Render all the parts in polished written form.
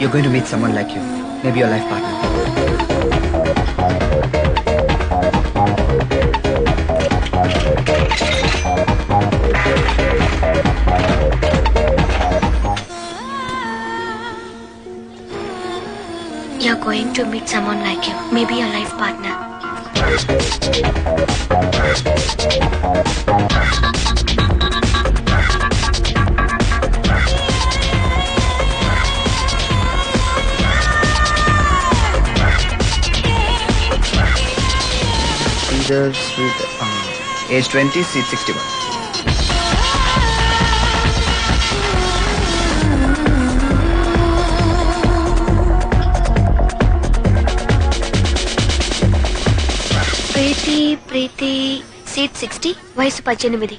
you're going to meet someone like you. Maybe your life partner. You're going to meet someone like you. Maybe your life partner. Either sweet, age 20, seat 61. Preethi seat 60 వయసు 18.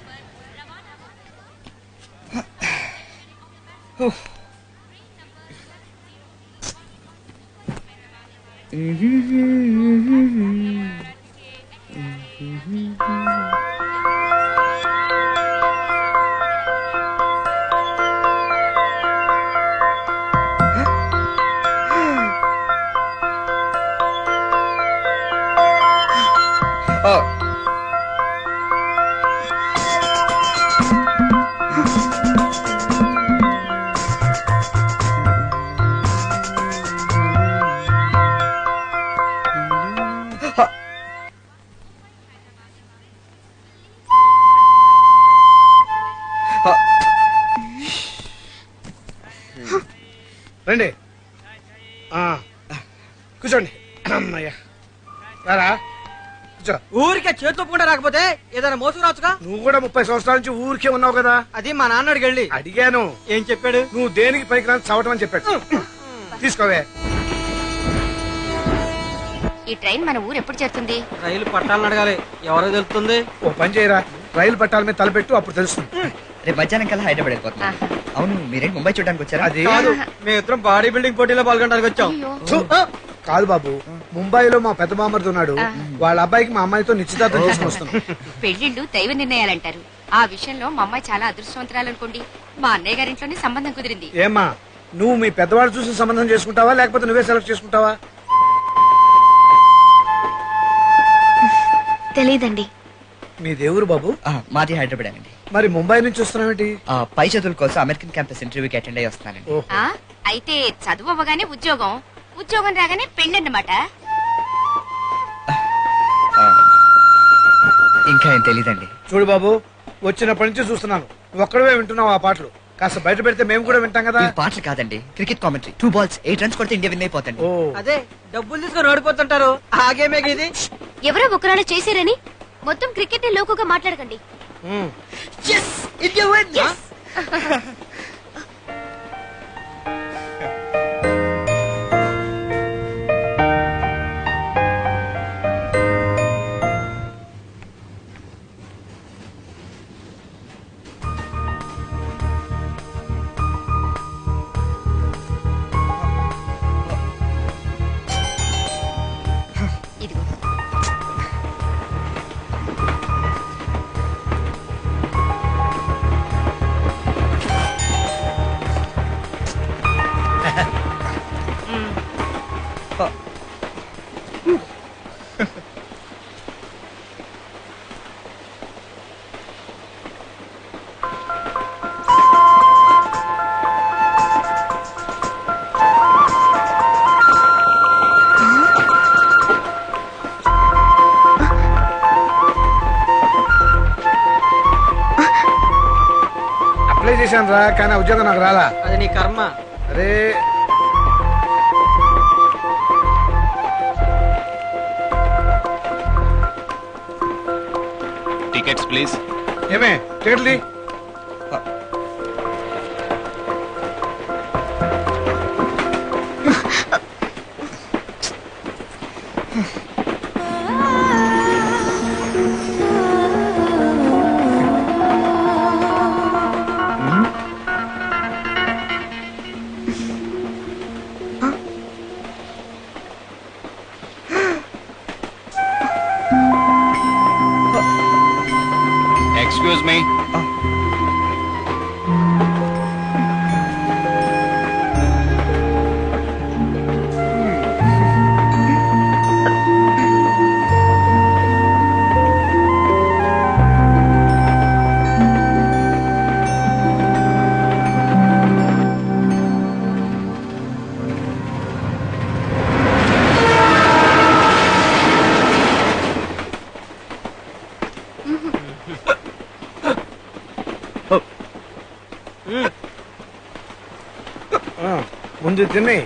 రండి కూర్చోండి అమ్మయ్యా రారా కూర్చో. ఊరికే చేతుకుండా రాకపోతే ఏదైనా మోసుకురావచ్చుగా. నువ్వు కూడా 30 సంవత్సరాల నుంచి ఊరికే ఉన్నావు కదా. అది మా నాన్న అడిగెళ్ళి అడిగాను. ఏం చెప్పాడు? నువ్వు దేనికి పనికిరాని చవటం అని చెప్పాడు. తీసుకోవే. ఈ ట్రైన్ మన ఊరు ఎప్పుడు చేరుతుంది? రైలు పట్టాలని అడగాలి. ఎవరో తెలుస్తుంది. ఓ పని చేయరా, రైలు పట్టాల మీద తలపెట్టు, అప్పుడు తెలుస్తుంది. రేపు మధ్యాహ్నం కల్లా హైదరాబాద్ వెళ్ళిపోతున్నా. అవును, మీరేంటి ముంబై చూడడానికి వచ్చారా? అది కాదు, మేమిద్దరం బాడీ బిల్డింగ్ పోటీలో పాల్గొనడానికి వచ్చాం. థు, కాదు బాబు, ముంబైలో మా పెద్ద మామర్ది ఉన్నాడు. వాళ్ళ అబ్బాయికి మా అమ్మాయితో నిశ్చితార్థం చేసుకుని వస్తున్నాం. పెళ్లిళ్ళు దైవ నిర్ణయాలంటారు. ఆ విషయంలో మా అమ్మాయి చాలా అదృష్టవంతురాలు అనుకోండి. మా అన్నయ్య గారింట్లోనే సంబంధం కుదిరింది. ఏమ్మా, నువ్వు మీ పెద్దవాడు చూసి సంబంధం చేసుకుంటావా లేకపోతే నువ్వే సెలెక్ట్ చేసుకుంటావా? తెలీదండి. మీ దేవురు బాబు? మాది హైదరాబాద్ అండి. మరి ముంబై నుంచి వస్తున్నావేంటి? పై చదువుల కోసం అమెరికన్ క్యాంపస్ ఇంటర్వ్యూకి అటెండ్ అయ్యి వస్తున్నానండి. ఆ అయితే చదువు అవ్వగానే ఉద్యోగం, ఉద్యోగం రాగానే పెళ్ళన్నమాట. ఇంకా ఏం తెలీదండి. చూడు బాబు, వచ్చినప్పటి నుంచి చూస్తున్నాను, ఒక్కడవే వింటున్నావు ఆ పాటలు. కాస్త బయట పెడితే మేము కూడా వింటాం కదా. ఈ పాటలు కాదండి, క్రికెట్ కామెంటరీ. 2 balls 8 runs కొడితే ఇండియా విన్ అయిపోతుంది. ఓ అదే డబ్బులు తీసుకొని ఓడిపోతుంటారు. ఆ గేమే ఇది. ఎవరో ఒకరాలు చేశారని మొత్తం క్రికెట్ లోకుగా మాట్లాడకండి. ఉమ్. Yes! India win! Yes! ఇదిగో అప్లై చేశాను రా, కానీ ఆ ఉద్యోగం నాకు రాలా. అది నీ కర్మ. అరే టికెట్స్ ప్లీజ్. ఏమే టికెట్లు తీ. ఎక్స్క్యూజ్ మీ, ముందు తిని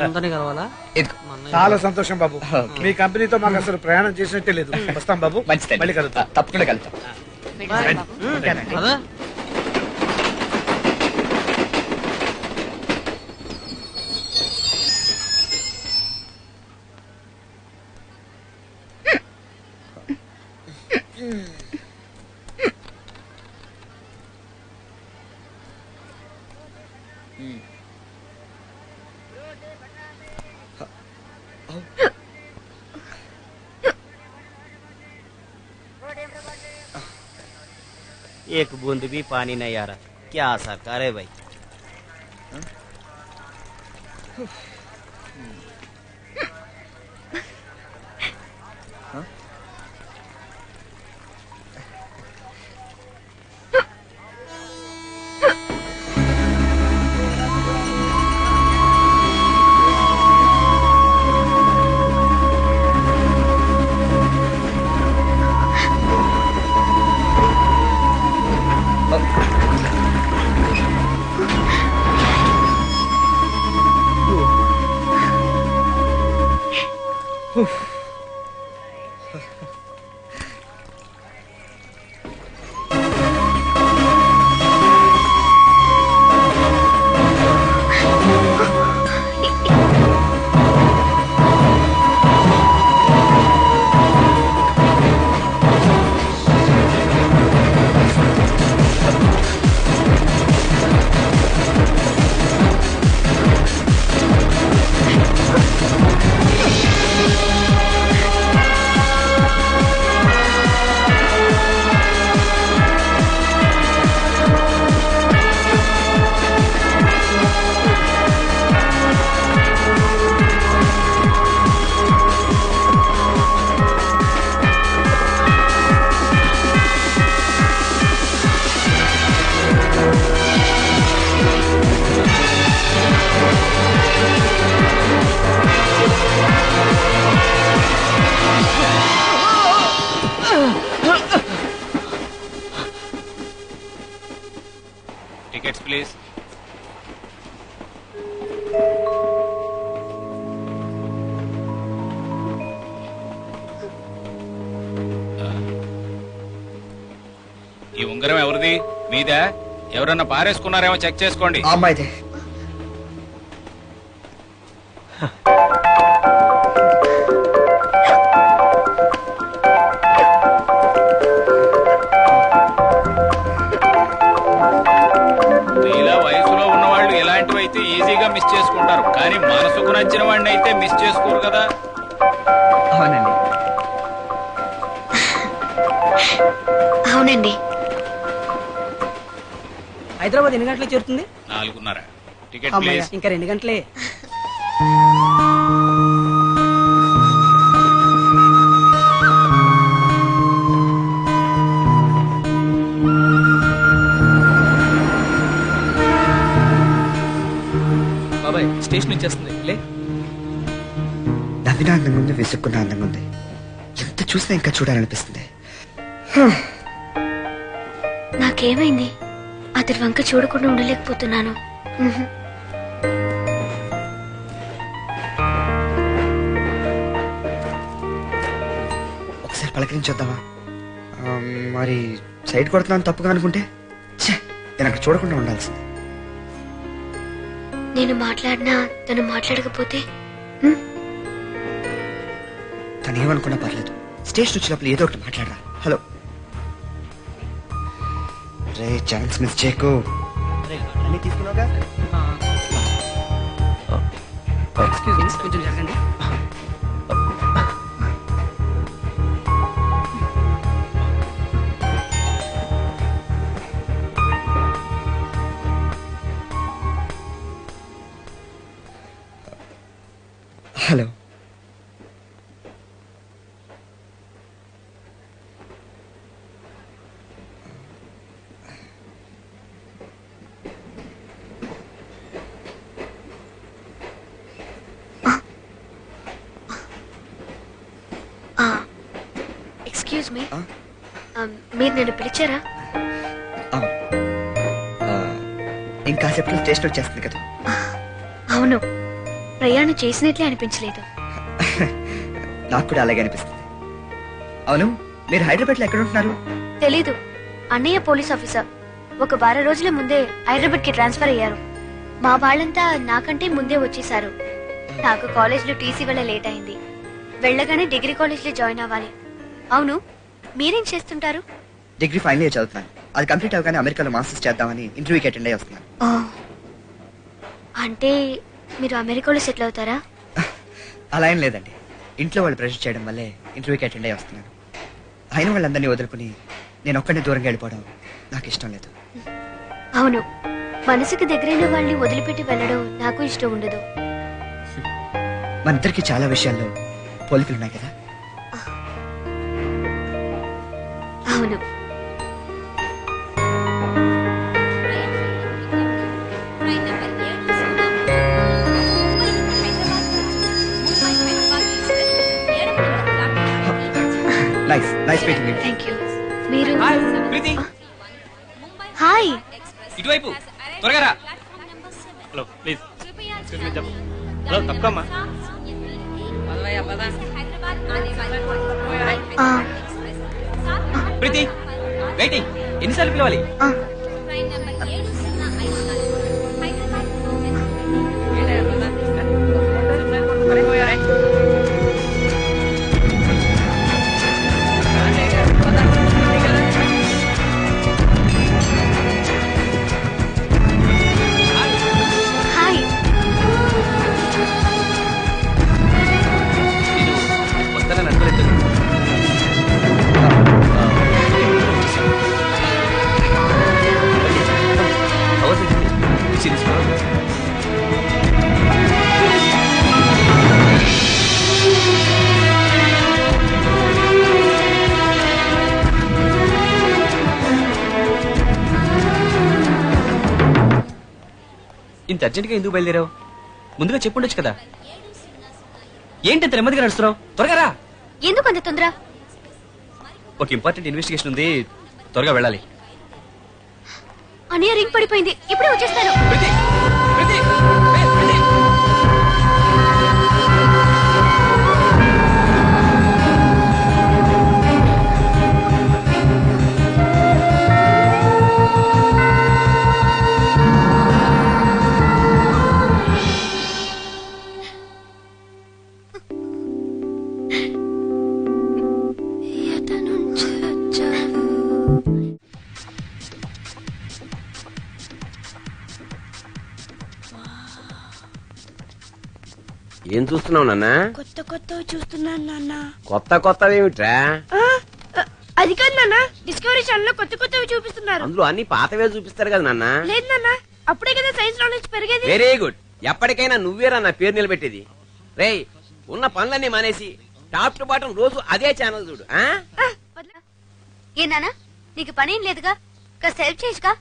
అందరినీ కలవాలా? ఇదిగో. చాలా సంతోషం బాబు. మీ కంపెనీతో మాకు అసలు ప్రయాణం చేసినట్టే లేదు. వస్తాం బాబు. మంచిదండి. మళ్ళీ కలుద్దాం. తప్పకుండా కలుద్దాం. వెళ్ళొస్తాం బాబు. అదా? एक बूंद भी पानी नहीं आ रहा, क्या सरकार है भाई। ఉంగరం ఎవరిది? మీదా? ఎవరన్నా పారేసుకున్నారేమో చెక్ చేసుకోండి. ఆ అమ్మాయిదే. మీలా వయసులో ఉన్నవాళ్ళు ఇలాంటివి అయితే ఈజీగా మిస్ చేసుకుంటారు, కానీ మనసుకు నచ్చిన వాడిని అయితే మిస్ చేసుకోరు కదా. అవునండి. అవునండి. హైదరాబాద్ ఎన్ని గంటలకు చేరుతుంది? 4:30. టికెట్ అమ్మయ్య, ప్లీజ్. ఇంకా 2 గంటలే. బాబాయ్ స్టేషన్ వచ్చేస్తుంది లే. నవ్విన అందంగా ఉంది, విసుక్కున్న అందంగా ఉంది. ఎంత చూసినా ఇంకా చూడాలనిపిస్తుంది. నాకేమైంది? అతని వంక చూడకుండా ఉండలేకపోతున్నాను. ఉహు. ఒకసారి పలకరించొద్దామా? మరి సైడ్ కొడుతున్నాను తప్పుగా అనుకుంటే ఛే, నేను అక్కడ చూడకుండా ఉండాల్సింది. నేను మాట్లాడినా తను మాట్లాడకపోతే తను ఏమనుకున్నా పర్లేదు. స్టేషన్ వచ్చినప్పుడు ఏదో ఒకటి మాట్లాడరా. హలో రే, ఛాన్స్ మిస్ చేయకు. అన్నీ తీసుకున్నావుగా? ఎక్స్క్యూజ్ మీ, కొంచెం జరగండి. హలో. ఎక్స్క్యూజ్ మీ, ఆ? మీరు నన్ను పిలిచారా? ఆ, ఇంకాసేపట్లో స్టేషన్ వచ్చేస్తుంది కదా. అవును, ప్రయాణం చేసినట్లే అనిపించలేదు. నాకు కూడా అలాగే అనిపిస్తుంది. అవును, మీరు హైదరాబాద్లో ఎక్కడ ఉంటున్నారు? తెలీదు. అన్నయ్య పోలీస్ ఆఫీసర్. ఒక వారం రోజుల ముందే హైదరాబాద్ కి ట్రాన్స్ఫర్ అయ్యారు. మా వాళ్ళంతా నాకంటే ముందే వచ్చేసారు. నాకు కాలేజ్ లో టీసీ వల్ల లేట్ అయింది. వెళ్ళగానే డిగ్రీ కాలేజ్ లో జాయిన్ అవ్వాలి. అవును, మీరేం చేస్తుంటారు? డిగ్రీ ఫైనల్ ఇయర్ చదువుతున్నాను. అది కంప్లీట్ అవగానే అమెరికాలో మాస్టర్స్ చేద్దామని ఇంటర్వ్యూకి అటెండ్ అయ్యి వస్తున్నాను. అంటే మీరు అమెరికాలో సెటిల్ అవుతారా? అలా ఏం లేదండి. ఇంట్లో వాళ్ళు ప్రెషర్ చేయడం వల్లే ఇంటర్వ్యూకి అటెండ్ అయ్యి వస్తున్నాను. అయిన వాళ్ళందరినీ వదులుకుని నేను ఒక్కడిని దూరంగా వెళ్ళిపోవడం నాకు ఇష్టం లేదు. అవును, మనసుకి దగ్గరైన వాళ్ళని వదిలిపెట్టి వెళ్ళడం నాకు ఇష్టం ఉండదు. మన ఇద్దరికి చాలా విషయాల్లో పోలికలు ఉన్నాయి కదా. అవును. Nice nice meeting you. Thank you. మీరు హాయ్ ప్రీతి, హాయ్. ఇటువైపు త్వరగా రా. Hello please. హలో తప్పకమ్మా. ఆ, ప్రీతి వెయిటింగ్. ఎన్నిసార్లు పిలవాలి? ఆ, హాయ్. నేను వస్తానని అనుకోలేదు. ఇంత అర్జెంట్గా ఎందుకు బయలుదేరావు? ముందుగా చెప్పుండొచ్చు కదా. ఏంటి అంత నెమ్మదిగా నడుస్తున్నావు? త్వరగా రా. ఎందుకు అంత తొందర? ఒక ఇంపార్టెంట్ ఇన్వెస్టిగేషన్ ఉంది, త్వరగా వెళ్ళాలి. అన్నయ్య రింగ్ పడిపోయింది, ఇప్పుడే వచ్చేస్తాను. ప్రీతి, ప్రీతి, ఏ, ప్రీతి. ఏం చూస్తున్నావు నాన్న? కొత్త కొత్తవి చూస్తున్నాను నాన్న. కొత్త కొత్తవేమిట్రా? అది కాదు నాన్న, డిస్కవరీ ఛానల్ లో కొత్త కొత్తవి చూపిస్తున్నారు. అందులో అన్ని పాతవే చూపిస్తారు కదా నాన్న. లేదు నాన్న, అప్పుడే కదా సైన్స్ నాలెడ్జ్ పెరిగేది. Very good. ఎప్పటికైనా నువ్వేరా నా పేరు నిలబెట్టేది. రేయ్, ఉన్న పనులన్నీ మానేసి టాప్ టు బాటం రోజు అదే ఛానల్ చూడు. ఏ నాన్న, నీకు పనేం లేదుగా, కాస్త హెల్ప్ చేయొచ్చుగా.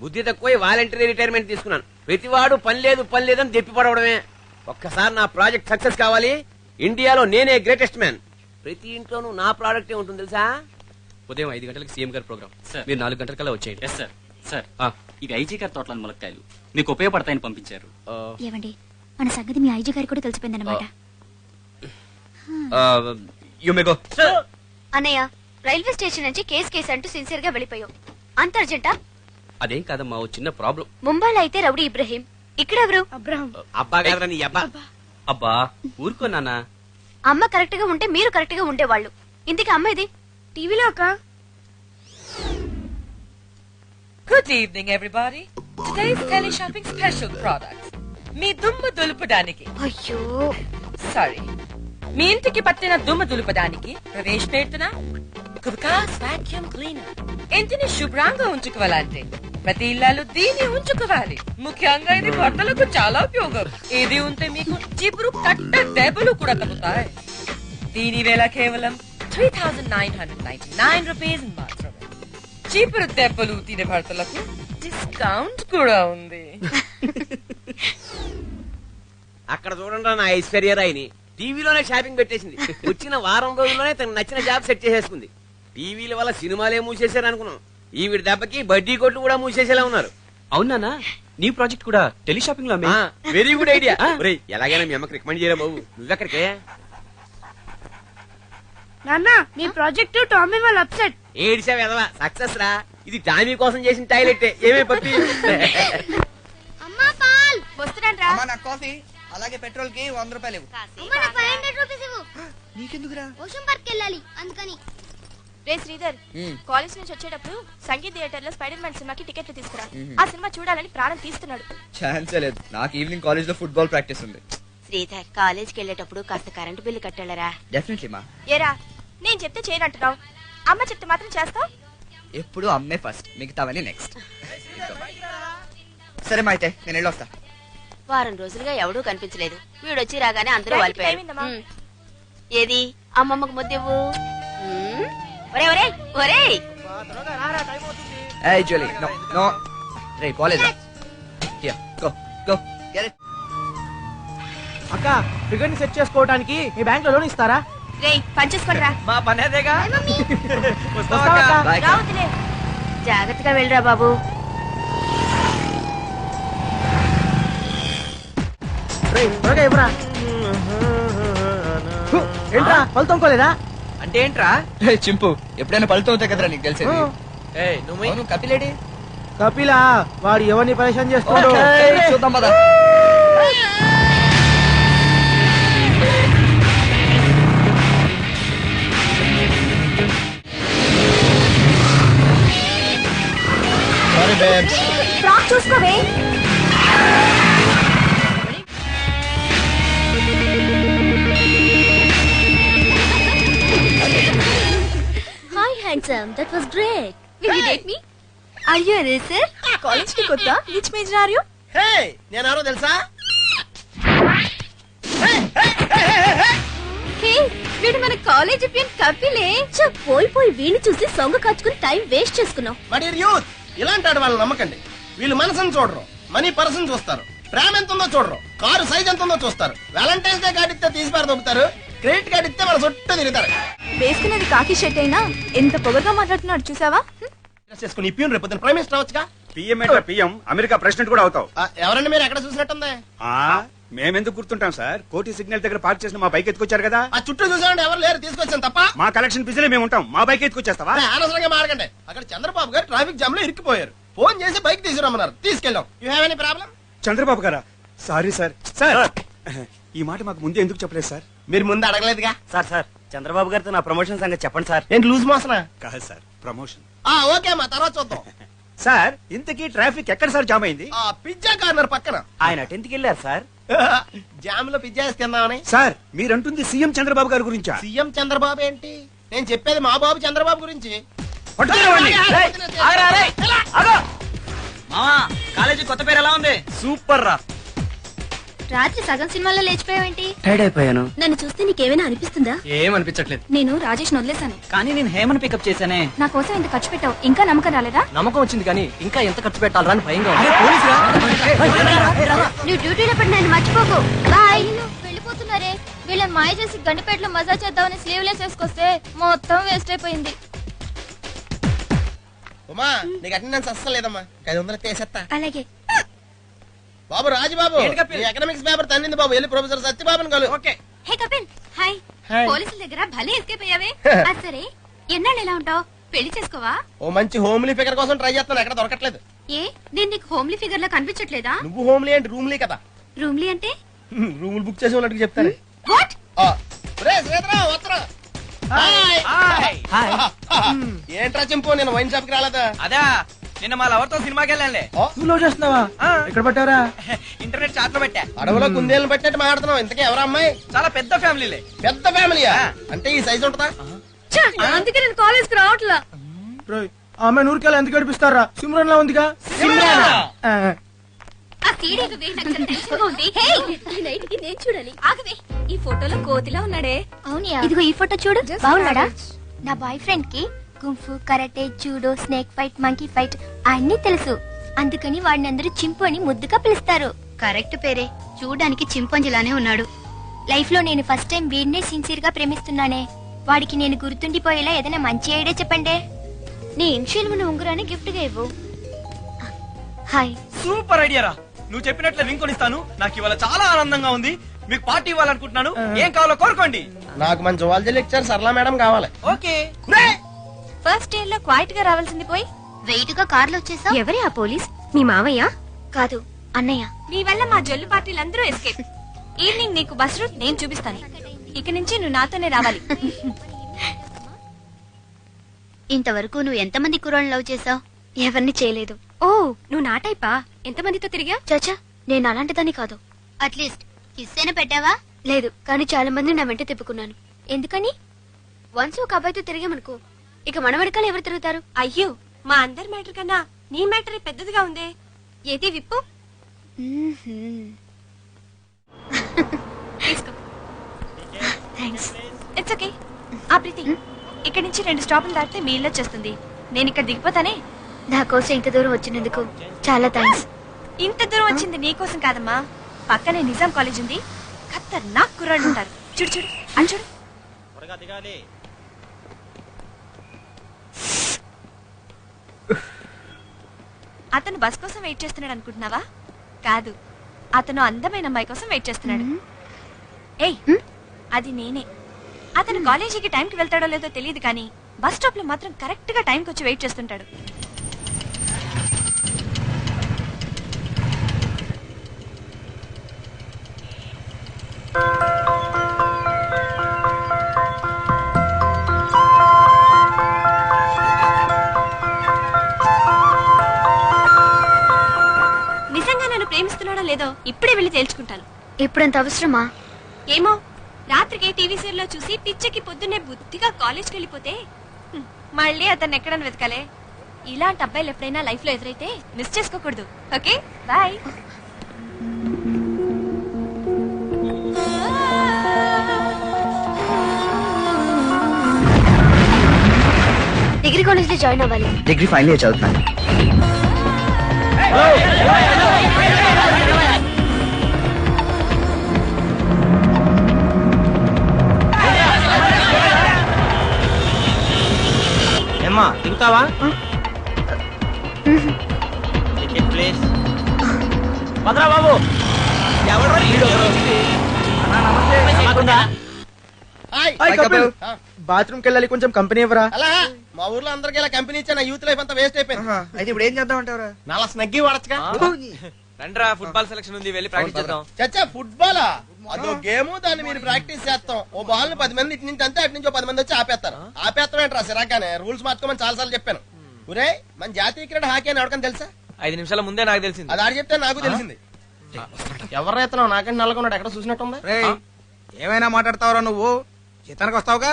బుద్ధి తక్కువ వాలంటరీ రిటైర్మెంట్ తీసుకున్నాను. ప్రతివాడు పని లేదని దెప్పి పడవడమే. ఒక్కసారి నా ప్రాజెక్ట్ సక్సెస్ కావాలి, ఇండియాలో నేనే గ్రేటెస్ట్ మ్యాన్. ప్రతి ఇంట్లోనూ నా ప్రాడక్టే ఉంటుంది తెలుసా. ఉదయం 5 గంటలకు సీఎం గారి ప్రోగ్రామ్. మీరు 4 గంటలకల్లా వచ్చేయండి. సార్ సార్ ఇవి ఐజీ గారి తోటలోని ములక్కాయలు మీకు ఉపయోగపడతాయని పంపించారు. ఏమండి, మన సంగతి మీ ఐజీ గారి కూడా తెలిసిపోయిందన్నమాట. అన్నయ్య, రైల్వే స్టేషన్ నుంచి కేసు అంటూ సిన్సియర్ గా వెళ్ళిపోయావు. అంత అర్జెంటా? అదేం కాదమ్మా, ఓ చిన్న ప్రాబ్లం. ముంబైలో అయితే రౌడీ ఇబ్రహీం, ఇక్కడెవరు? అబ్బా కాదురా నీ అబ్బా. అబ్బా ఊరుకో నాన్న. అమ్మ కరెక్ట్ గా ఉంటే మీరు కరెక్ట్ గా ఉండేవాళ్ళు. ఇంతకీ అమ్మ ఇది టీవీలో ఒక. Good evening, everybody. Today's tele shopping special products. మీ దుమ్ము దులుపడానికి. అయ్యో సారీ, మీ ఇంటికి పట్టిన దుమ్ము దులుపడానికి ప్రవేశపెడుతున్నా కుబకాస్ వాక్యూమ్ క్లీనర్. ఇంటిని శుభ్రంగా ఉంచుకోవాలంటే ప్రతి ఇల్లాలు దీన్ని ఉంచుకోవాలి. ముఖ్యంగా ఇది బట్టలకు చాలా ఉపయోగం. ఇది ఉంటే మీకు జిబురు కట్ట దెబ్బలు కూడా తగ్గుతాయి. దీని వేళ కేవలం 3,999 రూపీస్ మాత్రమే. చీపురు దెబ్బలు తినే భర్తలకు డిస్కౌంట్ కూడా ఉంది. అక్కడ చూడండి నా ఐశ్వర్యరాయిని టీవీలోనే షాపింగ్ పెట్టేసింది. వచ్చిన వారం రోజుల్లోనే తనకు నచ్చిన జాబ్ సెట్ చేసేసుకుంది. టీవీల వల్ల సినిమాలే మూసేశారు అనుకున్నాం, ఈవిడ దెబ్బకి బడ్డీ కొట్లు కూడా మూసేసేలా ఉన్నారు. అవునా, నీ ప్రాజెక్ట్ కూడా టెలిషాపింగ్ లో. Very good idea. ఎలాగైనా మీ అమ్మకి రికమెండ్ చేయరా బాబు. నువ్వెక్కడికే? నాన్న, మీ ప్రాజెక్ట్ టామీ వాళ్ళ అప్సెట్. ఏడిసా వెదవా, సక్సెస్ రా. ఇది టామీ కోసం చేసిన టాయిలెట్. ఏమే పప్పి? అమ్మా పాల్ వస్తున్నాడ్రా. కాఫీ అలాగే పెట్రోల్ కి 100 రూపాయలు ఇవ్వు. అమ్మా నాకు 500 రూపాయస్ ఇవ్వు. నీకెందుకురా? ఓషన్ పార్క్ వెళ్ళాలి అందుకని. రే శ్రీధర్, కాలేజ్ నుంచి వచ్చేటప్పుడు సంగీత్ థియేటర్ లో స్పైడర్ మ్యాన్ సినిమాకి టికెట్లు తీసుకురా. ఆ సినిమా చూడాలని ప్రాణం తీస్తున్నాడు. ఛాన్సే లేదు, నాకు ఈవినింగ్ కాలేజ్ లో ఫుట్బాల్ ప్రాక్టీస్ ఉంది. శ్రీధర్, కాలేజ్కి వెళ్ళేటప్పుడు కాస్త కరెంటు బిల్లు కట్టాలరా. డెఫినెట్లీ మా. ఏరా, నేను చెప్తే చేయనంటున్నావు, అమ్మ చెప్తే మాత్రం చేస్తావు. ఎప్పుడు అమ్మే ఫస్ట్, మిగతావన్నీ నెక్స్ట్. సరే మా అయితే నేను వెళ్ళొస్తా. వారం రోజులుగా ఎవడూ కనిపించలేదు. వీడొచ్చి రాగానే అందరూ వాలిపోయారు. ఏది అమ్మమ్మకు ముద్దివ్వు. ఒరే ఒరే ఒరే, ఏయ్ జోలీ, నో నో. రే college here go go get it. అక్క, ఫిగర్ ని సెట్ చేసుకోవడానికి మీ బ్యాంక్ లో లోన్ ఇస్తారా? రే పని చేసుకోరా. మా పనేదేగా. రావద్దులే. జాగ్రత్తగా వెళ్ళరా బాబు. త్వరగా ఇవ్వరా. ఏంట్రా పళ్ళు తోముకోలేదా? అంటే ఏంట్రా? చింపు, ఎప్పుడైనా పళ్ళతో అవుతాయి కదరా నీకు తెలిసేది. నువ్వు కపిలేడి? కపిలా, వాడు ఎవరిని పరేషాన్ చేస్తాడు. చూద్దాం పద. ఫ్రాక్ చూసుకోవే. Hi handsome, that was great. Will you date me? Are you a racer? College కి కొత్త. Which major are you? Hey, నేను ఎవరో తెలుసా? హే, వీడు మన కాలేజ్ పియన్ కపిలే. పోయి వీడిని చూసి సొంగ కాచుకుని టైం వేస్ట్ చేసుకున్నాం. మై డియర్ యూత్, ఇలాంటి వాళ్ళని నమ్మకండి. వీళ్ళు మనసును చూడరు, మనీ పర్సన్ చూస్తారు. ప్రేమ ఎంత ఉందో చూడరు, కారు సైజ్ ఎంత ఉందో చూస్తారు. వ్యాలంటైన్స్ డే కార్డు ఇస్తే తీసి పారు దొబ్బుతారు, క్రెడిట్ కార్డు ఇస్తే మన చుట్టూ తిరుగుతారు. వేసుకున్నది కాకి షర్ట్ అయినా ఎంత పొగరుగా మాట్లాడుతున్నాడు చూసావా? చేసుకుని ఇప్పియం రేపు ప్రైమ్ మినిస్టర్ అవచ్చుగా. పిఎం అమెరికా ప్రెసిడెంట్ కూడా అవుతావు. ఎవరండి మీరు ఎక్కడ చూసినట్టుంది? మేమెందుకు గుర్తుంటాం సార్? కోటి సిగ్నల్ దగ్గర పార్క్ చేసిన మా బైక్ ఎత్తుకొచ్చారు కదా. ఆ చుట్టూ చూసామంటే ఎవరు లేరు, తీసుకొచ్చాను తప్ప. మా కలెక్షన్ బిజీలో మేము ఉంటాం, మా బైక్ ఎత్తుకొచ్చేస్తావా? అనవసరంగా మారకండి. అక్కడ చంద్రబాబు గారు ట్రాఫిక్ జామ్ లో ఇరుక్కుపోయారు. ఫోన్ చేసి బైక్ తీసుకురమ్మన్నారు, తీసుకెళ్ళాం. You have any problem? Chandrababu గారా? Sorry sir. సార్ ఈ మాట మాకు ముందే ఎందుకు చెప్పలేదు సార్? మీరు ముందు అడగలేదుగా. సార్ చంద్రబాబు గారితో నా ప్రమోషన్ సంగతి చెప్పండి సార్. ఏంటి లూజ్ మోసనా? కాదు సార్, ప్రమోషన్. ఓకే అమ్మా, తర్వాత చూద్దాం. సార్ ఇంతకీ ట్రాఫిక్ ఎక్కడ సార్ జామ్ అయింది? ఆ పిజ్జా కార్నర్ పక్కన. ఆయన 10th కి వెళ్ళారు సార్. జామ్ లో పిజ్జా వేసి తిందామని. సార్ మీరంటుంది సీఎం చంద్రబాబు గారి గురించా? సీఎం చంద్రబాబు ఏంటి, నేను చెప్పేది మా బాబు చంద్రబాబు గురించి. మామా కాలేజీ కొత్త పేరు ఎలా ఉంది? సూపర్ రా. రాత్రి సగం సినిమాలో లేచిపోయావేంటి? టైడ్ అయిపోయాను. నన్ను చూస్తే నీకేమైనా అనిపిస్తుందా? ఏమనిపించట్లేదు. నేను రాజేష్ వదిలేశాను. కానీ నేను హేమన్ పికప్ చేశానే. నా కోసం ఇంత ఖర్చు పెట్టావు, ఇంకా నమ్మకం రాలేదా? నమ్మకం వచ్చింది కానీ ఇంకా ఎంత ఖర్చు పెట్టాలరా అని భయంగా నువ్వు డ్యూటీలో పడి నన్ను మర్చిపోకు. బాయ్. వెళ్ళిపోతున్నారే, వీళ్ళని మాయ చేసి గండిపేటలో మజా చేద్దామని స్లీవ్లెస్ వేసుకొస్తే మొత్తం వేస్ట్ అయిపోయింది. ఉమా నీకు అటెండెన్స్ అస్సలు లేదమ్మా, 500 తీసేస్తా. అలాగే. బాబు రాజుబాబు, ఎకనామిక్స్ పేపర్ తండింది బాబు, వెళ్ళి ప్రొఫెసర్ సత్యబాబుని కలు. హే కపిల్, హాయ్. హాయ్. పోలీసుల దగ్గర భలే ఎస్కేప్ అయ్యావే. సరే ఎన్నాళ్ళు ఎలా ఉంటావు? పెళ్లి చేసుకోవా? ఓ మంచి హోమ్లీ ఫిగర్ కోసం ట్రై చేస్తాను, ఎక్కడ దొరకట్లేదు. ఏ నేను నీకు హోమ్లీ ఫిగర్ లా కనిపించట్లేదా? నువ్వు హోమ్లీ అంటే రూమ్లీ కదా. రూమ్లీ అంటే? రూములు బుక్ చేసి ఉన్నట్టు చెప్తాను. వాట్? ఏంట్రా చింపు, నేను వైన్ షాప్ కి రాలేదా? అదా నిన్న మా లవర్ తో సినిమాకి వెళ్ళానులే. నువ్వు లవ్ చేస్తున్నావా? ఇక్కడ పట్టారా? ఇంటర్నెట్ చాట్ లో పెట్టా. అడవిలో కుందేలను పెట్టినట్టు మాట్లాడుతున్నావు. ఇంతకీ ఎవరా అమ్మాయి? చాలా పెద్ద ఫ్యామిలీలే. పెద్ద ఫ్యామిలీయా? అంటే ఈ సైజ్ ఉంటుందా? అందుకే నేను కాలేజ్ కి రావట్లా. ఆమె నూరికాయలు ఎందుకు గడిపిస్తారా? సిమ్రన్ లా ఉందిగా. ఆ సీడీకి వే, నాకు చాలా టెన్షన్ గా ఉంది. హే ఈ నైట్ కి నేను చూడాలి. ఆగవే, ఈ ఫోటోలో కోతిలా ఉన్నాడే. అవునియా? ఇదిగో ఈ ఫోటో చూడు, బాగున్నాడా? నా బాయ్ ఫ్రెండ్ కి kung fu, karate, judo, snake fight, monkey fight అన్ని తెలుసు. అందుకని వాడిని అందరూ చింపు అని ముద్దుగా పిలుస్తారు. కరెక్ట్ పేరే, చూడడానికి చింపంజిలానే ఉన్నాడు. లైఫ్ లో నేను ఫస్ట్ టైం వీడినే సిన్సియర్ గా ప్రేమిస్తున్నానే. వాడికి నేను గుర్తుండిపోయేలా ఏదైనా మంచి ఐడియా చెప్పండి. నీ ఇన్షియల్ ఉన్న ఉంగరాన్ని గిఫ్ట్ గా ఇవ్వు. హాయ్. సూపర్ ఐడియా రా. నువ్వు చెప్పినట్లే రింగ్ కొనిస్తాను. నాకు ఇవాళ చాలా ఆనందంగా ఉంది. మీకు పార్టీ ఇవ్వాలనుకుంటున్నాను. ఏం కావాలో కోరుకోండి. నాకు మన జువాలజీ లెక్చర్ సరళ మేడం కావాలి. ఓకే. ఫస్ట్ ఇయర్ లో క్వైట్ గా రావాల్సింది పోయి వెయిట్ గా కార్లో వచ్చేసా. ఎవరే ఆ పోలీస్? మీ మావయ్య? కాదు, అన్నయ్య. నీ వల్ల మా జల్లు పార్టీలందరూ ఎస్కేప్. ఈవినింగ్ నీకు బస్ రూట్ నేను చూపిస్తాను. ఇక నుంచి నువ్వు నాతోనే రావాలి. ఇంతవరకు నువ్వు ఎంతమంది కుర్రాళ్ళు లవ్ చేసావు? ఎవరిని చేయలేదు. ఓ, నువ్వు నా టైపా? ఎంతమందితో తిరిగా? చాచా, నేను అలాంటిదాన్ని కాదు. అట్లీస్ట్ కిస్ అయినా పెట్టావా? లేదు, కానీ చాలా మంది నా వెంట తిప్పుకున్నాను. ఎందుకని? వన్స్ ఒక అబ్బాయితో తిరిగామనుకో, ఇక మన వెనకాల ఎవరు తిరుగుతారు? అయ్యో, మా అందరి మ్యాటర్ కన్నా నీ మ్యాటరే పెద్దదిగా ఉందే. ఏది విప్పు. థ్యాంక్స్. It's okay. ఆ ప్రీతి, ఇక్కడి నుంచి 2 స్టాపులు దాటితే మీ ఇల్లు వచ్చేస్తుంది. నేను ఇక్కడ దిగిపోతానే. నా కోసం ఇంత దూరం వచ్చినందుకు చాలా థ్యాంక్స్. ఇంత దూరం వచ్చింది నీ కోసం కాదమ్మా. పక్కనే నిజాం కాలేజ్ ఉంది. ఖతర్నాక్ కుర్రాళ్ళు ఉంటారు. చూడు చూడు అని చూడు. అతను బస్ కోసం వెయిట్ చేస్తున్నాడు అనుకుంటున్నావా? కాదు, అతను అందమైన అమ్మాయి కోసం వెయిట్ చేస్తున్నాడు. ఏయ్, అది నేనే. అతను కాలేజీకి టైంకి వెళ్తాడో లేదో తెలియదు కానీ బస్ స్టాప్ లో మాత్రం కరెక్ట్ గా టైంకి వచ్చి వెయిట్ చేస్తుంటాడు. నిజంగా నన్ను ప్రేమిస్తున్నాడో లేదో ఇప్పుడే వెళ్ళి తేల్చుకుంటాను. ఇప్పుడంత అవసరమా? ఏమో, రాత్రికి టీవీ సీరియల్లో చూసి పిచ్చకి పొద్దున్నే బుద్ధిగా కాలేజ్కి వెళ్ళిపోతే మళ్ళీ అతన్ని ఎక్కడని వెతకాలే. ఇలాంటి అబ్బాయిలు ఎప్పుడైనా లైఫ్ లో ఎదురైతే మిస్ చేసుకోకూడదు. Okay, bye. డిగ్రీ కాలేజ్ లో జాయిన్ అవ్వాలి. డిగ్రీ ఫైనల్ ఇయర్ చదువుతున్నాను. ఏమ్మా దిగుతావా? Ticket please. వదరా బాబు. బాత్రూమ్ కి వెళ్ళాలి, కొంచెం కంపెనీ ఇవ్వరా? అలా మా ఊర్లో అందరికి ఇలా కంపెనీ ఇచ్చా, నా యూత్ లైఫ్ అంతా వేస్ట్ అయిపోయింది. అయితే ఇప్పుడు ఏం చేద్దాం అంటారా? నాలా స్నగ్గి వాడచ్చుగా. రండ్రా, ఫుట్బాల్ సెలక్షన్ ఉంది, వెళ్ళి ప్రాక్టీస్ చేద్దాం. చచ్చా, ఫుట్బాలా? అదో గేమ్, దాన్ని మీరు ప్రాక్టీస్ చేస్తాం. ఓ బాల్ 10 మంది ఇటు నుంచి అంతే, అటు నుంచి 10 మంది వచ్చి ఆపేస్తారు. ఆపేస్తాం ఏంట్రా సిరాగానే? రూల్స్ మార్చుకోమని చాలా సార్లు చెప్పాను. ఒరే మన జాతీయ క్రీడ హాకీ అని ఎవరికని తెలుసా? 5 నిమిషాల ముందే నాకు తెలిసింది. అది ఆడు చెప్తే నాకు తెలిసింది. ఎవరైతున్నావు నాకంటే నల్లగొన్నాడు ఎక్కడ చూసినట్టుంది. ఏమైనా మాట్లాడతావురా నువ్వు? జీతానికి వస్తావుగా,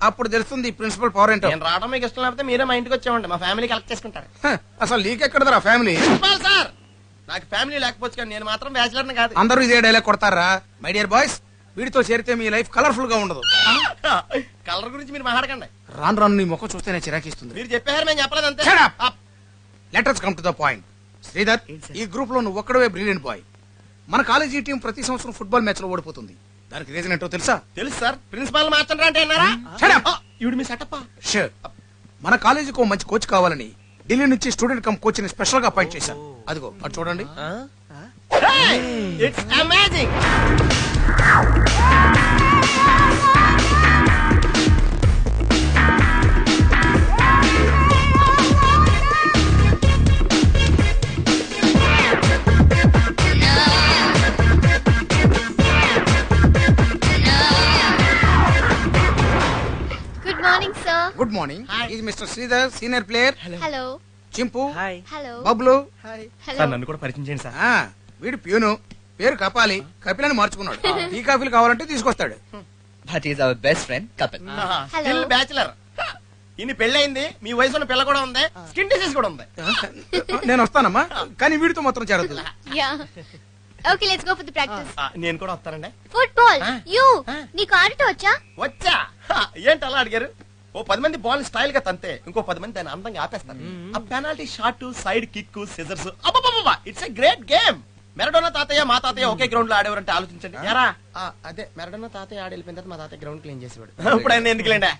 అప్పుడు తెలుస్తుంది ప్రిన్సిపల్ పవర్ ఏంటో. నేను రావడం మీకు ఇష్టం లేకపోతే మీరే మా ఇంటికి వచ్చామండి, మా ఫ్యామిలీ కలెక్ట్ చేసుకుంటారు. అసలు నీకెక్కడదరా ఫ్యామిలీ? సార్ నాకు ఫ్యామిలీ లేకపోవచ్చు కానీ నేను మాత్రం బ్యాచిలర్ కాదు. అందరూ ఇదే డైలాగ్ కొడతారా? మై డియర్ బాయ్స్, వీడితో చేరితే మీ లైఫ్ కలర్ఫుల్ గా ఉండదు. కలర్ గురించి మీరు మాట్లాడకండి. రాను రాను నీ ముఖం చూస్తేనే చిరాకిస్తుంది. మీరు చెప్పారు మేము చెప్పలేదు అంతే. Letters come to the point. Sridhar, ఈ గ్రూప్ లో నువ్వు ఒక్కడవే బ్రిలియంట్ బాయ్. మన కాలేజీ టీం ప్రతి సంవత్సరం ఫుట్బాల్ మ్యాచ్ లో ఓడిపోతుంది. దానికి రీజన్ ఏంటో తెలుసా? తెలుసు సార్. ప్రిన్సిపాల్ మార్చండి అంటే మీ సెటప్. మన కాలేజీకి మంచి కోచ్ కావాలని ఢిల్లీ నుంచి స్టూడెంట్ కమ్ కోచ్ ని స్పెషల్ గా అపాయింట్ చేశారు. అదిగో అది చూడండి. It's amazing. Good morning sir. Good morning. ఇది mister Sridhar, senior player. Hello. Chimpu, hello. Bablu. Sir నన్ను కూడా పరిచయం చేయండి సార్. వీడు ప్యూను, పేరు కపాలి, కపిలని మార్చుకున్నాడు. ఈ కాఫీలు కావాలంటే తీసుకొస్తాడు. But is our best friend Kapil. Still bachelor. ఇన్ని పెళ్ళయింది, మీ వయసు ఉన్న పిల్ల కూడా ఉంది, స్కిన్ డిసీజ్ కూడా ఉంది. నేను వస్తానమ్మా, కానీ వీడితో మాత్రం చేరద్దు. Yeah. Okay, let's go for the practice. నేను కూడా వస్తానండి. ఫుట్బాల్. యు నీకు ఆడటం వచ్చా? వచ్చా. ఏంటి అలా అడిగారు? ఓ 10 మంది బాల్ స్టైల్ గా తంతే ఇంకో 10 మంది దాన్ని అందంగా ఆపేస్తారు. ఆ penalty shot, side kick, scissors, it's a great game. Maradona తాతయ్య మా తాతయ్య ఒకే గ్రౌండ్ లో ఆడేవారంటే ఆలోచించండి. అదే మెరడోనా తాతయ్య ఆడి వెళ్ళిపోయిన తర్వాత మా తాతయ్య గ్రౌండ్ క్లీన్ చేసేవాడు. ఇప్పుడు ఆయన ఎందుకు లేండి.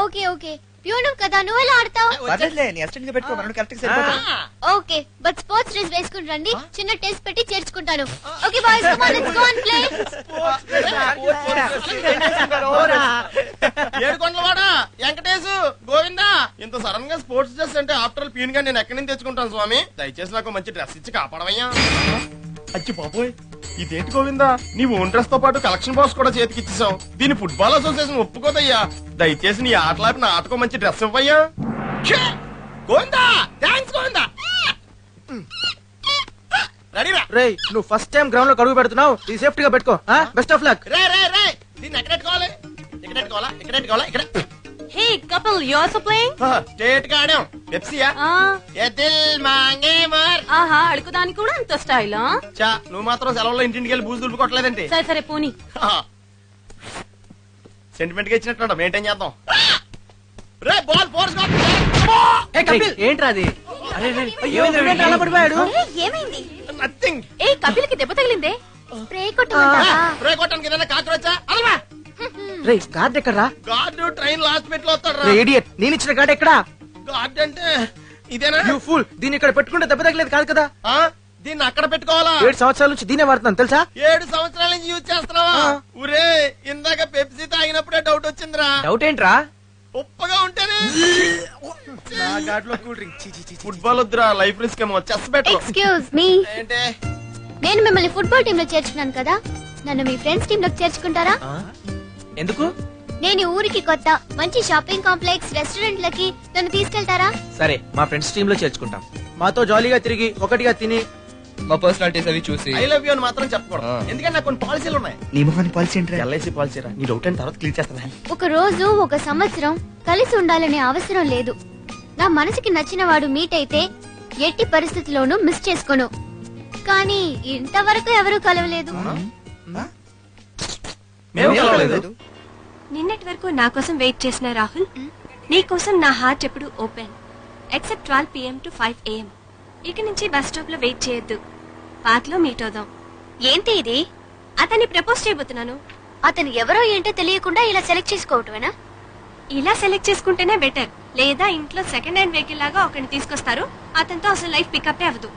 ఓకే ఓకే, ప్యూను కదా, నువ్వు ఎలా ఆడతావు? పర్లేదులే, నీ అసిస్టెంట్ గా పెట్టుకో, మనం కరెక్ట్ సరిపోతుంది. ఓకే, బట్ స్పోర్ట్స్ డ్రెస్ వేసుకుని రండి, చిన్న టెస్ట్ పెట్టి చేర్చుకుంటాను. Okay boys, come on, let's go and play. ఏడుకొండలవాడా వెంకటేశు గోవిందా, ఇంత సడన్ గా స్పోర్ట్స్ డ్రెస్ అంటే ఆఫ్టర్ ఆల్ పీన్ గా నేను ఎక్కడి నుంచి తెచ్చుకుంటాను స్వామి? దయచేసి నాకు మంచి డ్రెస్ ఇచ్చి కాపాడవయ్యా. అచ్చి బాబోయ్, ఇదేంటి గోవిందా, నీ ఓన్ డ్రెస్ తో పాటు కలెక్షన్ బాక్స్ కూడా చేతికి ఇచ్చేసావు. దీని ఫుట్బాల్ అసోసియేషన్ ఒప్పుకోదయ్యా. దయచేసి నీ ఆటలాపి నా ఆటకో మంచి డ్రెస్ ఇవ్వయ్యా. గోవిందా, థాంక్స్ గోవిందా. రెడీరా? రేయ్, నువ్వు ఫస్ట్ టైం గ్రౌండ్ లో కడుగు పెడుతున్నావు, ఇది సేఫ్టీగా పెట్టుకో. Best of luck. రే రే రే, దీన్ని ఎక్కడ పెట్టుకోవాలి? ఇక్కడ పెట్టుకోవాలా? ఇక్కడ పెట్టుకోవాలా? ఇక్కడ. Hey couple, you also playing? State గా ఆడాం. పెప్సీయా? ఏ దిల్ మాంగే మర్. ఆహా, అడుగుదానికి కూడా అంత స్టైల్. చా, నువ్వు మాత్రం సెలవులో ఇంటికి వెళ్ళి బూజు దులుపుకోవట్లేదంటే. సరే సరే పోనీ. సెంటిమెంట్ గా ఇచ్చినట్టు మెయింటైన్ చేద్దాం. రే బాల్ ఫోర్స్ ఏంట్రా అది? అలా పడిపోయాడు. ఏమైంది? నథింగ్. ఏ కపిల్ కి దెబ్బ తగిలిందే, స్ప్రే కొట్టమంటావా? స్ప్రే కొట్టడానికి ఏదైనా కాక్రోచా? అలవా. రే గార్డ్ ఎక్కడ్రా? గార్డు ట్రైన్ లాస్ట్ పెట్ లో వస్తాడు. రే ఇడియట్, నేను ఇచ్చిన గార్డ్ ఎక్కడా? గార్డ్ అంటే ఇదేనా? యు ఫూల్, దీన్ని ఇక్కడ పెట్టుకుంటే దెబ్బ తగిలేదు కాదు కదా. దీన్ని అక్కడ పెట్టుకోవాలా? 7 సంవత్సరాల నుంచి దీనే వాడుతున్నాను తెలుసా? 7 సంవత్సరాల నుంచి యూజ్ చేస్తున్నావా? ఊరే, ఇందాక పెప్సీ తాగినప్పుడే డౌట్ వచ్చిందిరా. డౌట్ ఏంట్రా? ఉప్పగా ఉంటేనే. ఫుట్బాల్ వద్దురా, లైఫ్ రిస్క్ ఏమో. Chess better. Excuse me. ఏంటే? నేను మిమ్మల్ని ఫుట్బాల్ టీమ్ లో చేర్చుకున్నాను కదా, నన్ను మీ ఫ్రెండ్స్ టీమ్ లోకి చేర్చుకుంటారా? ఎందుకు? నేను ఈ ఊరికి కొత్త, మంచి షాపింగ్ కాంప్లెక్స్, రెస్టారెంట్లకి నన్ను తీసుకెళ్తారా? సరే, మా ఫ్రెండ్స్ టీమ్ లో చేర్చుకుంటాం. మాతో జాలీగా తిరిగి ఒకటిగా తిని మా పర్సనాలిటీస్ అవి చూసి ఐ లవ్ యూ అని మాత్రం చెప్పకూడదు. ఎందుకంటే నాకు కొన్ని పాలసీలు ఉన్నాయి. నీ మొహాన్ని పాలసీ ఏంటి? ఎల్ఐసి పాలసీ రా. నీ డౌట్ అయిన తర్వాత క్లియర్ చేస్తాను. ఒక రోజు, ఒక సంవత్సరం కలిసి ఉండాలనే అవసరం లేదు. నా మనసుకి నచ్చిన వాడు మీట్ అయితే ఎట్టి పరిస్థితిలోనూ మిస్ చేసుకోను. కానీ ఇంతవరకు ఎవరూ కలవలేదు. నిన్నటి వరకు నా కోసం వెయిట్ చేసిన రాహుల్, నీ కోసం నా హార్ట్ ఎప్పుడు open. Except 12 PM to 5 AM. ఇక నుంచి బస్ స్టాప్ లో వెయిట్ చేయొద్దు, పార్క్ లో మీట్ అవుదాం. ఏంటి ఇది? అతన్ని ప్రపోజ్ చేయబోతున్నాను. అతను ఎవరో ఏంటో తెలియకుండా ఇలా సెలెక్ట్ చేసుకోవటమేనా? ఇలా సెలెక్ట్ చేసుకుంటేనే బెటర్. లేదా ఇంట్లో సెకండ్ హ్యాండ్ వెహికల్ లాగా ఒకరిని తీసుకొస్తారు, అతనితో అసలు లైఫ్ పికప్ అవ్వదు.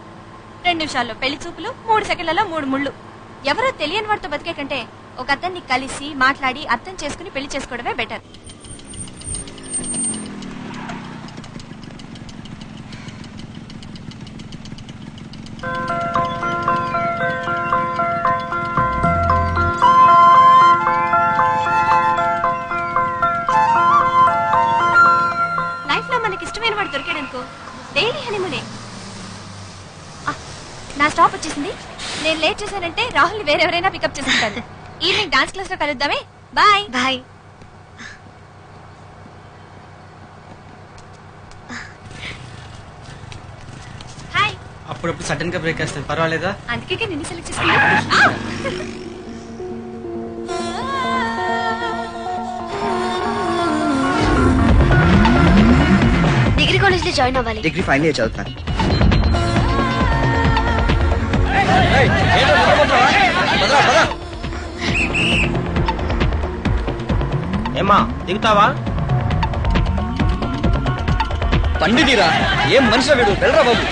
2 నిమిషాల్లో పెళ్లి చూపులు, 3 సెకండ్లలో 3 ముళ్ళు. ఎవరో తెలియని వాడితో బతికే కంటే ఒక అతన్ని కలిసి మాట్లాడి అర్థం చేసుకుని పెళ్లి చేసుకోవడమే బెటర్. లైఫ్ లో మనకి ఇష్టమైన వాడు దొరికాడు వచ్చేసింది. నేను లేట్ చేశానంటే రాహుల్ వేరెవరైనా పికప్ చేసుకుంటారు. ఈవినింగ్ డాన్స్ క్లాస్ లో కలుద్దామే. Bye bye. హాయ్. అప్పుడప్పుడు సడన్ గా బ్రేక్ వేస్తుంది, పర్వాలేదా? అందుకే నిన్ను సెలెక్ట్ చేసుకున్నా. డిగ్రీ కాలేజ్ లో జాయిన్ అవ్వాలి. డిగ్రీ ఫైనల్ ఇయర్ చదువుతాను. ఏమా దిగుతావా? పండిదిరా, ఏం మనిషి వీడు, వెళ్ళరా బాబు.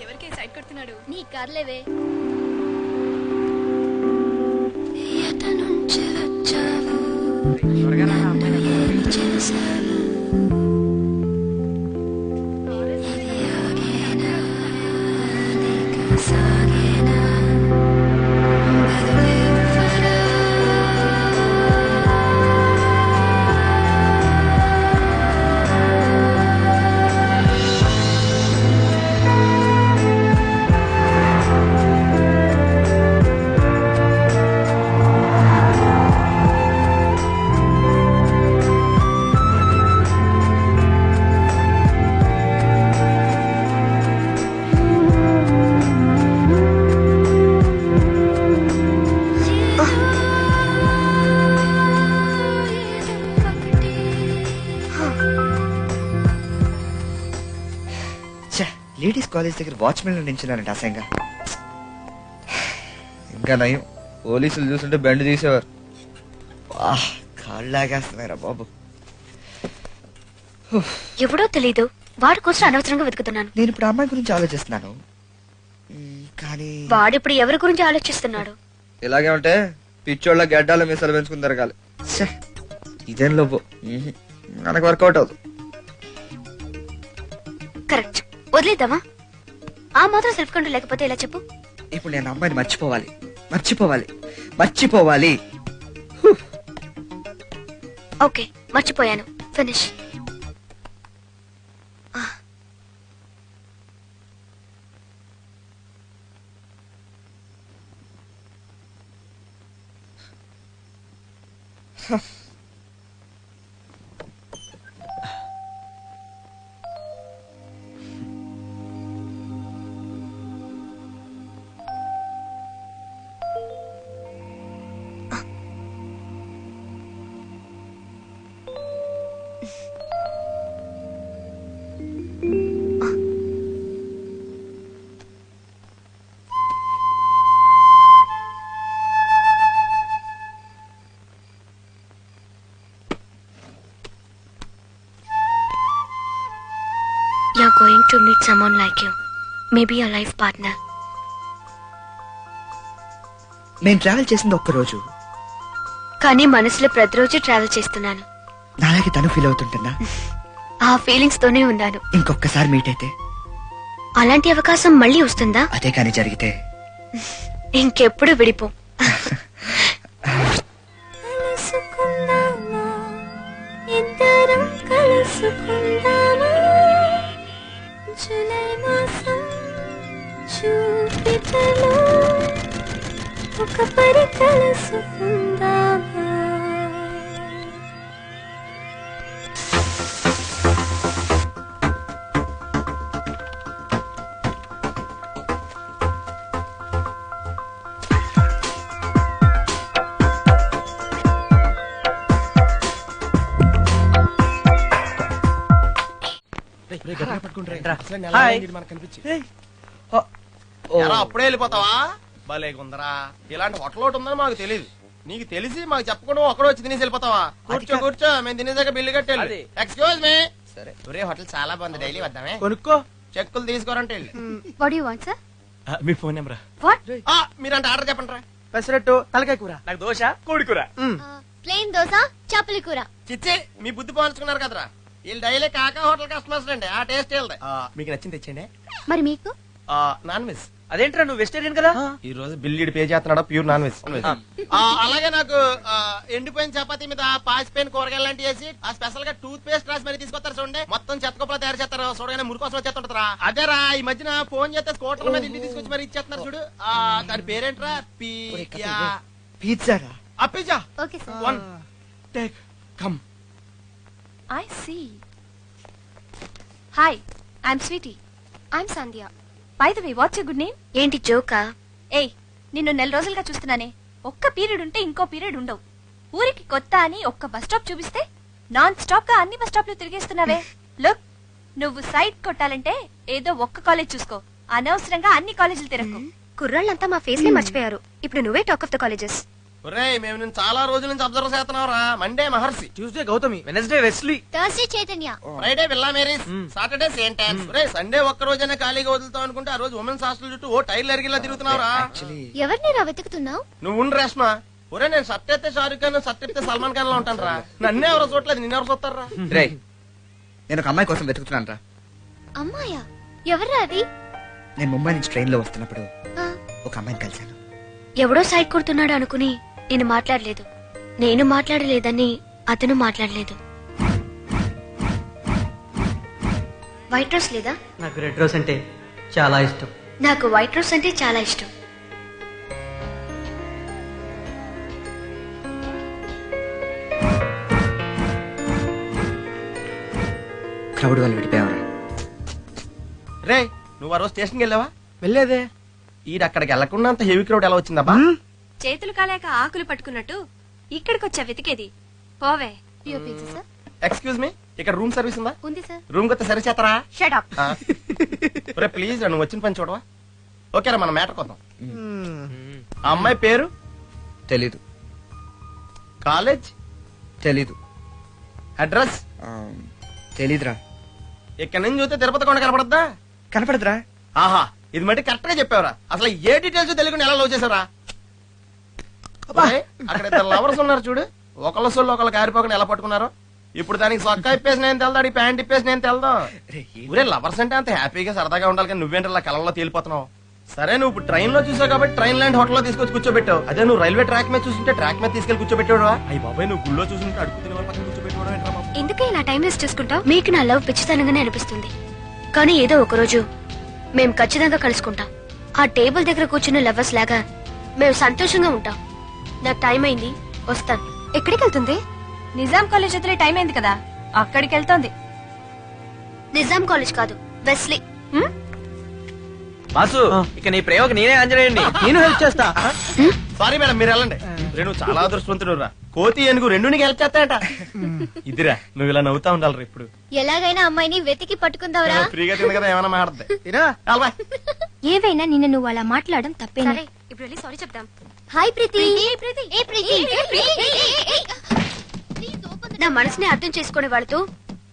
ఎవరికి సైడ్ కొడుతున్నాడు? నీ కార్లేవే. లేడీస్ కాలేజ్ దగ్గర వాచ్మెన్ నించున్నారంట అసహ్యంగా. ఇంకా నయం, పోలీసులు చూస్తుంటే బెండ్ తీసేవారు. కాళ్ళలాగేస్తున్నారా బాబు. ఎవడో తెలీదు, వాడి కోసం అనవసరంగా వెతుకుతున్నాను. నేను ఇప్పుడు అమ్మాయి గురించి ఆలోచిస్తున్నాను, కానీ వాడిప్పుడు ఎవరి గురించి ఆలోచిస్తున్నాడు? ఇలాగే ఉంటే పిచ్చోళ్ళ గడ్డాల మీసాలు పెంచుకుని తిరగాలి. ఇదేం లోపు, మనకు వర్కౌట్ అవుతుంది. కరెక్ట్, వదిలేద్దామా? ఆ మాత్రం సెల్ఫ్ కంట్రోల్ లేకపోతే ఇలా చెప్పు. ఇప్పుడు నేను అమ్మాయిని మర్చిపోవాలి, మర్చిపోవాలి, మర్చిపోవాలి. ఓకే, మర్చిపోయాను. Finish. You're going to meet someone like you. Maybe your life partner. నేను ట్రావెల్ చేసింది ఒక్కరోజు, కానీ మనసులో ప్రతిరోజు ట్రావెల్ చేస్తున్నాను. నాలాగే తను ఫీల్ అవుతుంటుందా? ఆ ఫీలింగ్స్ తోనే ఉన్నాను. ఇంకొకసారి మీట్ అయితే అలాంటి అవకాశం మళ్ళీ వస్తుందా? అదే కానీ జరిగితే ఇంకెప్పుడు విడిపో. ఒక పరి కలుసుకుందామా. అప్పుడే వెళ్ళిపోతావా? భలే గుందరా, ఇలాంటి హోటల్ ఒకటి ఉందని మాకు తెలియదు. నీకు తెలిసి మాకు చెప్పకుండా ఒక్కడో వచ్చి తినేసి వెళ్ళిపోతావా? కూర్చో కూర్చో, మేము తినేసాక బిల్లు కట్టేది. Excuse me. సరే, ఒరే హోటల్ చాలా బాగుంది, డైలీ వద్దామే. కొనుక్కో. చెక్కులు తీసుకోరంటే What do you want, sir? Me phone number. What? మీరంటే ఆర్డర్ చెప్పండి రా. పెసరట్టు తలకాయ కూర. నాకు దోశ కోడి కూర. ప్లేన్ దోశ చేపల కూర. చిచ్చి మీ బుద్ధి పోల్చుకున్నారు కదరా. వీళ్ళు డైలీ కాకా హోటల్ కస్టమర్స్ అండి. ఆ టేస్ట్ వెళ్దాం. మీకు నచ్చింది తెచ్చండి. మరి మీకు నాన్ వెజ్. అదేంట్రా నువ్వు వెజిటేరియన్ కదా? ఈ రోజు బిల్లు పే చేస్తున్నాడు. Pure non veg. అలాగే నాకు ఎండిపోయిన చపాతీ మీద పాసిపోయిన కూరగాయలు లాంటి వేసి ఆ స్పెషల్ గా టూత్ పేస్ట్ రాసి మరి తీసుకొస్తారు చూడండి. మొత్తం చెత్తకోపలా తయారు చేస్తారు. చూడగానే మురికి కోసం వచ్చేస్తుంటారా. అదేరా ఈ మధ్యన ఫోన్ చేస్తే స్కూటర్ మీద ఇంటికి తీసుకొచ్చి మరి ఇచ్చేస్తున్నారు చూడు. దాని పేరేంట్రా? పిజ్జా. ఆ pizza. Okay sir. One take come. I see. Hi, I'm Sweety. I'm Sandhya. By the way, what's your good name? ఏంటి జోకా? ఏయ్, నిన్ను నెల రోజులుగా చూస్తున్నానే. ఒక్క పీరియడ్ ఉంటే ఇంకో పీరియడ్ ఉండవు. ఊరికి కొత్త అని ఒక్క బస్ స్టాప్ చూపిస్తే నాన్ స్టాప్ గా అన్ని బస్ స్టాప్లు తిరిగేస్తున్నావే. లుక్, నువ్వు సైడ్ కొట్టాలంటే ఏదో ఒక్క కాలేజ్ చూసుకో. అనవసరంగా అన్ని కాలేజీలు తిరగకు. కుర్రాళ్ళంతా మా ఫేస్ నే మర్చిపోయారు. ఇప్పుడు నువ్వే టాక్ ఆఫ్ ద కాలేజెస్. ఒరేయ్, మేము నేను చాలా రోజుల నుంచి అబ్జర్వ్ చేస్తున్నావురా. Monday Maharshi, Tuesday Gautami, Wednesday Wesley, Thursday Chaitanya, Friday Villa Mary's, Saturday Saint Ann's. ఒరేయ్, సండే ఒక్క రోజైనా ఖాళీగా వదులుతావు అనుకుంటే ఆ రోజు ఉమెన్స్ హాస్టల్ చుట్టూ ఓ టైర్లు ఎరిగిలా తిరుగుతున్నావురా. ఎవరిని రా వెతుకుతున్నావు? నువ్వు ఉండు రేష్మా. ఒరే, నేను షర్ట్ అయితే షారుఖ్ ఖాన్, షర్ట్ అయితే సల్మాన్ ఖాన్ లో ఉంటాను రా. నన్నే ఎవరో చూడలేదు, నిన్నెవరు చూస్తారా? రే, నేను ఒక అమ్మాయి కోసం వెతుకుతున్నాను రా. అమ్మాయా? ఎవర్రా అది? నేను ముంబై నుంచి ట్రైన్ లో వస్తున్నప్పుడు ఒక అమ్మాయిని కలిశాను. ఎవడో సైడ్ కొడుతున్నాడు అనుకుని నేను మాట్లాడలేదు. నేను మాట్లాడలేదని అతను మాట్లాడలేదు. వైట్ రోస్ లేదా? నాకు రెడ్ రోస్ అంటే చాలా ఇష్టం. నాకు వైట్ రోస్ అంటే చాలా ఇష్టం. క్రౌడ్ వాళ్ళు విడిపోయావరా? రే, నువ్వు ఆ రోజు స్టేషన్కి వెళ్ళావా? వెళ్ళేదే. ఈడు అక్కడికి వెళ్లకుండా అంత హెవీ క్రౌడ్ ఎలా వచ్చిందబ్బా? చేతులు కాలేక ఆకులు పట్టుకున్నట్టు ఇక్కడికొచ్చా వెతికేది. పోవే. ఎక్స్క్యూజ్ మీ, ఇక్కడ రూమ్ సర్వీస్ ఉందా? ఉంది సార్. రూమ్ కొత్త సర్వీస్ చేస్తారా? Shut up. ఒరే ప్లీజ్, నువ్వు వచ్చిన పని చూడవా? ఓకేరా, మన మ్యాటర్ కొద్దాం. ఆ అమ్మాయి పేరు తెలీదు. కాలేజ్ తెలీదు. అడ్రస్ తెలీదురా. ఇక్కడ నుంచి చూస్తే తిరుపతి కొండ కనపడద్దా? కనపడదురా. ఆహా, ఇది మట్టి కరెక్ట్ గా చెప్పావురా. అసలు ఏ డీటెయిల్స్ తెలియకుండా ఎలా లవ్ చేసావురా? అక్కడ ఇద్దరు లవర్స్ ఉన్నారు చూడు. ఒకళ్ళ సొల్లు ఒకళ్ళు కారిపోకుండా ఎలా పట్టుకున్నారు. ఇప్పుడు దానికి సొక్క ఇప్పేసి నేను తెల్దాడు, ఈ ప్యాంట్ ఇప్పేసి నేను తెల్దాం. ఊరే లవర్స్ అంటే అంత హ్యాపీగా సరదాగా ఉండాలి కానీ నువ్వేంటి అలా కళ్ళలో తేలిపోతున్నావు. సరే, నువ్వు ఇప్పుడు ట్రైన్ లో చూసావు కాబట్టి ట్రైన్ ల్యాండ్ హోటల్ లో తీసుకొచ్చి కూర్చోబెట్టావు. అదే నువ్వు రైల్వే ట్రాక్ మీద చూస్తుంటే ట్రాక్ మీద తీసుకెళ్లి కూర్చోబెట్టాడు. అయ్యి బాబాయ్, నువ్వు గుళ్ళో చూస్తుంటే అడుగు తినే వాళ్ళ పక్కన కూర్చోబెట్టాడు. ఎందుకే ఇలా టైం వేస్ట్ చేసుకుంటావు? మీకు నా లవ్ పిచ్చితనంగానే అనిపిస్తుంది. కానీ ఏదో ఒక రోజు మేము ఖచ్చితంగా కలుసుకుంటాం. ఆ టేబుల్ దగ్గర కూర్చున్న లవర్స్ లాగా మేము సంతోషంగా ఉంటాం. నాకు టైం అయింది, వస్తాను. ఎక్కడికి వెళ్తుంది? నిజాం కాలేజ్ వదిలే టైం అయింది కదా, అక్కడికి వెళ్తోంది. నిజాం కాలేజ్ కాదు, వెస్లీ. బాసు, ఇక నీ ప్రయోగం నేనే ఆంజనేయుడిని. నేను హెల్ప్ చేస్తా. సారీ మేడం, మీరు వెళ్ళండి. రేణు చాలా అదృష్టవంతుడు రా. కోతి ఏనుగు రెండు నీకు హెల్ప్ చేస్తాయట. ఇదిరా, నువ్వు ఇలా నవ్వుతా ఉండాలి ఇప్పుడు. ఎలాగైనా అమ్మాయిని వెతికి పట్టుకుందావరా? ఫ్రీగా తింది కదా, ఏమైనా మాట్లాడద్దు. ఏవైనా నిన్న నువ్వు అలా మాట్లాడడం తప్పేనా? ఇప్పుడు వెళ్ళి సారీ చెప్తాం. హాయ్ ప్రీతి. నా మనసుని అర్థం చేసుకునే వాళ్ళతో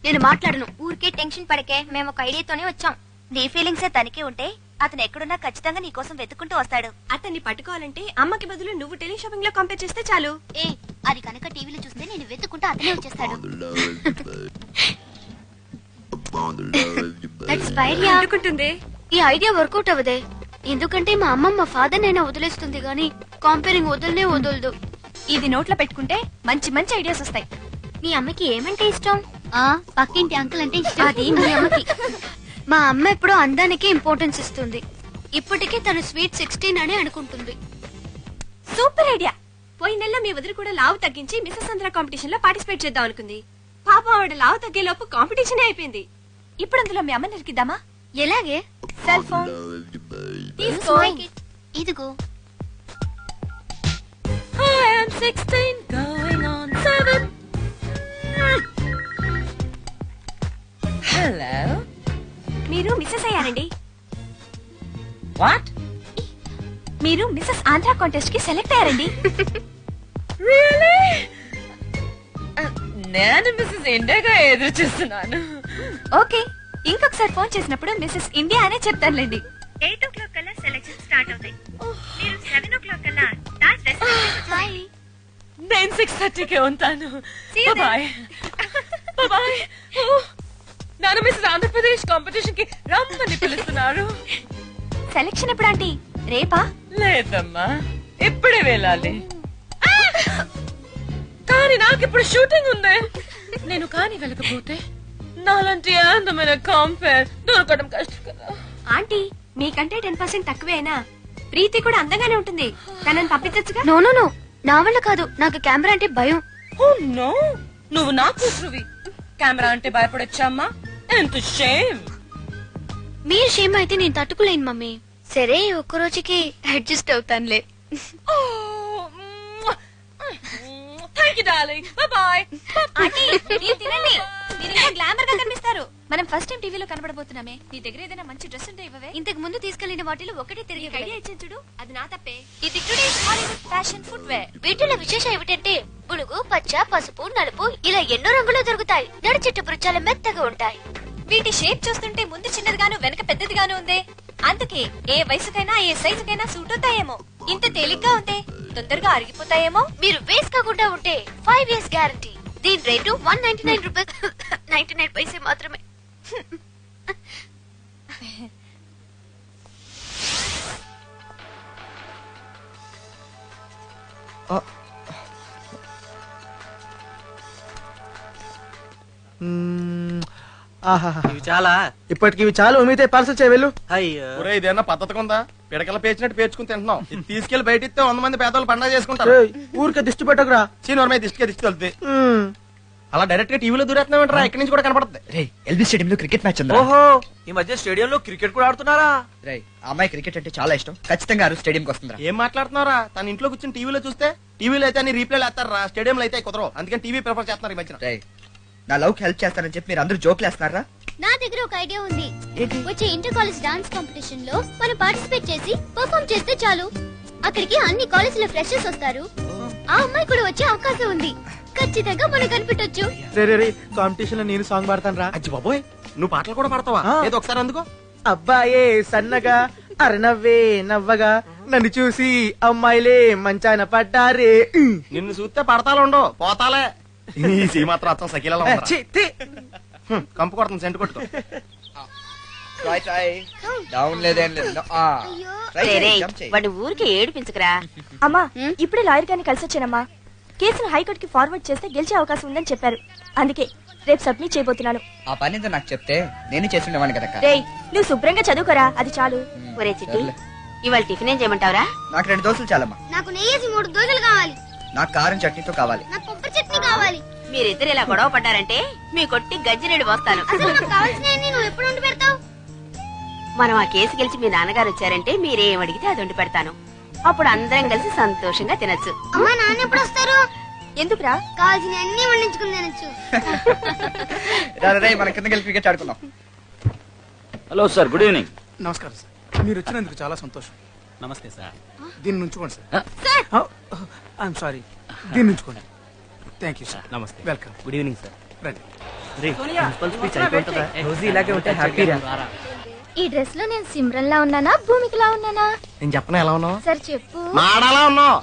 నేను మాట్లాడను. ఊరికే టెన్షన్ పడకే, మేము ఒక ఐడియాతోనే వచ్చాం. నీ ఫీలింగ్సే తనకే ఉంటే అతను ఎక్కడున్నా ఖచ్చితంగా నీ కోసం వెతుకుంటూ వస్తాడు. అతన్ని పట్టుకోవాలంటే అమ్మకి బదులు నువ్వు టెలి షాపింగ్ లో కంపేర్ చేస్తే చాలు. అది కనుక టీవీలో చూస్తే నేను వెతుకుంటూ అతనే వచ్చేస్తాడు. అనుకుంటుంది. ఈ ఐడియా వర్కౌట్ అవ్వదే. ఎందుకంటే మా అమ్మమ్మ ఫాదర్ నైనా వదిలేస్తుంది గానీ కాంపేరింగ్ వదలనే వదలదు. ఇది నోట్లో పెట్టుకుంటే మంచి మంచి ఐడియాస్ వస్తాయి. మీ అమ్మకి ఏమంటే ఇష్టం? పక్కింటి అంకుల్ అంటే ఇష్టం. అది మీ అమ్మకి. మా అమ్మ ఎప్పుడూ అందానికి ఇంపార్టెన్స్ ఇస్తుంది. ఇప్పటికే తను స్వీట్ 16 అని అనుకుంటుంది. Super idea. పోయిన నెల మీ వదిలి కూడా లావు తగ్గించి మిసెస్ ఆంధ్ర కాంపిటీషన్ లో పార్టిసిపేట్ చేద్దాం అనుకుంది. పాపం ఆవిడ లావు తగ్గే లోపు కాంపిటీషన్ అయిపోయింది. ఇప్పుడు అందులో మీ అమ్మ నరికిద్దామా? ఎలాగే? సెల్ ఫోన్ తీసుకో. ఇదిగో. I am 16 going on 7. Hello. మీరు మిస్సెస్ అయ్యారండి. What? మీరు మిస్సెస్ ఆంధ్ర కాంటెస్ట్ కి సెలెక్ట్ అయ్యారండి. Really? నేను మిస్సెస్ ఇండియాగా ఎదురు చూస్తున్నాను. ఓకే, ఇంకొకసారి ఫోన్ చేసినప్పుడు మిస్సెస్ ఇండియా అనే చెప్తానులేండి. 8 o'clock కల్లా సెలెక్షన్ స్టార్ట్ అవుతాయి. మీరు 7 o'clock కల్లా నేను 6:30కే ఉంటాను. Bye bye. నాన్న మిస్టర్ ఆంధ్రప్రదేశ్ కాంపిటీషన్ కి రమ్మని పిలుస్తున్నారు. సెలక్షన్ ఎప్పుడు ఆంటీ? రేపా? లేదమ్మా, ఇప్పుడే వెళ్ళాలి. కానీ నాకు ఇప్పుడు షూటింగ్ ఉంది. నేను కానీ వెళ్ళకపోతే నాలాంటి అందమైన కాంపేర్ దొరకడం కష్టం కదా. ఆంటీ మీకంటే 10% తక్కువేనా? ప్రీతి కూడా అందంగానే ఉంటుంది, తనని పంపించచ్చుగా. నో నో నో, నా వల్ల కాదు. నాకు కెమెరా అంటే భయం. ఓ నో, నువ్వు నా కూతురువి, కెమెరా అంటే భయపడొచ్చమ్మా? ఎంత షేమ్. మీరు షేమ్ అయితే నేను తట్టుకోలేను మమ్మీ. సరే, ఒక్క రోజుకి అడ్జస్ట్ అవుతానులే. Thank you darling. Bye. Aunty మీరు తినండి, మీరు ఇంకా గ్లామర్ గా కనిపిస్తారు. మనం ఫస్ట్ టైం టీవీలో కనబడబోతున్నామే. నీ దగ్గర ఏదైనా మంచి డ్రెస్ ఉంటే ఇవ్వవే. ఇంతకు ముందు తీసుకెళ్లిన వాటిలో ఒకటే తిరిగి ఐడియా ఇచ్చాను చూడు, అది నా తప్పే. ఇది today's Hollywood fashion footwear. వీటిలో విశేషం ఏమిటంటే బులుగు, పచ్చ, పసుపు, నలుపు ఇలా ఎన్నో రంగులు దొరుకుతాయి. నడిచేటప్పుడు చాలా మెత్తగా ఉంటాయి. వీటి షేప్ చూస్తుంటే ముందు చిన్నదిగాను వెనక పెద్దదిగాను ఉంది. అందుకే ఏ వయసుకైనా ఏ సైజుకైనా సూట్ అవుతాయేమో. ఇంత తేలిగ్గా ఉంటే తొందరగా అరిగిపోతాయేమో. మీరు వేసుకోకుండా ఉంటే 5 years గ్యారంటీ. దీని రేటు 199 రూపీస్ 99 పైసే మాత్రమే. ఇవి చాలా, ఇప్పటికి ఇవి చాలు. మీతో పార్సల్ చేయవెళ్ళు. అయ్యో, ఒరే ఇదేనా పద్ధతిగా ఉందా? పిడకల పేర్చినట్టు పేర్చుకుని తింటున్నాం. ఇది తీసుకెళ్లి బయట ఇస్తే 100 మంది పేదలు పండుగ చేసుకుంటారు. ఊరికే దిష్టి పెట్టకురా. చీనోర్మే దిష్టిగా దిష్టి వెళ్తుంది. అలా డైరెక్ట్ గా టీవీలో దూరేస్తున్నామంటారా? ఇక్కడి నుంచి కూడా కనపడుతుంది. రే, ఎల్బీ స్టేడియం లో క్రికెట్ మ్యాచ్ ఉందా? ఓహో, ఈ మధ్య స్టేడియం లో క్రికెట్ కూడా ఆడుతున్నారా? రే, ఆ అమ్మాయి క్రికెట్ అంటే చాలా ఇష్టం. ఖచ్చితంగా ఆ రోజు స్టేడియంకి వస్తుందా? ఏం మాట్లాడుతున్నారా? తన ఇంట్లో కూర్చొని టీవీలో చూస్తే, టీవీలో అయితే అన్ని రీప్లే వేస్తారా, స్టేడియం లో అయితే కుదరవు. అందుకని టీవీ ప్రిఫర్ చేస్తున్నారు ఈ మధ్యన. రే, నా లవ్ కి హెల్ప్ చేస్తానని చెప్పి మీరు అందరూ జోక్లు వేస్తున్నారా? నా దగ్గర ఒక ఐడియా ఉంది. వచ్చే ఇంటర్ కాలేజ్ డాన్స్ కాంపిటీషన్ లో మనం పార్టిసిపేట్ చేసి పర్ఫార్మ్ చేస్తే చాలు. అక్కడికి అన్ని కాలేజీల ఫ్రెషర్స్ వస్తారు. ఆ అమ్మాయి కూడా వచ్చే అవకాశం ఉంది. ఖచ్చితంగా మనం కనిపెట్టొచ్చు. రే, కాంపిటీషన్ లో నేను సాంగ్ పాడతాను రా. అచ్చి బాబోయ్, నువ్వు పాటలు కూడా పాడతావా? ఏదో ఒకసారి అందుకో. అబ్బాయే సన్నగా అరనవ్వే నవ్వగా నన్ను చూసి అమ్మాయిలే మంచాన పడ్డారే. నిన్ను చూస్తే పడతాలు ఉండవు, పోతాలే. ఈ సీ మాత్రం అచ్చం సకీలలో కంపు కొడుతుంది. సెంటు కొట్టుకో. డౌన్ లేదేం లేదు. వాడి ఊరికి ఏడిపించకరా. అమ్మా, ఇప్పుడే లాయర్ గారిని కలిసి వచ్చానమ్మా. కేసును హైకోర్టు కి ఫార్వర్డ్ చేస్తే గెలిచే అవకాశం ఉందని చెప్పారు. అందుకే రేపు సబ్మిట్ చేయబోతున్నాను. ఆ పనితో నాకు చెప్తే నేను చేస్తుండేవాడిని కదా. రేయ్, నువ్వు శుభ్రంగా చదువుకోరా, అది చాలు. ఒరే చిట్టి, ఇవాళ టిఫిన్ ఏం చేయమంటావురా? నాకు 2 దోశలు చాలమ్మా. నాకు నెయ్యేసి 3 దోశలు కావాలి. నాకు కారం చట్నీతో కావాలి. నాకు కొబ్బరి చట్నీ కావాలి. మీరిద్దరు ఇలా గొడవ పడ్డారంటే మీ కొట్టి గజ్జి నీళ్ళు పోస్తాను. అసలు నాకు కావాల్సినవన్నీ నువ్వు ఎప్పుడు వండి పెడతావు? మనం ఆ కేసు గెలిచి మీ నాన్నగారు వచ్చారంటే మీరేం అడిగితే అది వండి పెడతాను. అప్పుడు అందరం కలిసి సంతోషంగా తినచ్చు. అమ్మా, నాన్న ఎప్పుడు వస్తారు? ఎందుకురా? కావాల్సిన అన్ని వండించుకుని తినచ్చు. మన కింద కలిసి క్రికెట్ ఆడుకుందాం. Hello sir, good evening. నమస్కారం సార్, మీరు వచ్చినందుకు చాలా సంతోషం. నమస్తే సార్. దీన్ని ఉంచుకోండి సార్. ఐఎమ్ సారీ, దీన్ని ఉంచుకోండి. Thank you sir. నమస్తే. వెల్కమ్. Good evening sir. రండి. రోజు ఇలాగే ఉంటే హ్యాపీరా. ఈ డ్రెస్ లో నేను సిమ్రన్ లా ఉన్నానా, భూమికలా ఉన్నానా? నేను చెప్పనా ఎలా ఉన్నావు? సరే చెప్పు. మాడలా ఉన్నావు.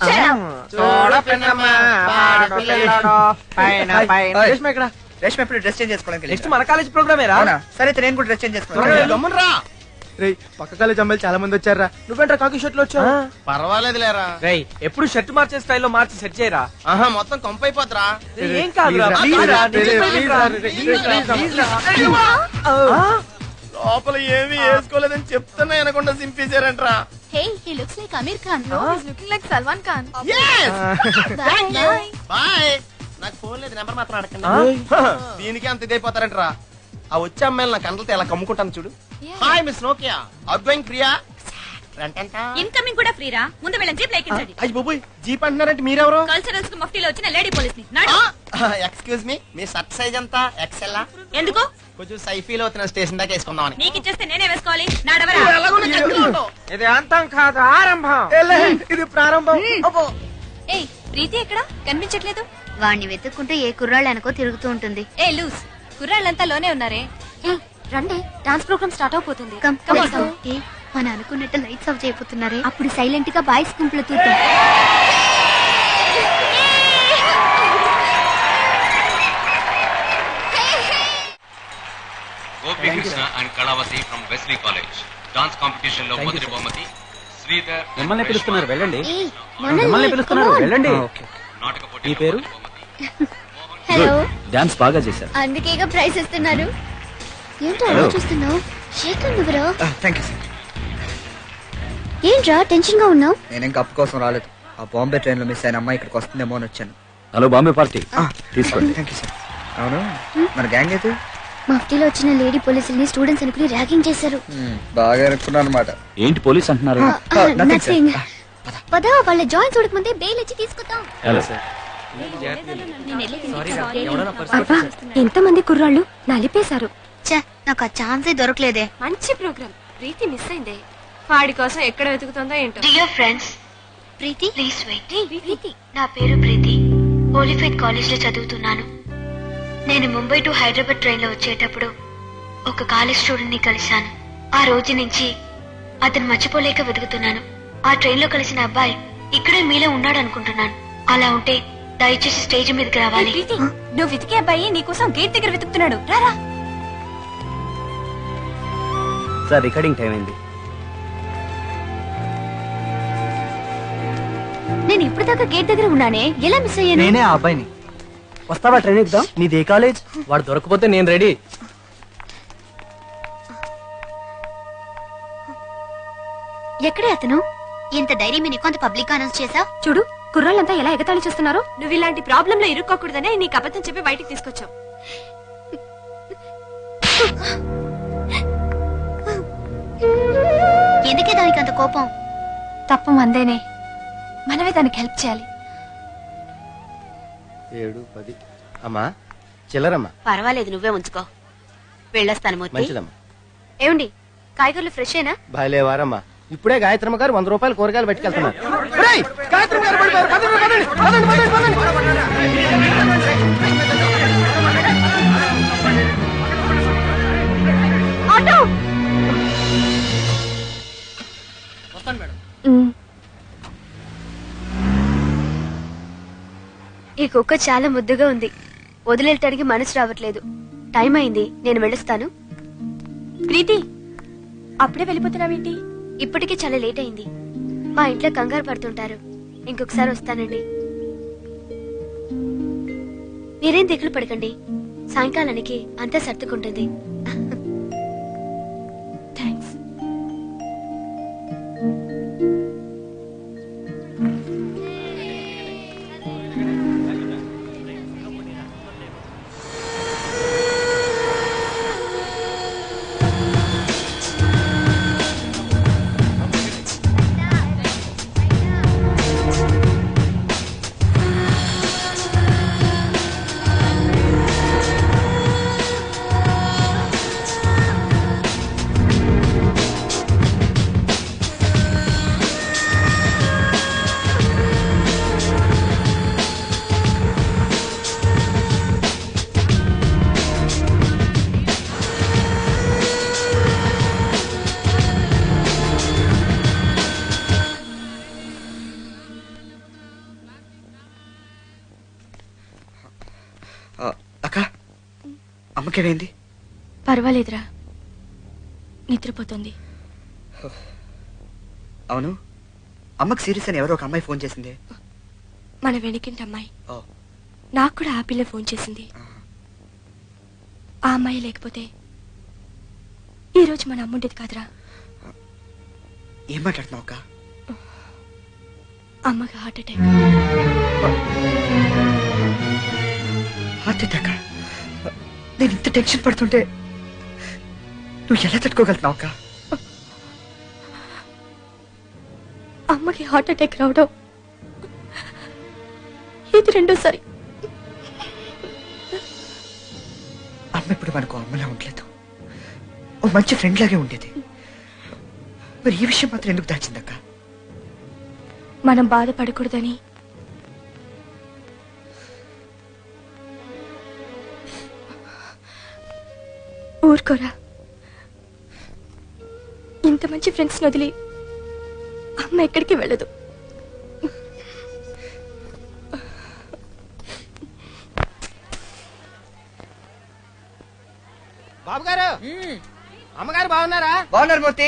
రేష్మ ఇక్కడ. రేష్మ ఎప్పుడు డ్రెస్ చేంజ్ చేసుకోవడానికి నెక్స్ట్ మన కాలేజ్ ప్రోగ్రామే రా. సరే అయితే నేను కూడా డ్రెస్ చేంజ్ చేసుకోవాలి. గమ్మునరా. రేయ్, పక్క కాలేజ్ అమ్మాయిలు చాలా మంది వచ్చారా. నువ్వేంట్రా కాకి షర్ట్ లో వచ్చావు? పర్వాలేదు లేరా. రేయ్, ఎప్పుడు షర్ట్ మార్చే స్టైల్లో మార్చి సెట్ చేయరా. ఆహా, మొత్తం కంపైపోతురా. ఏం కాదురా, ప్లీజ్ రా, లోపల ఏమీ వేసుకోలేదని చెప్తున్నా అనకుండా సింపేశారంట్రా. Hey, he looks like Amir Khan. No, he's looking like Salman Khan. Bye. నాకు ఫోన్ లేదు, నెంబర్ మాత్రం అడగండి. దీనికి అంత ఇదైపోతారంటరా. ఆ వచ్చే అమ్మాయిలు నా కంటలతో ఎలా కమ్ముకుంటాను చూడు. Hi miss Nokia, outgoing ఫ్రీయా? ఇన్కమింగ్ కూడా ఫ్రీరా. ముందు వెళ్ళని జీప్ లేకించండి. అయ్యి బాబోయ్, జీప్ అంటున్నారంటే మీరెవరు? కల్చరల్స్ కు మఫ్టీలో వచ్చిన లేడీ పోలీస్ ని. ఎక్స్క్యూజ్ మీ, మీ షర్ట్ సైజ్ ఎంత? ఎక్సెల్? ఎందుకు? కొంచెం సైఫీలో వచ్చిన స్టేషన్ దాకా వేసుకుందామని. నీకు ఇచ్చేస్తే నేనే వేసుకోవాలి. నాడవరా. ఇది అంతం కాదు, ఆరంభం. ఇది ప్రారంభం. ఏయ్, ప్రీతి ఎక్కడ కనిపించట్లేదు? వాణ్ణి వెతుక్కుంటూ ఏ కుర్రాళ్ళు అనుకో తిరుగుతూ ఉంటుంది. ఏ లూస్, కుర్రాళ్ళంతా లోనే ఉన్నారే. రండి, డాన్స్ ప్రోగ్రామ్ స్టార్ట్ అవబోతుంది. మన అనుకున్నట్టు లైట్స్ ఆఫ్ చేయబోతున్నారే, అప్పుడు సైలెంట్ గా బాయ్స్ గుంపులో చూద్దాం. Krishna and Kalavati from Wesley College. Dance competition లో మొదటి బహుమతి శ్రీధర్. మిమ్మల్ని పిలుస్తున్నారు వెళ్ళండి. ఏయ్, మిమ్మల్ని పిలుస్తున్నారు వెళ్ళండి. నాటక పోటీ. మీ పేరు? హలో. డాన్స్ బాగా చేశారు. అందుకేగా ప్రైజ్ ఇస్తున్నారు. ఏంటో అలా చూస్తున్నావు? శేఖర్ నువ్వురా? Thank you sir. ఏంట్రా టెన్షన్ గా ఉన్నావు? నేనేం కప్పు కోసం రాలేదు. ఆ బాంబే ట్రైన్ లో మిస్ అయిన అమ్మాయి ఇక్కడికి వస్తుందేమో అని వచ్చాను. హలో బాంబే పార్టీ తీసుకోండి. Thank you sir. అవును మన గ్యాంగ్ అయితే మఫ్టీలో వచ్చిన లేడీ పోలీసుల్ని స్టూడెంట్స్ అనుకుని ర్యాగింగ్ చేశారు. బాగా అనుకున్నాను అనమాట. ఏంటి పోలీస్ అంటున్నారు? నథింగ్. పద వాళ్ళ జాయిన్ చూడకముందే బెయిల్ ఇచ్చి తీసుకుందాం. Hello sir. అబ్బా ఎంతమంది కుర్రాళ్ళు నలిపేశారు. నాకు ఆ ఛాన్సే దొరకలేదే. మంచి ప్రోగ్రామ్. ప్రీతి మిస్ అయిందే. వాడి కోసం ఎక్కడ వెతుకుతుందో ఏంటో. Dear friends, Preethi please wait. Preethi, నా పేరు ప్రీతి. హోలీఫైడ్ కాలేజ్ లో చదువుతున్నాను. నేను ముంబై టు హైదరాబాద్ ట్రైన్ లో వచ్చేటప్పుడు ఒక కాలేజ్ స్టూడెంట్ ని కలిశాను. ఆ రోజు నుంచి అతను మర్చిపోలేక వెతుకుతున్నాను. ఆ ట్రైన్ లో కలిసిన అబ్బాయి ఇక్కడే మీలో ఉన్నాడు అనుకుంటున్నాను. అలా ఉంటే దయచేసి స్టేజ్ మీదకి రావాలి. ప్రీతి, నువ్వు వెతికే అబ్బాయి నీకోసం గేట్ దగ్గర వెతుకుతున్నాడు. రారా. సార్ రికార్డింగ్ టైం అయింది. నేను ఇప్పుడు దాకా గేట్ దగ్గర ఉన్నానే, ఎలా మిస్ అయ్యాను? నేనే ఆ అబ్బాయిని. వస్తావా ట్రైన్ ఎక్కుదాం? నీది ఏ కాలేజ్? వాడు దొరకపోతే నేను రెడీ. ఎక్కడే అతను? ఇంత ధైర్యం నీకు అంత పబ్లిక్ అనౌన్స్ చేసా? చూడు కుర్రాళ్ళంతా ఎలా ఎగతాళి చేస్తున్నారు. నువ్వు ఇలాంటి ప్రాబ్లం లో ఇరుక్కోకూడదనే నీకు అబద్ధం చెప్పి బయటికి తీసుకొచ్చావు. ఎందుకే దానికి అంత కోపం? తప్పు మందేనే, మనమే దానికి హెల్ప్ చేయాలి. 7, 10. అమ్మా చిల్లరమ్మా. పర్వాలేదు, నువ్వే ఉంచుకో. వెళ్ళొస్తాను మూర్తి. మంచిదమ్మా. ఏమండి, కాయగూరలు ఫ్రెష్ ఏనా? భలే వారమ్మా. ఇప్పుడే గాయత్రమ్మ గారు 100 రూపాయలు కూరగాయలు పెట్టుకెళ్తున్నారు. ఒరేయ్, గాయత్రమ్మ గారు పడిపోయారు. పదండి, పదండి, పదండి, పదండి, పదండి. ఆటో! వస్తాను మేడం. ఈ కుక్క చాలా ముద్దుగా ఉంది. వదిలేయటానికి మనసు రావట్లేదు. టైం అయింది, నేను వెళ్ళొస్తాను. ప్రీతి, అప్పుడే వెళ్ళిపోతున్నావేంటి? ఇప్పటికే చాలా లేట్ అయింది. మా ఇంట్లో కంగారు పడుతుంటారు. ఇంకొకసారి వస్తానండి. మీరేం దిగులు పడకండి, సాయంకాలానికి అంతా సర్దుకుంటుంది. థ్యాంక్స్. అక్క, అమ్మకేమైంది? పర్వాలేదురా, నిద్రపోతుంది. అవును, అమ్మకి సీరియస్ అని ఎవరో ఒక అమ్మాయి ఫోన్ చేసింది. మన వెనకింటి అమ్మాయి. ఓ. నాకు కూడా ఆ పిల్ల ఫోన్ చేసింది. ఆ అమ్మాయి లేకపోతే ఈ రోజు మన అమ్ముండేది కాదురా. ఏం మాట్లాడుతున్నావు అక్క? అమ్మకి హార్ట్ అటాక్. Heart attack? నేను ఇంత టెన్షన్ పడుతుంటే నువ్వు ఎలా తట్టుకోగలుగుతున్నావు అక్క? అమ్మకి హార్ట్ అటాక్ రావడం ఇది రెండోసారి. అమ్మ ఇప్పుడు మనకు అమ్మలా ఉండలేదు, ఓ మంచి ఫ్రెండ్ లాగే ఉండేది. మరి ఈ విషయం మాత్రం ఎందుకు దాచిందక్క? మనం బాధపడకూడదని. ఊరుకోరా, ఇంత మంచి ఫ్రెండ్స్ వదిలి అమ్మ ఎక్కడికి వెళ్ళదు. బాబు గారు అమ్మగారు బాగున్నారా? బాగున్నారు మూర్తి.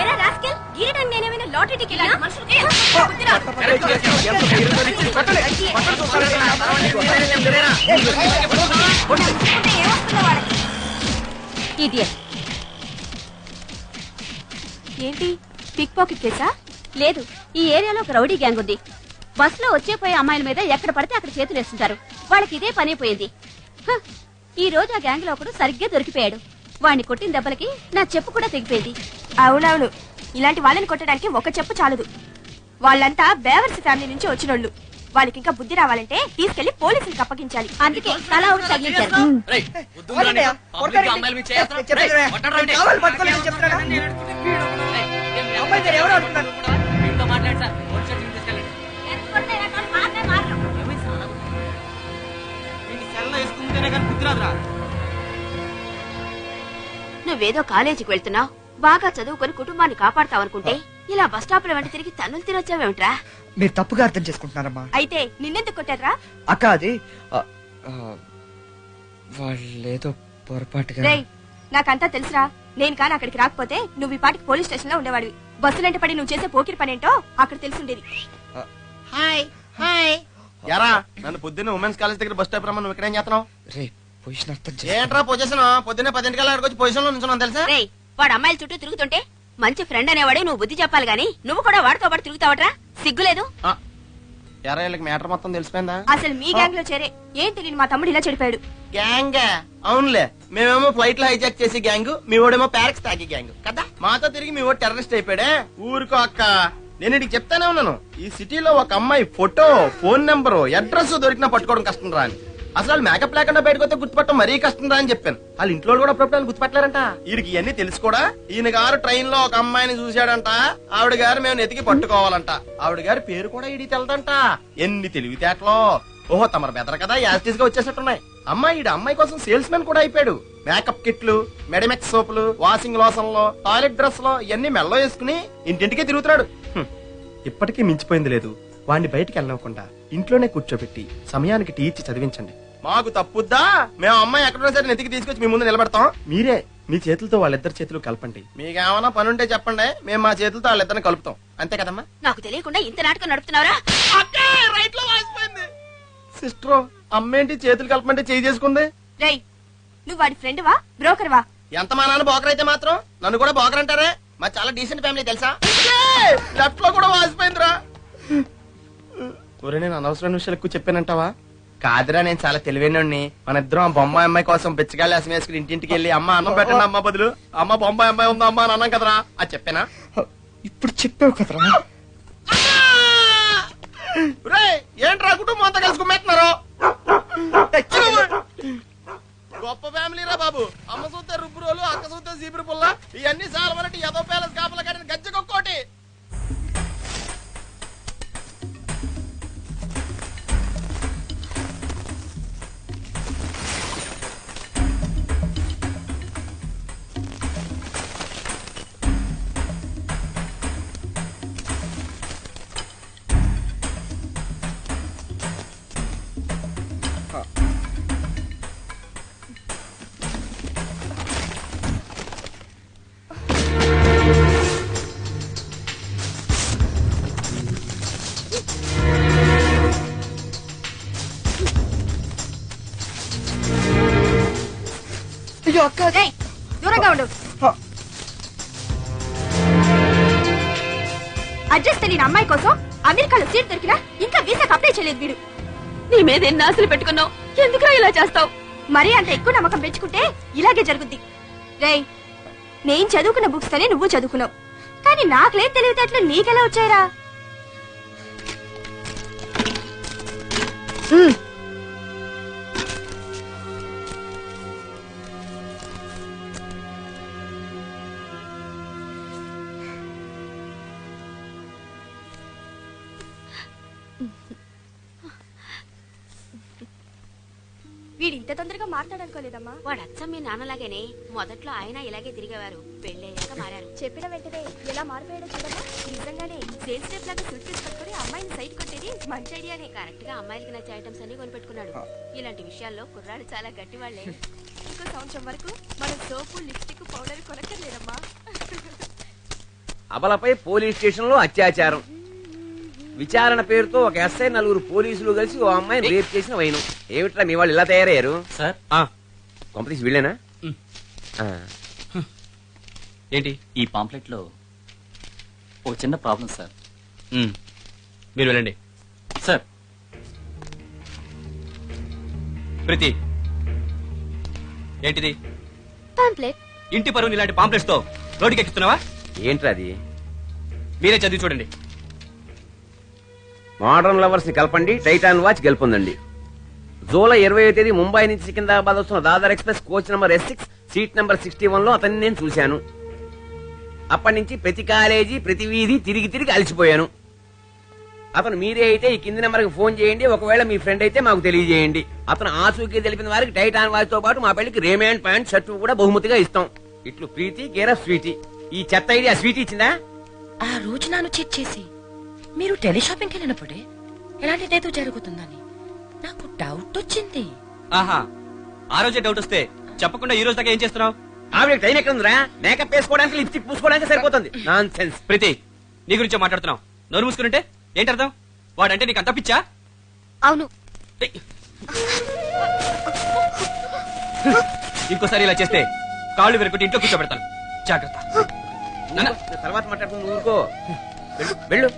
ఎరా రాస్కెల్, గీరడానికి నేనేమైనా లాటరీ టికెట్ ఏంటి పిక్ పాకెట్ కేసా? లేదు, ఈ ఏరియాలో ఒక రౌడీ గ్యాంగ్ ఉంది. బస్ లో వచ్చే పోయే అమ్మాయిల మీద ఎక్కడ పడితే అక్కడ చేతులు వేస్తుంటారు. వాళ్ళకి ఇదే పని అయిపోయింది. ఈ రోజు ఆ గ్యాంగ్ లో ఒకడు సరిగ్గా దొరికిపోయాడు. వాడిని కొట్టిన దెబ్బలకి నా చెప్పు కూడా తెగిపోయింది. అవునవును, ఇలాంటి వాళ్ళని కొట్టడానికి ఒక చెప్పు చాలదు. వాళ్ళంతా బేవర్స్ ఫ్యామిలీ నుంచి వచ్చినోళ్ళు. వాళ్ళకి ఇంకా బుద్ధి రావాలంటే తీసుకెళ్లి పోలీసులకు అప్పగించాలి. అందుకే తలా ఒకటి తగిలించారు. నువ్వేదో కాలేజీకి వెళ్తున్నావు, బాగా చదువుకొని కుటుంబాన్ని కాపాడతావనుకుంటే ఇలా బస్ స్టాప్ లో వెంట తిరిగి తన్నులు తినొచ్చావేమిట్రా? మీరు తప్పుగా అర్థం చేసుకుంటున్నారమ్మా. అయితే నిన్నెందుకు కొట్టారా? అక్క అది వాళ్ళేదో పొరపాటుగా. రేయ్, నాకంతా తెలుసురా. నేను కానీ అక్కడికి రాకపోతే నువ్వు ఈ పాటికి పోలీస్ స్టేషన్ లో ఉండేవాడివి. బస్సులంట పడి నువ్వు చేసే పోకిరి పనేంటో అక్కడ తెలుసుండేది. Hi hi. యారా, నన్ను పొద్దున్న ఉమెన్స్ కాలేజ్ దగ్గర బస్ స్టాప్ రమ్మని నువ్వు ఇక్కడేం చేస్తున్నావు? రే పొజిషన్ అర్థం ఏంట్రా పొజిషన్? పొద్దున్నే 10 గంటలకు వచ్చి పొజిషన్ లో నుంచున్నాను తెలుసా? రేయ్, వాడు అమ్మాయిల చుట్టూ తిరుగుతుంటే మంచి ఫ్రెండ్ అనేవాడే నువ్వు బుద్ధి చెప్పాలి గాని నువ్వు కూడా వాడితో పాటు తిరుగుతావట్రా? సిగ్గులేదు? యారా, వీళ్ళకి మ్యాటర్ మొత్తం తెలిసిపోయిందా? అసలు మీ గ్యాంగ్ లో చేరే ఏంటి నేను మా తమ్ముడు ఇలా చెడిపాడు. గ్యాంగ్? అవునులే, మేమేమో ఫ్లైట్ లో హైజాక్ చేసి గ్యాంగ్, మీ ఓడేమో ప్యారెక్స్ తాగి గ్యాంగ్ కదా. మాతో తిరిగి మీ ఓడి టెర్రరిస్ట్ అయిపోయాడే. ఊరుకో అక్క, నేను ఇడికి చెప్తానే ఉన్నాను. ఈ సిటీలో ఒక అమ్మాయి ఫోటో, ఫోన్ నెంబర్, అడ్రస్ దొరికినా పట్టుకోవడం కష్టం రా అని. అసలు మేకప్ లేకుండా బయటకు వస్తే గుర్తుపట్టడం మరీ కష్టం రా అని చెప్పాను. వాళ్ళ ఇంట్లో కూడా అప్పుడప్పుడు గుర్తుపట్టలేరంట. వీడికి ఇవన్నీ తెలుసు కూడా. ఈయన గారు ట్రైన్ లో ఒక అమ్మాయిని చూశాడంట. ఆవిడ గారు మేము ఎతికి పట్టుకోవాలంట. ఆవిడ గారి పేరు కూడా ఈడికి తెలదంట. ఎన్ని తెలివితేటలో. ఓహో, తమరు బెదర కదా, యాస్టీస్ గా వచ్చేసేట్టున్నాయి. అమ్మాయి కోసం సేల్స్ మెన్ కూడా అయిపోయాడు. మేకప్ కిట్లు, మెడిమెక్స్ సోపులు, వాషింగ్ లోషన్లు, టాయిలెట్ డ్రెస్ లో ఇవన్నీ మెల్లో వేసుకుని ఇంటింటికే తిరుగుతున్నాడు. ఇప్పటికీ మించిపోయింది లేదు. వాడిని బయటికి వెళ్ళకుండా ఇంట్లోనే కూర్చోబెట్టి సమయానికి టీ ఇచ్చి చదివించండి. మాకు తప్పుద్దా? మేము అమ్మాయి ఎక్కడో సరే నెతికి తీసుకొచ్చి మీ ముందు నిలబెడతాం. మీరే మీ చేతులతో వాళ్ళిద్దరు చేతులు కలపండి. మీకేమైనా పని ఉంటే చెప్పండి, మేము మా చేతులతో వాళ్ళిద్దరిని కలుపుతాం. అంతే కదమ్మా? నాకు తెలియకుండా ఇంత నాటకం నడుపుతున్నావురా? సిస్టర్, అమ్మేంటి చేతులు కలపమంటే చేయి చేసుకుంది? రేయ్, నువ్వు వాడి ఫ్రెండ్ వా బ్రోకర్ వా? ఎంత మా నాన్న బోకర్ అయితే మాత్రం నన్ను కూడా బోకర్ అంటారే. మా చాలా డీసెంట్ ఫ్యామిలీ తెలుసా? లెఫ్ట్ లో కూడా వాసిపోయిందిరా. ఒరే, నేను అనవసరమైన విషయాలు ఎక్కువ చెప్పానంటావా? కాదురా, నేను చాలా తెలివైనోడిని. మన ఇద్దరం ఆ బొమ్మాయి అమ్మాయి కోసం బెచ్చగాలి అసం వేసుకుని ఇంటింటికి వెళ్ళి అమ్మ అన్నం పెట్టండి అమ్మ బదులు అమ్మ బొమ్మాయి అమ్మాయి ఉందా అమ్మ అని అన్నాం కదరా. అది చెప్పానా? ఇప్పుడు చెప్పావు కదరా. ఏంట్రా కుటుంబం అంతా కలిసి కుమ్మెట్టున్నారు? గొప్ప ఫ్యామిలీ రా బాబు. అమ్మ చూస్తే రుబ్బురోలు, అక్క చూస్తే జీబురు పుల్ల, ఇవన్నీ చాలా వరకు ఏదో పేలస్ కాపలా కానీ గజ్జకొక్కోటి. దూరంగా ఉండు. అడ్రస్ తెలియని అమ్మాయి కోసం అమెరికాలో సీట్ దొరికినా ఇంకా వీసాకి అప్లై చేయలేదు వీడు. నీ మీద ఎన్ని ఆశలు పెట్టుకున్నావు, ఎందుకురా ఇలా చేస్తావు? మరీ అంత ఎక్కువ నమ్మకం పెంచుకుంటే ఇలాగే జరుగుద్ది. రేయ్, నేను చదువుకున్న బుక్స్ తోనే నువ్వు చదువుకున్నావు, కానీ నాకులేదు తెలివితేటలు నీకెలా వచ్చాయరా? వీడు ఇంత తొందరగా మాట్లాడనుకోలేదమ్మా. వాడు అచ్చం మీ నాన్నలాగేనే. మొదట్లో ఆయన ఇలాగే తిరిగేవారు, పెళ్ళయ్యాక మారారు. చెప్పిన వెంటనే ఎలా మారిపోయాడో చూడమ్మా. నిజంగానే సేల్స్ టైప్ లాగా సూట్ కేసు పట్టుకుని అమ్మాయిని సైట్ కొట్టేది మంచి ఐడియానే. కరెక్ట్ గా అమ్మాయిలకి నచ్చే ఐటమ్స్ అన్ని కొనిపెట్టుకున్నాడు. ఇలాంటి విషయాల్లో కుర్రాడు చాలా గట్టివాళ్లే. ఇంకో సంవత్సరం వరకు మనం సోపు లిప్స్టిక్ పౌడర్ కొనక్కర్లేదమ్మా. అబలపై పోలీస్ స్టేషన్ లో అత్యాచారం. విచారణ పేరుతో ఒక ఎస్ఐ 4 పోలీసులు కలిసి ఓ అమ్మాయిని రేప్ చేసిన వైనం. ఏమిట్రా మీ వాళ్ళు ఇలా తయారయ్యారు? సార్ కంపెనీస్ వీళ్ళేనా? ఏంటి ఈ పాంప్లెట్ లో ఒక చిన్న ప్రాబ్లం సార్. మీరు వెళ్ళండి సార్. ప్రీతి, ఏంటిది? పాంప్లెట్. ఇంటి పరువుని ఇలాంటి పాంప్లెట్స్ తో రోడ్డుకి ఎక్కుతున్నావా? ఏంట్రా అది? మీరే చదివి చూడండి. మోడర్న్ లవర్స్ ని కలపండి, టైటాన్ వాచ్ గెలుపొందండి. జూలై 20వ తేదీ ముంబై నుంచి సికింద్రాబాద్ వస్తున్న Dadar express coach number S6 seat number 61 లో అతన్ని నేను చూశాను. అప్పటి నుంచి ప్రతి కాలేజీ ప్రతి వీధి తిరిగి తిరిగి అలసిపోయాను. అతను మీరే అయితే ఈ కింది నెంబర్కి ఫోన్ చేయండి. ఒకవేళ మీ ఫ్రెండ్ అయితే మాకు తెలియజేయండి. అతను ఆచూకీ తెలిపిన వారికి టైటాన్ వాచ్ తో పాటు మా పెళ్లికి రేమండ్ ప్యాంట్ షర్టు కూడా బహుమతిగా ఇస్తాం. ఇట్లు ప్రీతి కేర్ ఆఫ్ స్వీటీ. ఈ చెత్త ఐడియా స్వీటీ ఇచ్చిందా? ఆ రోజు నన్ను చెక్ చేసి మీరు టెలిషాపింగ్కి వెళ్ళినప్పుడే ఎలాంటిదేదో జరుగుతుందని నాకు డౌట్ వచ్చింది. ఆహా, ఆ రోజే డౌట్ వస్తే చెప్పకుండా ఈ రోజు దాకా ఏం చేస్తున్నావు? ఆవిడ టైం ఎక్కడ ఉందిరా? మేకప్ వేసుకోవడానికి లిప్స్టిక్ పూసుకోవడానికి సరిపోతుంది. Non sense. ప్రీతి, నీ గురించే మాట్లాడుతున్నావు. నోరు మూసుకుంటే ఏంటి అర్థం? వాడంటే నీకు అంత పిచ్చా? అవును. ఇంకోసారి ఇలా చేస్తే కాళ్ళు వెరుకుంటే ఇంట్లో కూర్చోబెడతాను. జాగ్రత్త. తర్వాత మాట్లాడుకుని ఊరుకో. వెళ్ళు.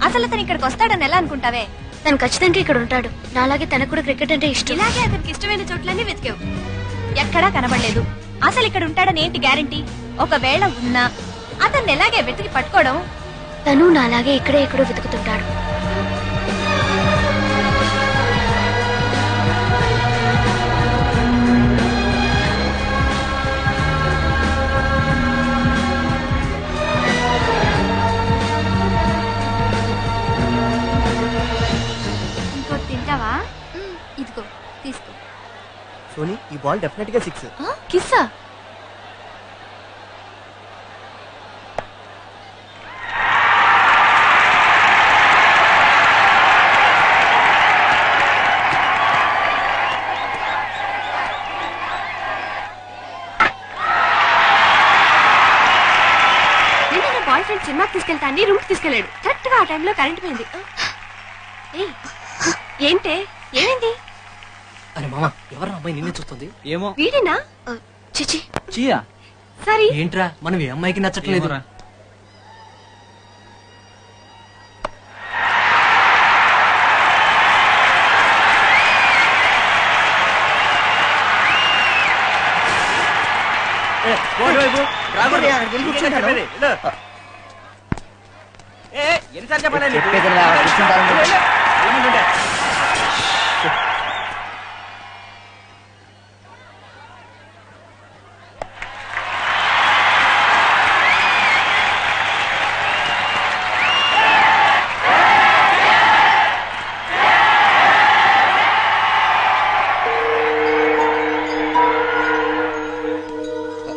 అసలు అతను ఇక్కడికి వస్తాడని ఎలా అనుకుంటావే? తను ఖచ్చితంగా ఇక్కడ ఉంటాడు. నాలాగే తనకు కూడా క్రికెట్ అంటే ఇష్టం. ఇలాగే అతనికి ఇష్టమైన చోట్లన్నీ వెతికావు, ఎక్కడా కనబడలేదు. అసలు ఇక్కడ ఉంటాడని ఏంటి గ్యారంటీ? ఒకవేళ ఉన్నా అతన్ని ఎలాగే వెతికి పట్టుకోవడం? తను నాలాగే ఇక్కడే ఎక్కడో వెతుకుతుంటాడు. ఇదిగో తీసుకో. సోనీ, ఈ బాల్ డెఫినెట్ గా 6. కిస్సా? నిన్న నా బాయ్ ఫ్రెండ్ సినిమాకి తీసుకెళ్తా అని రూమ్ తీసుకెళ్లాడు. కరెక్ట్ గా ఆ టైంలో కరెంట్ పోయింది. ఏంటే, ఏమైంది? అరే మామ, ఎవరు అమ్మాయి నిన్నే చూస్తుంది? ఏమో. వీడినా? చిచి చియా? సరే ఏంట్రా, మనం ఏ అమ్మాయికి నచ్చట్లేదు. ఎన్నిసార్లు చెప్పాలి?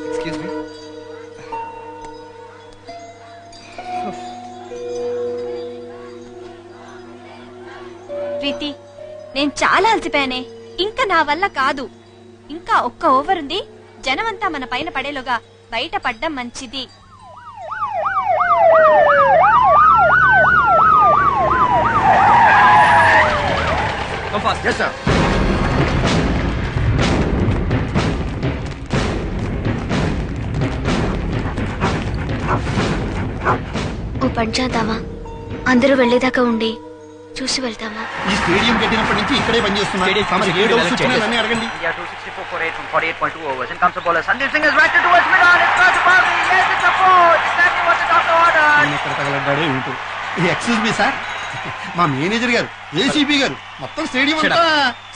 Excuse me. ప్రీతి, నేను చాలా అలసిపోయానే. ఇంకా నా వల్ల కాదు. ఇంకా ఒక్క ఓవర్ ఉంది. జనమంతా మన పైన పడేలోగా బయట పడ్డం మంచిది. పని చేద్దామా? అందరూ వెళ్లేదాకా ఉండి చూసి వెళ్తామా? ఈ స్టేడియం కట్టినప్పటి నుంచి ఇక్కడే పనిచేస్తున్నారు. తమరు ఏ డౌట్స్ వచ్చినా నన్నే అడగండి. ఎక్కడ తగలడ్డాడో ఏమిటో. ఎక్స్క్యూజ్ మీ సార్, మా మేనేజర్ గారు, ఏసీపీ గారు మొత్తం స్టేడియం అంతా.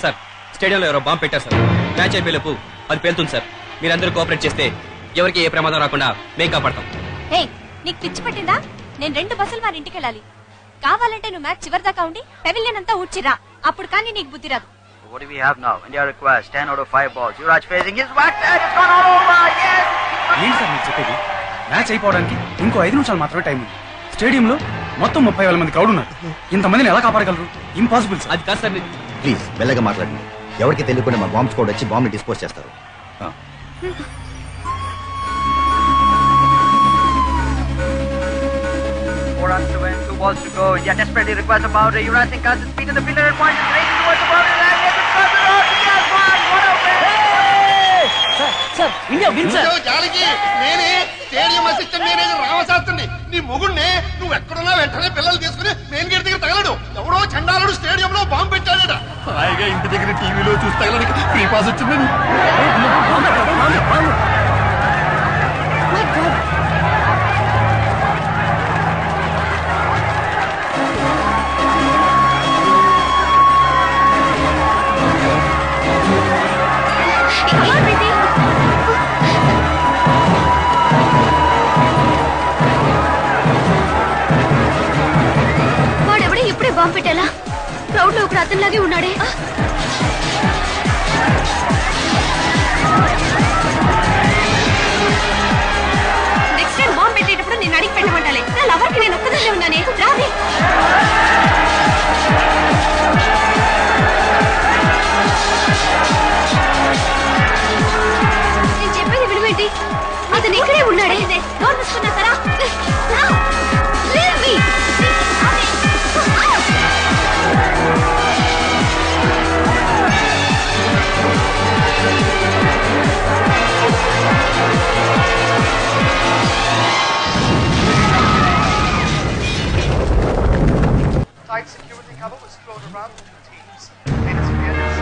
సార్ స్టేడియంలో ఎవరో బాంబు పెట్టారు సార్. మ్యాచ్ అయిపోయేలోపు అది పేలుతుంది సార్. మీరందరూ కోఆపరేట్ చేస్తే ఎవరికి ఏ ప్రమాదం రాకుండా మేము కాపాడతాం. ఏయ్, నీకు పిచ్చి పట్టిందా? నేను 2 బస్సులు వారి ఇంటికి వెళ్ళాలి. కావాలంటే నువ్వు మ్యాచ్ చివరి దాకా ఉండి పెవిలియన్ అంతా ఊడ్చిరా. అప్పుడు కానీ నీకు బుద్ధి రాదు. What do we have now? India requires 10 out of 5 balls. Yuvraj facing his back and it's gone all over. Yes! ఏంటి సార్ మీరు చెప్పేది? మ్యాచ్ అయిపోవడానికి ఇంకో 5 నిమిషాలు మాత్రమే టైం ఉంది. స్టేడియంలో మొత్తం 30,000 మంది క్రౌడ్ ఉన్నారు. ఇంతమందిని ఎలా కాపాడగలరు? Impossible sir. అది కాదు సార్. ప్లీజ్ మెల్లగా మాట్లాడండి. ఎవరికి తెలియకుండా మా బాంబ్ స్క్వాడ్ వచ్చి బాంబ్ డిస్పోజ్ చేస్తారు. Runs to win, 2 balls to go. India desperately requires a boundary. Yuvraj Singh casts his feet in the fielder and points is racing towards the boundary line. Yes, it's got the road. India's won. What a win! Sir India win sir. జాలికి నేనే stadium assistant manager రామశాస్త్రిని. నీ మొగుడిని నువ్వు ఎక్కడున్నా వెంటనే పిల్లలు తీసుకుని main gate దగ్గర తగలడు. ఎవడో చండాలుడు స్టేడియం లో బాంబు పెట్టాడట. హాయిగా ఇంటి దగ్గర టీవీలో చూసి తగలడానికి ఫ్రీ పాస్ వచ్చిందని. వాడెవడే ఇప్పుడే బాంబు పెట్టాలా? క్రౌడ్ లో ఒకడు అతనిలాగే ఉన్నాడే. నెక్స్ట్ టైం బాంబు పెట్టేటప్పుడు నేను అడిగి పెట్టమంటాలే. నా లవర్కి నేను ఒక్కదాన్నే ఉన్నానే. రావి నేను చెప్పేది విలువేంటి? అతను ఇక్కడే ఉన్నాడే. నోరు మూసుకున్నా సరా? Leave me! Tight security cover was thrown around the two teams. And it's fairness.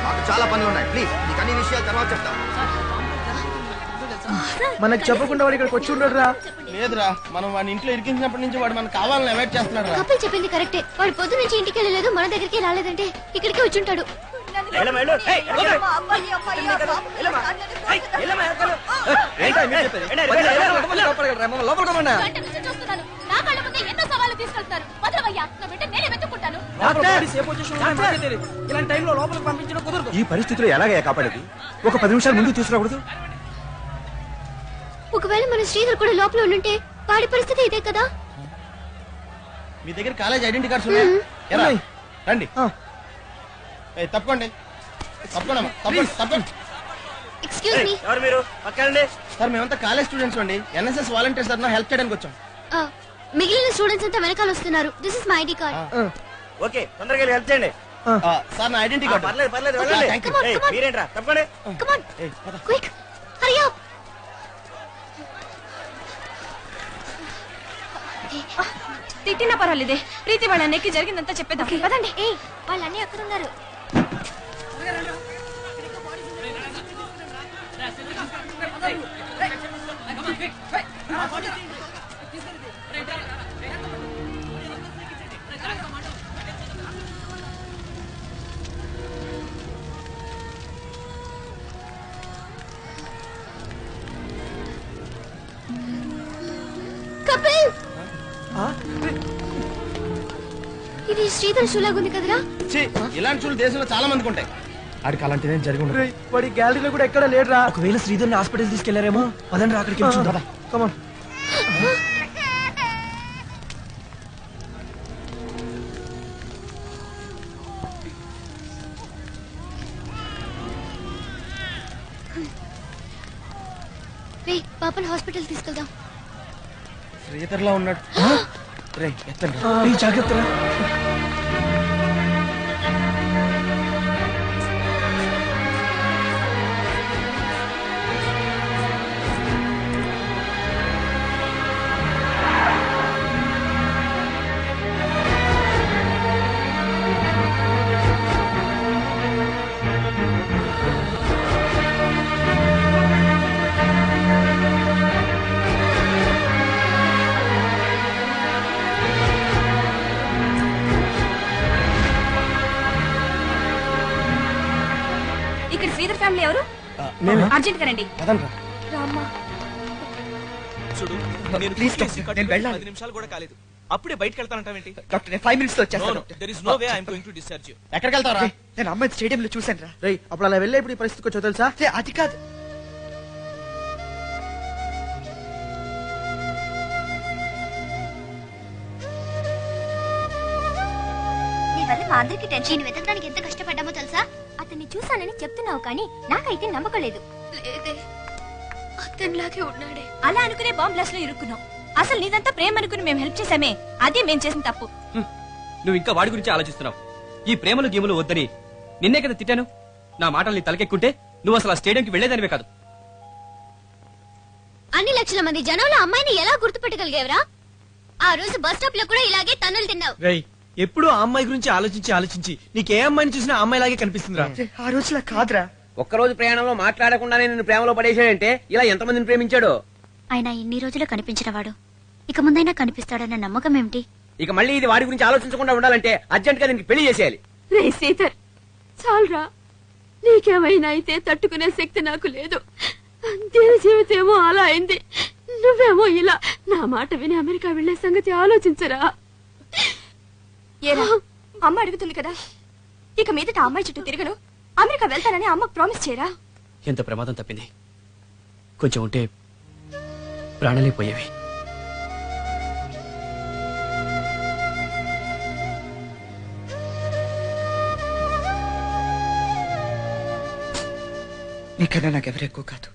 మాకు చాలా పనులు ఉన్నాయి. ప్లీజ్ నీకు అన్ని విషయాలు తర్వాత చెప్తా. మనకు చెప్పకుండా వాడు ఇక్కడికి వచ్చి ఉండడు రా. లేదురా, మనం వాడిని ఇంట్లో ఇరికించినప్పటి నుంచి వాడు మనకు కావాలని అవాయిడ్ చేస్తున్నాడు రా. కపిల్ చెప్పింది కరెక్టే. వాడు పొద్దు నుంచి ఇంటికి వెళ్ళలేదు, మన దగ్గరికి రాలేదంటే ఇక్కడికే వచ్చి ఉంటాడు. నా కళ్ళ ముందే ఎన్నో సవాళ్ళు తీసుకెళ్తారు. వదలవయ్యా, నా బిడ్డ నేనే వెతుక్కుంటాను. ఇలాంటి టైంలో లోపలికి పంపించడం కుదరదు. ఈ పరిస్థితిలో ఎలాగయ్యా కాపాడేది? ఒక 10 నిమిషాలు ముందు తీసుకురాకూడదు? ఒకవేళ మన శ్రీధర్ కూడా లోపల ఉండుంటే వాడి పరిస్థితి ఇదే కదా. మీ దగ్గర కాలేజ్ ఐడెంటిటీ కార్డ్స్ ఉన్నాయా? ఎరా, రండి. తప్పకోండి తప్పకోండి తప్పకోండి. Excuse me. ఎవరు మీరు? పక్కండి సార్. మేమంతా కాలేజ్ స్టూడెంట్స్ అండి. ఎన్ఎస్ఎస్ వాలంటీర్స్ సార్ హెల్ప్ చేయడానికి వచ్చాం. మిగిలిన స్టూడెంట్స్ అంతా వెనకాల వస్తున్నారు. This is my ID card. Okay, తొందరగా హెల్ప్ చేయండి సార్. నా ఐడెంటిటీ కార్డ్. పర్లేదు పర్లేదు, మీరేంట్రా తప్పకోండి. Come on quick, hurry up. తిట్టినా పర్వాలేదే. ప్రీతి వాళ్ళ అన్నయ్యకి జరిగిందంతా చెప్పేద్దాం. పదండి. వాళ్ళన్నీ ఎక్కడ ఉన్నారు? కపిల్, ఇది శ్రీధర్ షూ లాగుంది కదరా? ఇలాంటి షూలు దేశంలో చాలా మందికి ఉంటాయి. ఆడికి అలాంటిదేం జరిగి ఉండదు. వాడి గ్యాలరీలో కూడా ఎక్కడ లేడురా. ఒకవేళ శ్రీధర్ని హాస్పిటల్ తీసుకెళ్లారేమో. పదండి అక్కడికి వెళ్తుందా. కమాన్. పాపని హాస్పిటల్ తీసుకెళ్దాం. శ్రీధర్లా ఉన్నాడు. రే ఎత్తండి, జాగ్రత్త. ఇక్కడ శ్రీధర్ ఫ్యామిలీ ఎవరు? అర్జెంట్ గా రండి. రామ్మా. చూడు, నేను Please, కుర్చీ doctor, కట్టుకొని నేను వెళ్ళాలి. 10 నిమిషాలు కూడా కాలేదు. అప్పుడే బయటకు వెళ్తానంటావేంటి? డాక్టర్ నేను 5 minutes లో వచ్చేస్తాను. there is no way I am going to discharge you. ఎక్కడికి వెళ్తారా? నేను అమ్మాయి స్టేడియం లో చూసాను రా. రేయ్, అప్పుడు అలా వెళ్ళే ఇప్పుడు ఈ పరిస్థితికి వచ్చో తెలుసా? అది కాదు. నీ వల్ల మా అందరికి టెన్షన్ వెతకడానికి ఎంత కష్టపడ్డామో తెలుసా? అతన్ని చూసానని చెప్తున్నావు కానీ నాకైతే నమ్మకం లేదు. అతనిలాగే ఉన్నాడే. అలా అనుకునే బాంబ్ బ్లాస్ట్ లో ఇరుక్కున్నాం. అసలు నీదంతా ప్రేమ అనుకుని మేము హెల్ప్ చేసామే, అదే మేము చేసిన తప్పు. నువ్వు ఇంకా వాడి గురించి ఆలోచిస్తున్నావు. ఈ ప్రేమలు గేములు వద్దని నిన్నే కదా తిట్టాను. నా మాటల్ని తలకెక్కుంటే నువ్వు అసలు ఆ స్టేడియంకి వెళ్లేదానివే కాదు. అన్ని లక్షల మంది జనంలో అమ్మాయిని ఎలా గుర్తుపెట్టగలిగేవరా? ఆ రోజు బస్ స్టాప్ లో కూడా ఇలాగే తన్నులు తిన్నావు. రేయ్, ఎప్పుడు ఆ అమ్మాయి గురించి ఆలోచించి నీకు ఏ అమ్మాయిని చూసినా ఆ అమ్మాయి లాగే కనిపిస్తుందిరా. ఆ రోజులా కాదురా. ఒక్కరోజు ప్రయాణంలో మాట్లాడకుండానే నిన్ను ప్రేమలో పడేసాడంటే ఇలా ఎంతమందిని ప్రేమించాడో. ఆయన ఇన్ని రోజులు కనిపించినవాడు ఇక ముందైనా కనిపిస్తాడన్న నమ్మకం ఏమిటి? ఇక మళ్ళీ ఇది వాడి గురించి ఆలోచించకుండా ఉండాలంటే అర్జెంట్ గా దీనికి పెళ్లి చేసేయాలి. రే సీతర్, చాలరా. నీకేమైనా అయితే తట్టుకునే శక్తి నాకు లేదు. దేని జీవితేమో అలా అయింది, నువ్వేమో ఇలా. నా మాట విని అమెరికా వెళ్లే సంగతి ఆలోచించరా. ఏరా, అమ్మ అడుగుతుంది కదా, ఇక మీదట అమ్మాయి చుట్టూ తిరగను, అమెరికా వెళ్తానని అమ్మకు ప్రామిస్ చేయరా. ఎంత ప్రమాదం తప్పింది. కొంచెం ఉంటే ప్రాణాలే పోయేవి. నీకన్నా నాకెవరు ఎక్కువ కాదు.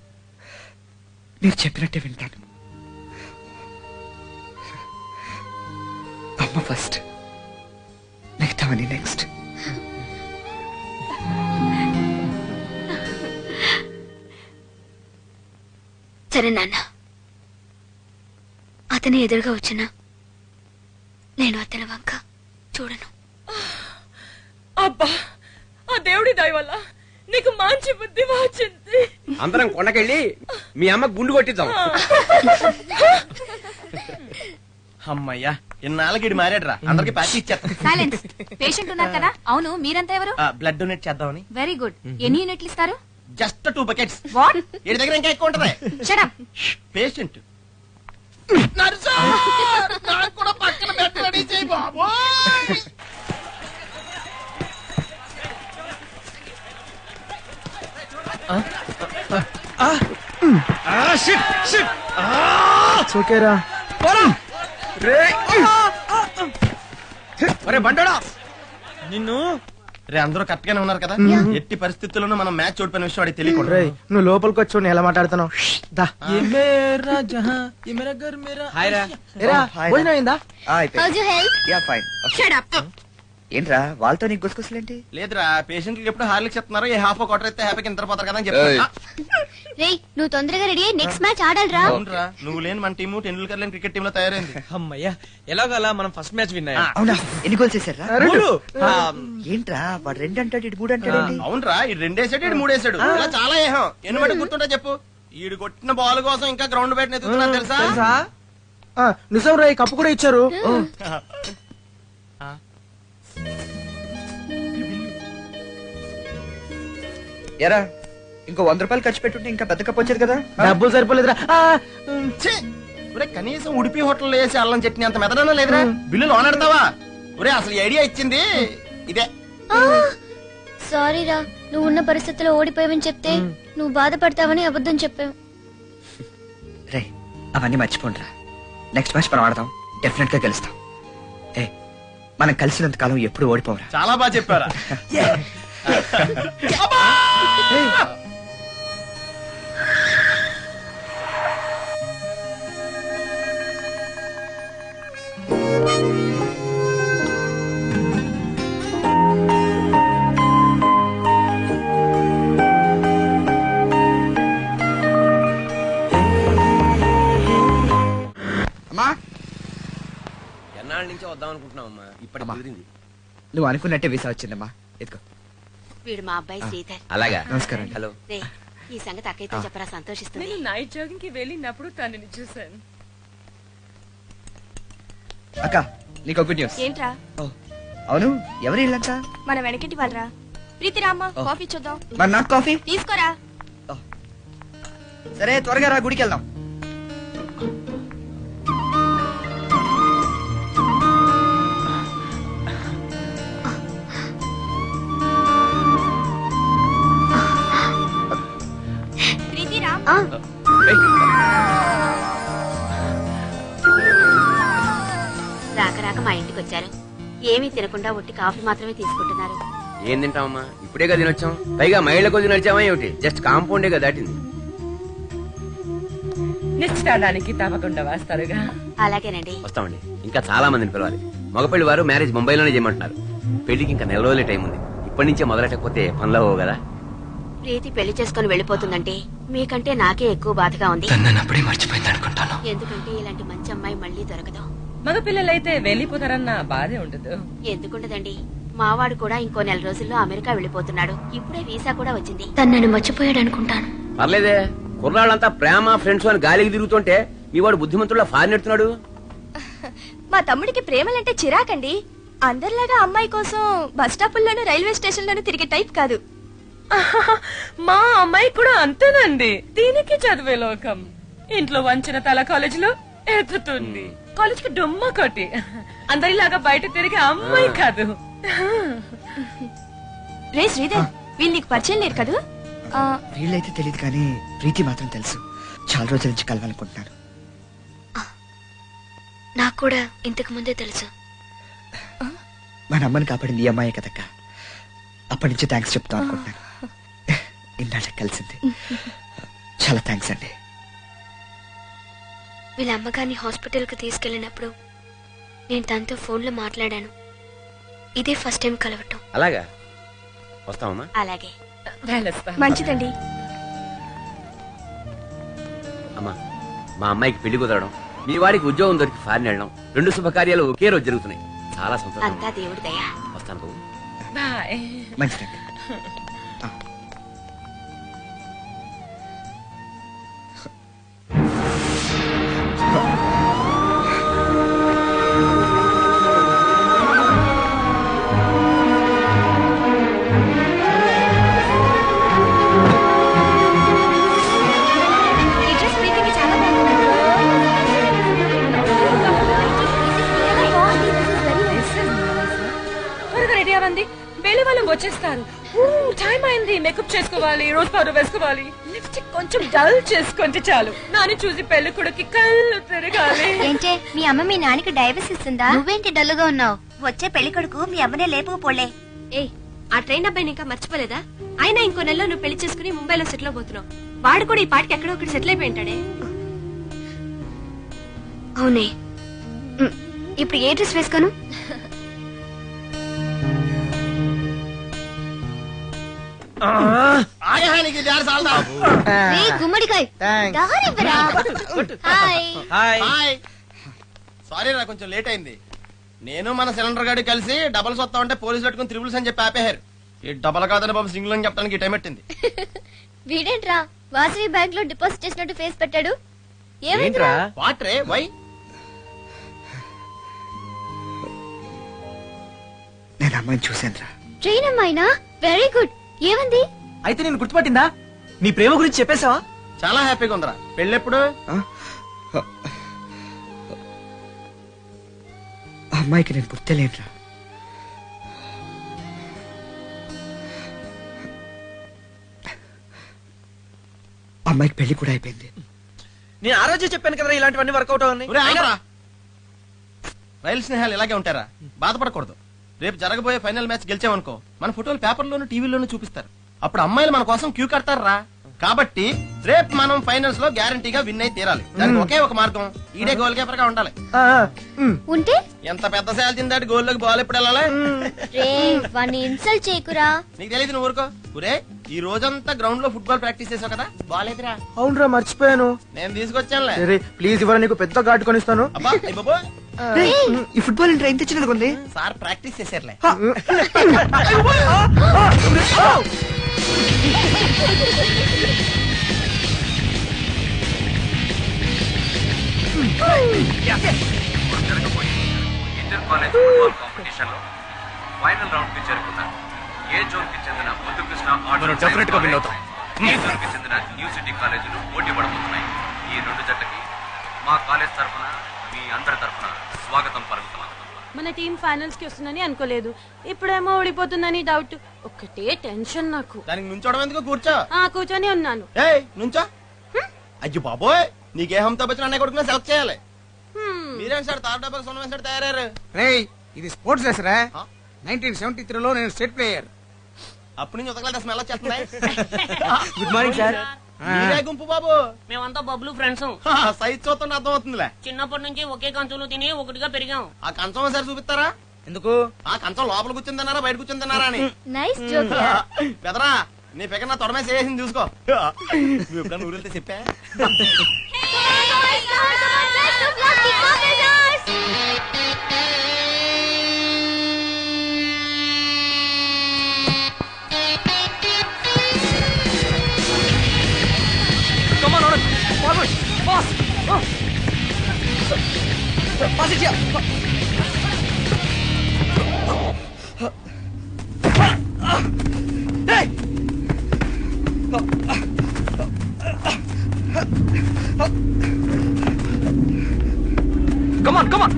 మీరు చెప్పినట్టే వింటాను. అమ్మ ఫస్ట్, మిగతావని నెక్స్ట్. సరే నాన్న, అతని ఎదురుగా వచ్చినా నేను అతని వంక చూడను. అబ్బా, ఆ దేవుడి దయ వల్ల నీకు మంచి బుద్ధి వచ్చింది. అందరం కొండకెళ్ళి మీ అమ్మ గుండు కొట్టిద్దాం. అమ్మయ్యా, ఇన్నాళ్ళకి మారాడురా. అందరికి ప్యాక్ ఇచ్చేస్తాం. సైలెన్స్. పేషెంట్ ఉన్నారు కదా. అవును, మీరంతా ఎవరు? బ్లడ్ డొనేట్ చేద్దామని. Very good. ఎన్ని యూనిట్లు ఇస్తారు? Just 2 buckets. వాట్? వీడి దగ్గర ఇంకా ఎక్కువ ఉంటది. Shut up. పేషెంట్ నర్సు, నాకు కూడా పక్కన బెడ్ రెడీ చేయి బాబోయ్. ఓకేరా. ఒరే బండోడా, నిన్ను రే అందరూ కరెక్ట్ గానే ఉన్నారు కదా? ఎట్టి పరిస్థితుల్లోనూ మనం మ్యాచ్ ఓడిపోయిన విషయం వాడికి తెలియకూడదు. రేయ్, నువ్వు లోపలికి వచ్చి నేను ఎలా మాట్లాడుతున్నావు. భోజనం అయిందా? ఏంట్రా వాళ్ళతో నీకు గుసగుసలేంటి? లేదురా, పేషెంట్కి ఎప్పుడు హార్లిక్స్ చెప్తున్నారు. ఏ హాఫ్ క్వార్టర్ అయితే హ్యాపీకి నిద్రపోతారు కదా అని చెప్తా. రేయ్, నువ్వు తొందరగా రెడీ అయ్యి నెక్స్ట్ మ్యాచ్ ఆడాలిరా. అవునరా, నువ్వు లేని మన టీము టెండూల్కర్ లేని క్రికెట్ టీమ్ లో తయారైంది. అమ్మయ్యా, ఎలాగలా మనం ఫస్ట్ మ్యాచ్ విన్నా. అవునా, ఎన్ని గోల్స్ చేశారా? 2. ఏంట్రా వాడు 2 అంటాడు, ఇటు 3 అంటాడు. అవునరా, ఈ 2 వేసాడు, ఇటు 3 వేసాడు. ఇలా చాలా ఏహం. ఎన్ని మటుకు గుర్తుంటా చెప్పు. ఈడు కొట్టిన బాల్ కోసం ఇంకా గ్రౌండ్ బయట ఎత్తుతున్నా తెలుసా? నిజం రా, కప్పు కూడా ఇచ్చారు. ఎరా, ఇంకో 100 రూపాయలు ఖర్చు పెట్టుంటే ఇంకా పెద్ద కప్పు వచ్చేది కదా. డబ్బులు సరిపోలేదురా. కనీసం ఉడిపి హోటల్ వేసి అల్లం చట్నీ అంత మెదడనా లేదురా. బిల్లు లోన్ ఎడతావా? ఒరే, అసలు ఐడియా ఇచ్చింది ఇదే. సారీ రా, నువ్వు ఉన్న పరిస్థితుల్లో ఓడిపోయావని చెప్తే నువ్వు బాధపడతావని అబద్ధం చెప్పావు. రే, అవన్నీ మర్చిపోండిరా. నెక్స్ట్ మ్యాచ్ మనం ఆడదాం, డెఫినెట్ గా గెలుస్తాం. ఏ, మనం కలిసినంత కాలం ఎప్పుడు ఓడిపోవరా. చాలా బాగా చెప్పారా. ఎన్నాళ్ళ నుంచి వద్దాం అనుకుంటున్నావమ్మా, ఇప్పటి కుదిరింది. నువ్వు అనుకున్నట్టే వీసా వచ్చిందమ్మా. ఎత్తుకో. వీడు మా అబ్బాయి శ్రీధర్. అలాగా. నమస్కారం. హలో. రే, ఈ సంగతి అక్కయ్యతో చెప్పరా, సంతోషిస్తుంది. నేను నైట్ జాగింగ్ కి వెళ్ళినప్పుడు తనని చూశాను. అక్క నీకు గుడ్ న్యూస్. ఏంట్రా? అవును, ఎవరి ఇల్లంతా? మన వెనకటి వాళ్ళరా. ప్రీతి రామ్మా, కాఫీ చూద్దాం. మరి నాకు కాఫీ తీసుకోరా. సరే త్వరగా రా, గుడికి వెళ్దాం. ప్రీతి రా. రాక రాక మా ఇంటికి వచ్చారు. ఏమీ తినకుండా ఒట్టి కాఫీ మాత్రమే తీసుకుంటున్నారు. ఏం తింటామమ్మా, ఇప్పుడే కదా తినొచ్చాం. పైగా మైళ్ళ కొద్ది నడిచామా ఏమిటి? జస్ట్ కాంపౌండే కదా దాటింది. నిశ్చితాడానికి తప్పకుండా వస్తారుగా. అలాగేనండి. వస్తామండి. ఇంకా చాలా మందిని పిలవాలి. మగపల్లి వారు మ్యారేజ్ ముంబైలోనే చేయమంటున్నారు. పెళ్లికి ఇంకా నెల రోజులే టైం ఉంది. ఇప్పటి నుంచే మొదలెట్టకపోతే పనిలో అవ్వవు కదా. ప్రీతి పెళ్లి చేసుకుని వెళ్ళిపోతుందంటే మీకంటే నాకే ఎక్కువ బాధగా ఉంది. ఎందుకంటే ఇలాంటి మంచి అమ్మాయి మళ్ళీ దొరకదు. మగ పిల్లలైతే వెళ్ళిపోతారన్న బాధే ఉండదు. ఎందుకుండదండి, మావాడు కూడా ఇంకో నెల రోజుల్లో అమెరికా వెళ్ళిపోతున్నాడు. ఇప్పుడే వీసా కూడా వచ్చింది. తను నన్ను మర్చిపోయాడు అనుకుంటాను. పర్లేదే, కుర్రాళ్ళంతా ప్రేమ ఫ్రెండ్స్ అని గాలికి తిరుగుతుంటే మీ వాడు బుద్ధిమంతుల్లో ఫారిన్ ఎడుతున్నాడు. మా తమ్ముడికి ప్రేమలంటే చిరాకండి. అందరిలాగా అమ్మాయి కోసం బస్ స్టాపుల్లోనూ రైల్వే స్టేషన్లోనూ తిరిగే టైప్ కాదు. మా అమ్మాయి కూడా అంతేనండి. దీనికి చదివే లోకం. ఇంట్లో వంచిన తల కాలేజీలో ఎత్తుతుంది. కాలేజ్ కి డుమ్మ కొట్టి అందరిలాగా బయట తిరిగే అమ్మాయి కాదు. రే శ్రీధర్, వీళ్ళు నీకు పరిచయం లేరు కదా? వీళ్ళైతే తెలియదు కానీ ప్రీతి మాత్రం తెలుసు. చాలా రోజుల నుంచి కలవాలనుకుంటున్నాను. నాకు కూడా ఇంతకు ముందే తెలుసు. మన అమ్మని కాపాడింది ఈ అమ్మాయి కదక్క. అప్పటి నుంచి థ్యాంక్స్ చెప్తాం అనుకుంటున్నాను. ఇన్నాళ్ళకి కలిసింది. చాలా థ్యాంక్స్ అండి. వీళ్ళ అమ్మగారిని హాస్పిటల్కి తీసుకెళ్ళినప్పుడు నేను తనతో ఫోన్లో మాట్లాడాను. ఇదే ఫస్ట్ టైం కలవటం. అలాగా, వస్తామమ్మా. అలాగే. మంచిదండి. అమ్మా, మా అమ్మాయికి పెళ్లి కుదరడం, మీ వాడికి ఉద్యోగం దొరికి ఫారిన్ వెళ్ళడం, రెండు శుభకార్యాలు ఒకే రోజు జరుగుతున్నాయి. చాలా సంతోషం. అంతా దేవుడి దయ. వస్తాను బాబు. బాయ్. మంచిదండి. ఈ డ్రెస్ ప్రీతికి చాలా బాగుంది. త్వరగా రెడీ అవ్వండి, వేరే వాళ్ళు వచ్చేస్తారు. టైం అయింది. మేకప్ చేసుకోవాలి, రోజు పౌడర్ వేసుకోవాలి, లిప్స్టిక్ కొంచెం డల్ చేసుకుంటే చాలు. నాని చూసి పెళ్లి కొడుకు కళ్ళు తిరగాలి. ఏంటే మీ అమ్మ మీ నాన్నకి డైవర్స్ ఇస్తుందా? నువ్వేంటి డల్లుగా ఉన్నావు? వచ్చే పెళ్లి కొడుకు మీ అమ్మనే లేపుకుపోలే. ఏయ్, ఆ ట్రైన్ అబ్బాయిని ఇంకా మర్చిపోలేదా? అయినా ఇంకో నెలలో నువ్వు పెళ్లి చేసుకుని ముంబైలో సెటిల్ అవబోతున్నావు. వాడు కూడా ఈ పాటికి ఎక్కడో ఒకటి సెటిల్ అయిపోయి ఉంటాడే. అవునే. ఇప్పుడు ఏ డ్రెస్ వేసుకోను? గుమ్మడికాయ సారీ రా, కొంచెం లేట్ అయింది. నేను మన సిలిండర్ గాడి కలిసి డబల్స్ వస్తా ఉంటే పోలీసులు పెట్టుకుని త్రిబుల్స్ అని చెప్పి ఆపేహారు. ఈ డబల్ కాదని బాబు సింగిల్ అని చెప్పడానికి టైం పెట్టింది. వీడేంట్రా వాసవి బ్యాంక్ లో డిపాజిట్ చేసినట్టు ఫేస్ పెట్టాడు? ఏమైందిరా? వాట్రే వై? నేను అమ్మాయిని చూశాను రా. ట్రైన్ అమ్మాయినా? Very good. ఏమంది? అయితే నేను గుర్తుపట్టిందా? నీ ప్రేమ గురించి చెప్పేశావా? చాలా హ్యాపీగా ఉందిరా. పెళ్ళెప్పుడు? అమ్మాయికి నేను గుర్తులేనురా. అమ్మాయికి పెళ్లి కూడా అయిపోయింది. నేను ఆ రోజే చెప్పాను కదా ఇలాంటివన్నీ వర్కౌట్ అవునాయి. రైలు స్నేహాలు ఇలాగే ఉంటారా? బాధపడకూడదు. రేపు జరగబోయే ఫైనల్ మ్యాచ్ గెలిచామనుకో, మన ఫోటోలు పేపర్లోను టీవీలోను చూపిస్తారు. అప్పుడు అమ్మాయిలు మన కోసం క్యూ కడతారా. కాబట్టి రేపు మనం ఫైనల్స్ లో గ్యారంటీగా విన్ అయి తీరాలి. దానికి ఒకే ఒక మార్గం, ఈడే గోల్ కీపర్ గా ఉండాలి. ఉంటే ఎంత పెద్ద సేల్ తిందాటి గోల్లోకి బాల్ ఎప్పుడు వెళ్ళాలి? వాడిని ఇన్సల్ట్ చేయకురా. నీకు తెలియదు, నువ్వు ఊరుకో. ఊరే, ఈ రోజంతా గ్రౌండ్ లో ఫుట్బాల్ ప్రాక్టీస్ చేసావు కదా, బాల్ ఎదురా? అవునరా, మర్చిపోయాను. నేను తీసుకొచ్చానులే. ప్లీజ్ ఇవ్వరా, నీకు పెద్ద ఘాటు కొనిస్తాను. అబ్బా బాబు, ఈ ఫుట్బాల్ ఇంటర్ ఎంత చిన్నది ఉంది. సార్ ప్రాక్టీస్ చేశారులే. ఇంటర్ కాలేజ్ ఫుట్బాల్ కాంపిటీషన్ లో ఫైనల్ రౌండ్ కి చేరుకున్న ఏ జోన్ కి చెందిన ముద్దుకృష్ణ డెఫినెట్ గా విన్ అవుతాం. ఏ జోన్ కి చెందిన న్యూ సిటీ కాలేజీలు పోటీ పడబోతున్నాయి. ఈ రెండు జట్లకి మా కాలేజ్ తరఫున మీ అందరి తరఫున స్వాగతం పలుకుతున్నాం. మన టీం ఫైనల్స్ కి వస్తుందని అనుకోలేదు, ఇప్పుడేమో ఓడిపోతుందని డౌట్. ఒక్కటే టెన్షన్ నాకు. దానికి నుంచోవడం ఎందుకు, కూర్చో. కూర్చొని ఉన్నాను. నుంచో. అయ్యో బాబోయ్, నీకే హంతో వచ్చిన అన్నయ్య కొడుకునే సెలెక్ట్ చేయాలి. మీరేం సార్ తార్ డబ్బా సొన్న సార్ తయారయ్యారు. రేయ్, ఇది స్పోర్ట్స్ డ్రెస్ రా. 1973 లో నేను స్టేట్ ప్లేయర్. అప్పుడు నుంచి ఉతకల స్మెల్ వచ్చేస్తున్నాయి. Good morning sir. మీరే గుంపు బాబు. మేమంతా బబ్లు ఫ్రెండ్స్. సైజ్ చూస్తుంటే అర్థం అవుతుందిలే. చిన్నప్పటి నుంచి ఒకే కంచంలో తిని ఒకటిగా పెరిగాం. ఆ కంచం ఒకసారి చూపిస్తారా? ఎందుకు? ఆ కంచం లోపల కూర్చుందన్నారా బయట కూర్చుందన్నారా అని. Nice joke. బెదరా, నీ పిక్క నా తొడమే చేసింది చూసుకో. నువ్వు ఎప్పుడన్నా ఊరెళ్తే చెప్పా. Come on, Anand. Forward. Fast. Pass it here. Hey! Come on, come on.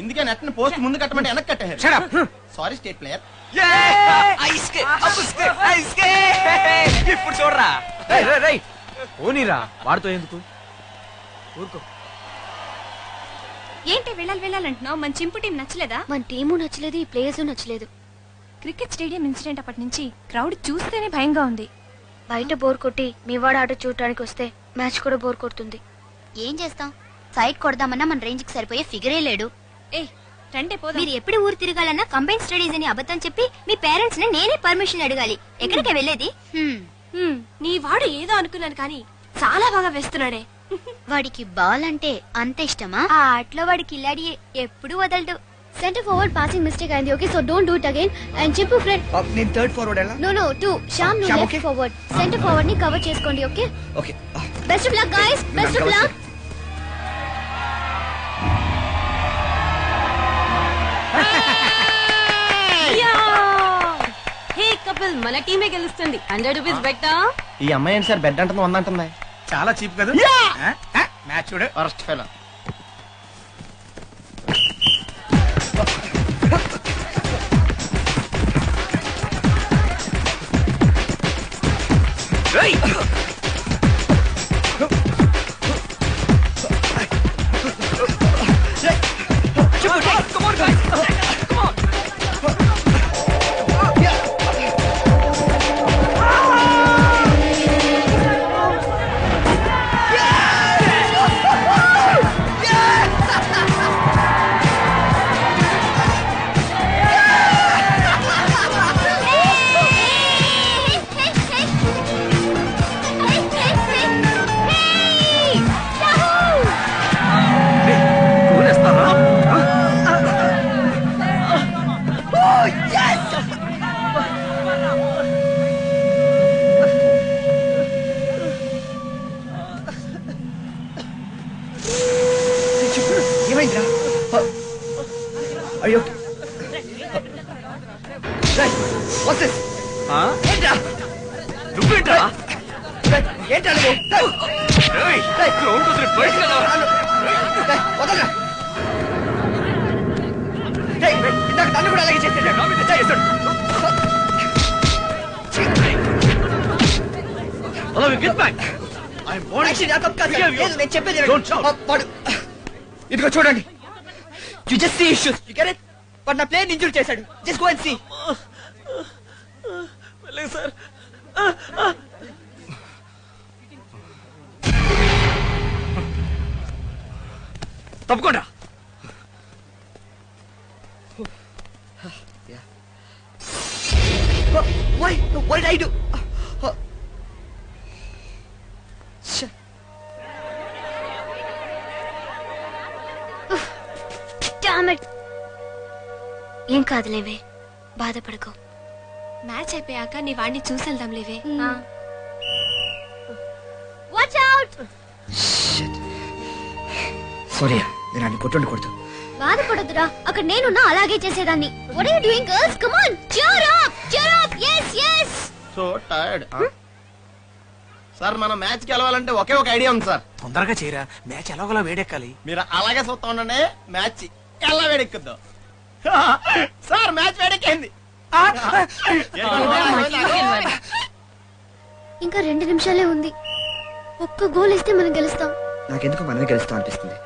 ఇందుకే నెట్ పోస్ట్ ముందు కట్టమంటే వెనక్కి కట్టారు. Sorry state player. ఇప్పుడు చూడరా. ఓనీరా, వాడితో ఎందుకు? ఊరుకో. ఏంటి వెళ్ళాలంటున్నావు? మన చింపు టీం నచ్చలేదా? మన టీము నచ్చలేదు, ఈ ప్లేయర్స్ నచ్చలేదు. క్రికెట్ స్టేడియం ఇన్సిడెంట్ అప్పటి నుంచి క్రౌడ్ చూస్తేనే భయంగా ఉంది. బయట బోర్ కొట్టి మీ వాడు ఆట చూడటానికి వస్తే మ్యాచ్ కూడా బోర్ కొడుతుంది. ఏం చేస్తాం? సైడ్ కొడదామన్నా మన రేంజ్ కి సరిపోయే ఫిగరే లేడు. మీరు ఎప్పుడు ఊరు తిరగాలన్నా కంబైన్ స్టడీస్ అని అబద్ధం చెప్పి మీ పేరెంట్స్ ని నేనే పర్మిషన్ అడగాలి. ఎక్కడికి వెళ్ళేది? నీ వాడు ఏదో అనుకున్నాను కానీ చాలా బాగా వేస్తున్నాడే. వాడికి బాల్ అంటే అంత ఇష్టమా? ఆ ఆటలో వాడి కిల్లాడి ఎప్పుడు వదలడు. సెంటర్ ఫార్వర్డ్ పాసింగ్ మిస్టేక్ అయింది. Okay, so don't do it again. And చెప్పు ఫ్రెండ్. నేను థర్డ్ ఫార్వర్డ్ ఎలా? నో 2 శ్యామ్ ను లెఫ్ట్ ఫార్వర్డ్. సెంటర్ ఫార్వర్డ్ ని కవర్ చేసుకోండి. Okay okay. Best of luck guys, best of luck. Hey Kapil, మన టీమే గెలుస్తుంది. 100 రూపీస్ బెట్టా. ఈ అమ్మాయి ఏంటి సార్ బెడ్ అంటుంది 100 అంటుంది. చాలా చీప్ కదా మ్యాచ్ చూడు. First fellow. Come on, guys. Come on. ఏమైందిరా? అయ్యో నువ్వేంట్రా? ఏంటా ఇందాక నన్ను కూడా అలాగే చేశాడు. నేను చెప్పేది ఇదిగో చూడండి. You just see issues, you get it? But నా ప్లేయర్ ఇంజూర్ చేశాడు. Just go and see. Sir తప్పకుండా. What did I do? Damn it. ఏం కాదులేవే, బాధపడకు. మ్యాచ్ అయిపోయాక నీ వాడిని చూసేద్దాం లేవే. Watch out. సారీ, నేను అన్ని కొట్టుండకూడదు. బాధపడొద్దురా, అక్కడ నేనున్నా అలాగే చేసేదాన్ని. What are you doing, girls? Come on, cheer up, cheer up. Yes, yes. So tired. Sir మనం మ్యాచ్ గెలవాలంటే ఒకే ఒక ఐడియా ఉంది సార్. తొందరగా చేయరా, మ్యాచ్ ఎలాగోలా వేడెక్కాలి. మీరు అలాగే చూస్తా ఉండండి, మ్యాచ్ ఎలా వేడెక్కుద్దాం. సార్ మ్యాచ్ వేడెక్కింది. ఇంకా 2 నిమిషాలే ఉంది. ఒక్క గోల్ ఇస్తే మనం గెలుస్తాం. నాకెందుకు మనమే గెలుస్తాం అనిపిస్తుంది.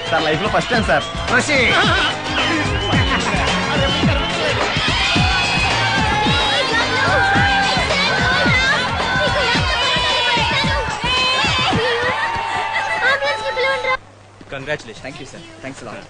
సార్ లైఫ్ లో first time sir. Congratulation. Thank you sir. Thanks lot.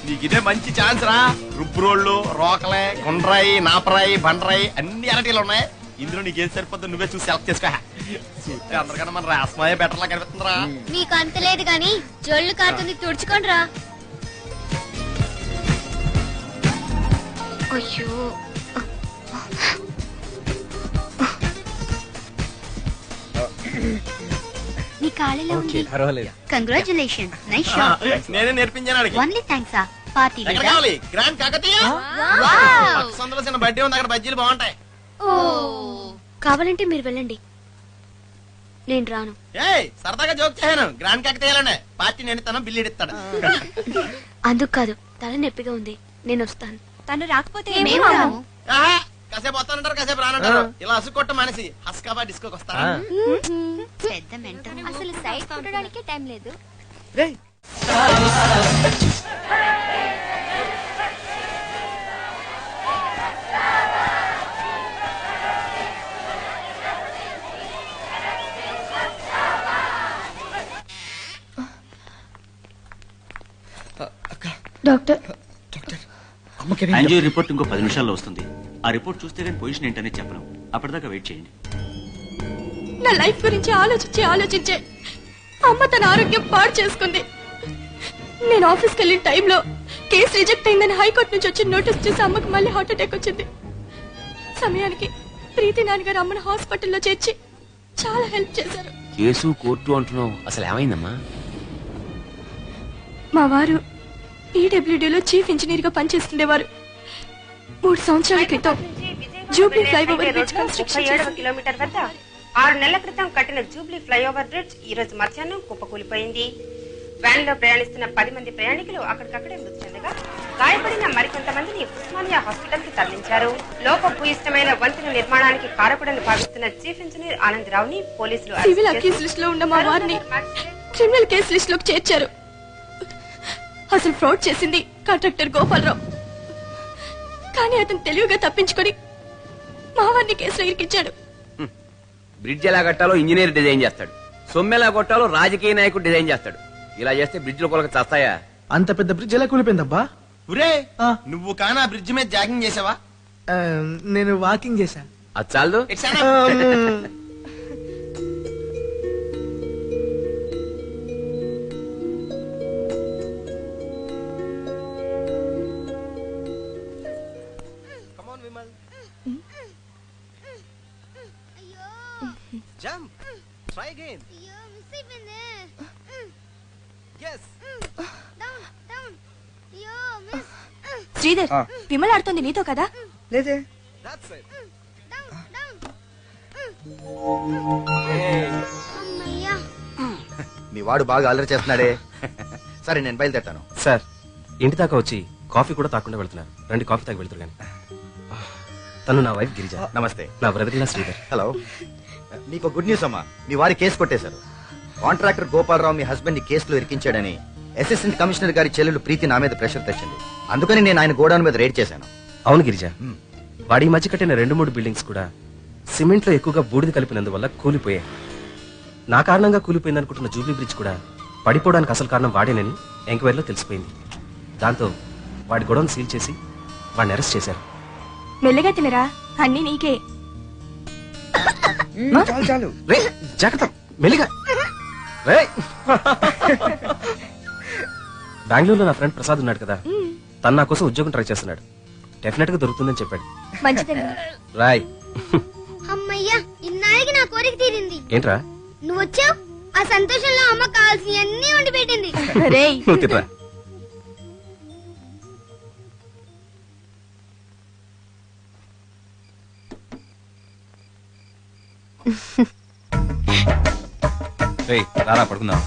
నీకు ఇదే మంచి ఛాన్స్ రా. రుబ్బురోళ్ళు, రోకలే, గుండ్రాయి, నాపరాయి, బండరాయి అన్ని అరటీలు ఉన్నాయి. ఇందులో నీకేం సరిపోద్దు నువ్వే చూసి సెలెక్ట్ చేసుకో. చూస్తే అందరికన్నా మన రాస్మాయే బెటర్ లా కనిపిస్తుందిరా. మీకు అంత లేదు గాని జొల్లు కారుతుంది, తుడుచుకోండి రా. అయ్యో, నీ కాళ్ళలో ఉంది. పర్వాలేదు. Congratulation, nice shot. నేనే నేర్పించాను అడిగి. Only thanks. పార్టీ ఎక్కడ కావాలి? గ్రాండ్ కాకతీయ పక్కసందులో చిన్న బడ్డీ ఉంది, అక్కడ బజ్జీలు బాగుంటాయి. కావాలంటే మీరు వెళ్ళండి, నేను రాను. ఏయ్ సరదాగా జోక్ చేయను. గ్రాండ్ కాకతీయాలనే పార్టీ నేను తన బిల్లు ఇస్తాడు. అందుకు కాదు, తల నొప్పిగా ఉంది, నేను వస్తాను. తను రాకపోతే మేము రాము. కాసేపు వస్తానంటారు, కాసేపు రానంటారు. ఇలా అసు కొట్ట మనిషి హస్కాబా డిస్కోకి వస్తారా? పెద్ద మెంటల్. అసలు సైడ్ కొట్టడానికే టైం లేదు. డాక్టర్, యాంజియో రిపోర్ట్ ఇంకో 10 నిమిషాల్లో వస్తుంది. ఆ రిపోర్ట్ చూస్తే కానీ పొజిషన్ ఏంటనే చెప్పను. అప్పటిదాకా వెయిట్ చేయండి. నా లైఫ్ గురించి ఆలోచించే అమ్మ తన ఆరోగ్యం పాడు చేసుకుంది. నేను ఆఫీస్కి వెళ్ళిన టైంలో కేసు రిజెక్ట్ అయిందని హైకోర్టు నుంచి వచ్చిన నోటీస్ చూసి అమ్మకి మళ్ళీ హార్ట్ అటాక్ వచ్చింది. సమయానికి ప్రీతి నాన్నగారు అమ్మను హాస్పిటల్లో చేర్చి చాలా హెల్ప్ చేశారు. కేసు కోర్టు అంటున్నావు, అసలు ఏమైందమ్మా? మా వారు PWDలో చీఫ్ ఇంజనీర్ గా పనిచేస్తుండేవారు. 3 సంవత్సరాల క్రితం జూబ్లీ ఫ్లైఓవర్ బ్రిడ్జ్ కన్స్ట్రక్షన్ 37వ కిలోమీటర్ వద్ద 6 నెలల క్రితం కట్టిన జూబ్లీ ఫ్లైఓవర్ బ్రిడ్జ్ ఈ రోజు మధ్యాహ్నం కుప్పకూలిపోయింది. వ్యాన్ లో ప్రయాణిస్తున్న 10 మంది ప్రయాణికులు అక్కడికక్కడే మృతి చెందగా గాయపడిన మరికొంతమందిని ఉస్మానియా హాస్పిటల్ కి తరలించారు. లోపభూయిష్టమైన వంతెన నిర్మాణానికి కారకుడని భావిస్తున్న చీఫ్ ఇంజనీర్ ఆనంద్ రావుని పోలీసులు సివిల్ అక్యూజ్ లిస్ట్ లో ఉన్న మా వారిని క్రిమినల్ కేసు లిస్ట్ లోకి చేర్చారు. అసలు ఫ్రాడ్ చేసింది కాంట్రాక్టర్ గోపాలరావు. కానీ అతను తెలివిగా తప్పించుకొని మా వారిని కేసులో ఇరికించాడు. బ్రిడ్జ్ ఎలా కట్టాలో ఇంజనీర్ డిజైన్ చేస్తాడు, సొమ్ము ఎలా కొట్టాలో రాజకీయ నాయకుడు డిజైన్ చేస్తాడు. ఇలా చేస్తే బ్రిడ్జ్ లో కొలక చేస్తాయా? అంత పెద్ద బ్రిడ్జ్ ఎలా కూలిపోయిందబ్బా? ఒరే నువ్వు కానా బ్రిడ్జ్ మీద జాగింగ్ చేసావా? నేను వాకింగ్ చేశా. అది చాలు. Jump. Try again. Yes. Sridhar, Vimal ఆడుతోంది నీతో కదా? లేదే. That's it. మీ వాడు బాగా అల్లరి చేస్తున్నాడే. సరే నేను బయలుదేరుతాను. సార్, ఇంటి దాకా వచ్చి కాఫీ కూడా తాకుండా వెళ్తున్నారు. రండి కాఫీ తాగి వెళ్తారు కానీ. తను నా వైఫ్ గిరిజ. నమస్తే. నా బ్రదర్ ఇలా శ్రీధర్. హలో. మీకు గుడ్ న్యూస్ అమ్మా, మీ వారి కేసు కొట్టేశారు. కాంట్రాక్టర్ గోపాలరావు మీ హస్బెండ్ ని కేసులో ఇరికించాడని అసిస్టెంట్ కమిషనర్ గారి చెల్లెలు ప్రీతి నా మీద ప్రెషర్ తెచ్చింది. అందుకని నేను ఆయన గోడౌన్ మీద రైడ్ చేశాను. అవును గిరిజ, వాడి మధ్య కట్టిన 2-3 బిల్డింగ్స్ కూడా సిమెంట్ లో ఎక్కువగా బూడిద కలిపినందువల్ల కూలిపోయాయి. నా కారణంగా కూలిపోయిందనుకుంటున్న జూబ్లీ బ్రిడ్జ్ కూడా పడిపోవడానికి అసలు కారణం వాడేనని ఎంక్వైరీలో తెలిసిపోయింది. దాంతో వాడి గొడవను సీల్ చేసి వాడిని అరెస్ట్ చేశారు. మెల్లగా తినరా, అన్ని నీకే. చాలు చాలు. జాగ్రత్త, మెల్లిగా. బెంగళూరులో నా ఫ్రెండ్ ప్రసాద్ ఉన్నాడు కదా, తను నా కోసం ఉద్యోగం ట్రై చేస్తున్నాడు. డెఫినెట్ గా దొరుకుతుందని చెప్పాడు. రాయ్. అమ్మయ్యా, ఇన్నాళ్ళకి నా కోరిక తీరింది. ఏంట్రా? నువ్వు వచ్చావు, ఆ సంతోషంలో అమ్మ కావాల్సిన అన్ని వండి పెట్టింది. నువ్వు తినరా. రారా పడుకుందాం.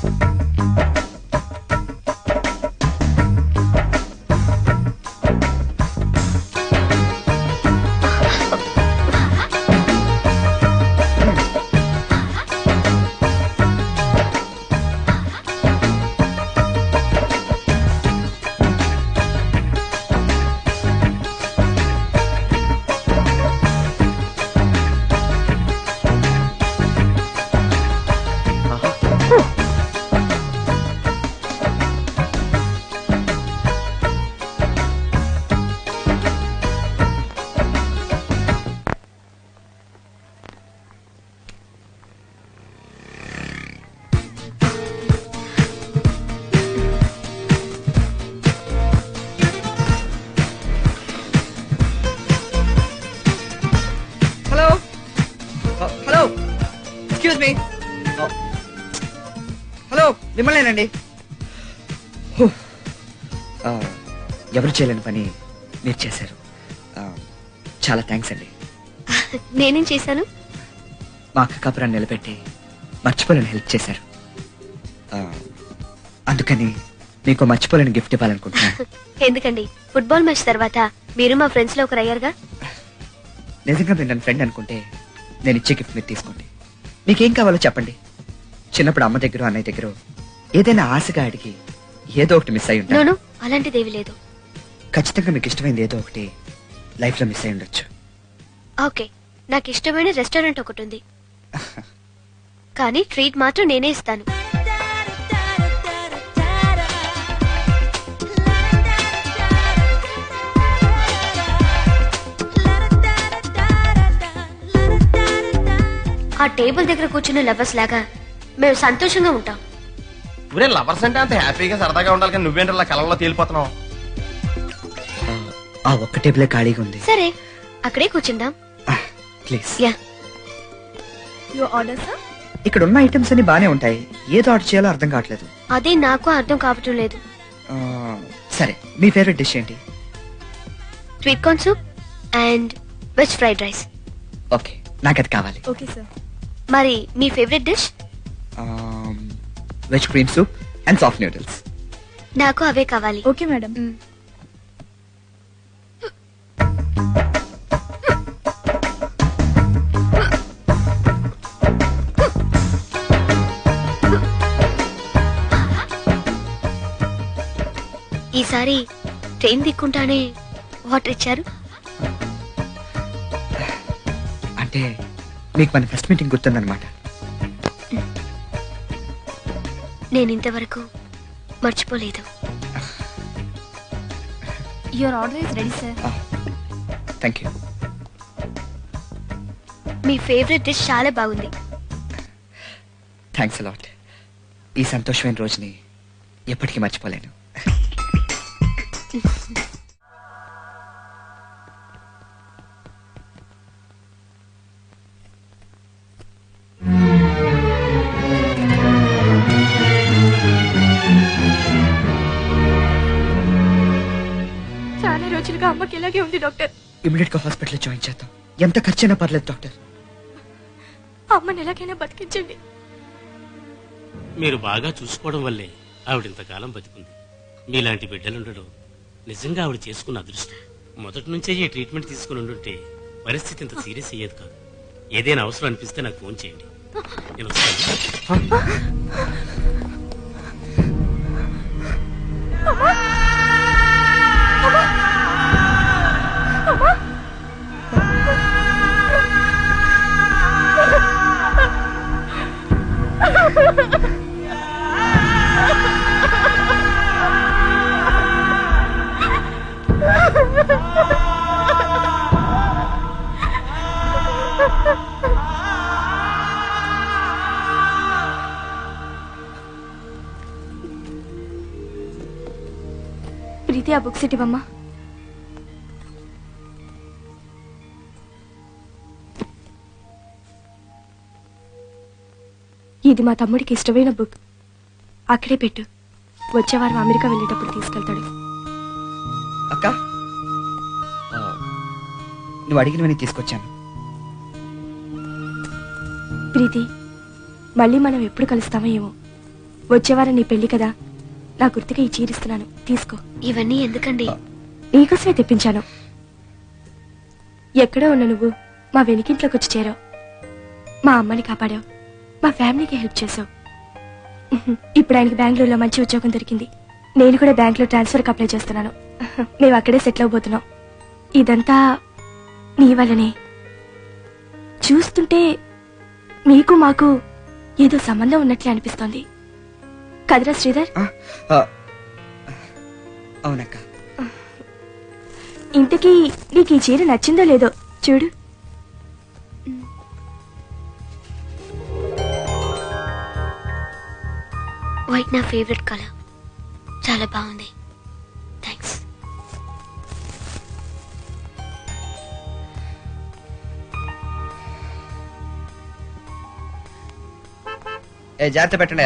హలో, మిమ్మల్నేనండి. ఎవరు చేయలేని పని మీరు చేశారు. చాలా థ్యాంక్స్ అండి. నేనేం చేశాను? మా అక్క కాపురాన్ని నిలబెట్టి మర్చిపోలేని హెల్ప్ చేశారు. అందుకని మీకు మర్చిపోలేని గిఫ్ట్ ఇవ్వాలనుకుంటున్నాను. ఎందుకండి, ఫుట్బాల్ మ్యాచ్ తర్వాత మీరు మా ఫ్రెండ్స్ లో ఒకరు అయ్యారుగా. నిజంగా మీరు నన్ను ఫ్రెండ్ అనుకుంటే నేను ఇచ్చే గిఫ్ట్ మీరు తీసుకోండి. మీకేం కావాలో చెప్పండి. చిన్నప్పుడు అమ్మ దగ్గర అన్నయ్య దగ్గర ఏదైనా ఆశగా అడిగి ఏదో ఒకటి మిస్ అయి ఉంటాను. అలాంటిదేవి లేదు. ఖచ్చితంగా మీకు ఇష్టమైంది ఏదో ఒకటి లైఫ్ లో మిస్ అయి ఉండొచ్చు. ఓకే, నాకు ఇష్టమైన రెస్టారెంట్ ఒకటి ఉంది, కానీ ట్రీట్ మాత్రం నేనే ఇస్తాను. ఆ టేబుల్ దగ్గర కూర్చున్న లవర్స్ లాగా మేము సంతోషంగా ఉంటాం. ఒరే, లవర్స్ అంటే అంత హ్యాపీగా సరదాగా ఉండాలి, కానీ నువ్వేంటలా కలవలో తేలిపోతున్నావు. ఆ ఒక్క టేబులే ఖాళీగా ఉంది. సరే, అక్కడే కూర్చుందాం please. Yeah. Your order sir. ఇక్కడ ఉన్న ఐటమ్స్ అన్ని బానే ఉంటాయి, ఏదో ఆర్డర్ చేయాలో అర్థం కావట్లేదు. అదే నాకు అర్థం కావటం లేదు. సరే, మీ ఫేవరెట్ డిష్ ఏంటి? Sweet corn soup. And veg fried rice. Okay, నాకు అది కావాలి. Okay sir. మరి మీ favourite dish? Veg cream soup and soft noodles. నాకు అవే కావాలి. Okay madam. ఈసారి ట్రైన్ దిక్కుంటానే వాటర్ ఇచ్చారు. అంటే మీకు మన ఫస్ట్ మీటింగ్ గుర్తుందన్నమాట. నేను ఇంతవరకు మర్చిపోలేదు. Your order is ready sir. Thank you. Me favourite dish చాలా బాగుంది. Thanks a lot. ఈ సంతోషమైన రోజుని ఎప్పటికీ మర్చిపోలేను. చాలా రోజులుగా అమ్మకి ఇలాగే ఉంది డాక్టర్. ఇమీడియట్ గా హాస్పిటల్ జాయిన్ చేద్దాం. ఎంత ఖర్చైనా పర్లేదు డాక్టర్. అమ్మని ఎలాగైనా బతికించండి. మీరు బాగా చూసుకోవడం వల్లే ఆవిడ ఇంతకాలం బతికుంది. మీలాంటి బిడ్డలుండడం నిజంగా ఆవిడ చేసుకున్న అదృష్టం. మొదటి నుంచే ఈ ట్రీట్మెంట్ తీసుకుని ఉండుంటే పరిస్థితి ఇంత సీరియస్ అయ్యేది కాదు. ఏదైనా అవసరం అనిపిస్తే నాకు ఫోన్ చేయండి. నేను వస్తాను. ప్రీతి, ఆ బుక్స్ ఇవ్వమ్మా. ఇది మా తమ్ముడికి ఇష్టమైన బుక్. అక్కడే పెట్టు. వచ్చేవారం అమెరికా వెళ్ళేటప్పుడు తీసుకెళ్తాడు. అక్క, నువ్వు అడిగినవని తీసుకొచ్చాను. ప్రీతి, మళ్ళీ మనం ఎప్పుడు కలుస్తామో ఏమో. వచ్చేవారం నీ పెళ్లి కదా, నా గుర్తుగా ఈ చీరిస్తున్నాను, తీసుకో. ఇవన్నీ ఎందుకండి? నీకోసమే తెప్పించాను. ఎక్కడో ఉన్న నువ్వు మా వెనికింట్లోకి వచ్చి చేరావు. మా అమ్మని కాపాడావు, మా ఫ్యామిలీకి హెల్ప్ చేసావు. ఇప్పుడు ఆయనకి బెంగళూరులో మంచి ఉద్యోగం దొరికింది. నేను కూడా బ్యాంక్ లో ట్రాన్స్ఫర్కి అప్లై చేస్తున్నాను. మేము అక్కడే సెటిల్ అవబోతున్నాం. ఇదంతా నీ వల్లనే. చూస్తుంటే మీకు మాకు ఏదో సంబంధం ఉన్నట్లే అనిపిస్తోంది కదరా శ్రీధర్? అవునక్క. ఇంతకీ నీకు ఈ చీర నచ్చిందో లేదో చూడు. వైట్ నా ఫేవరెట్ కలర్. చాలా బాగుంది. థ్యాంక్స్. జాగ్రత్త పెట్టండి.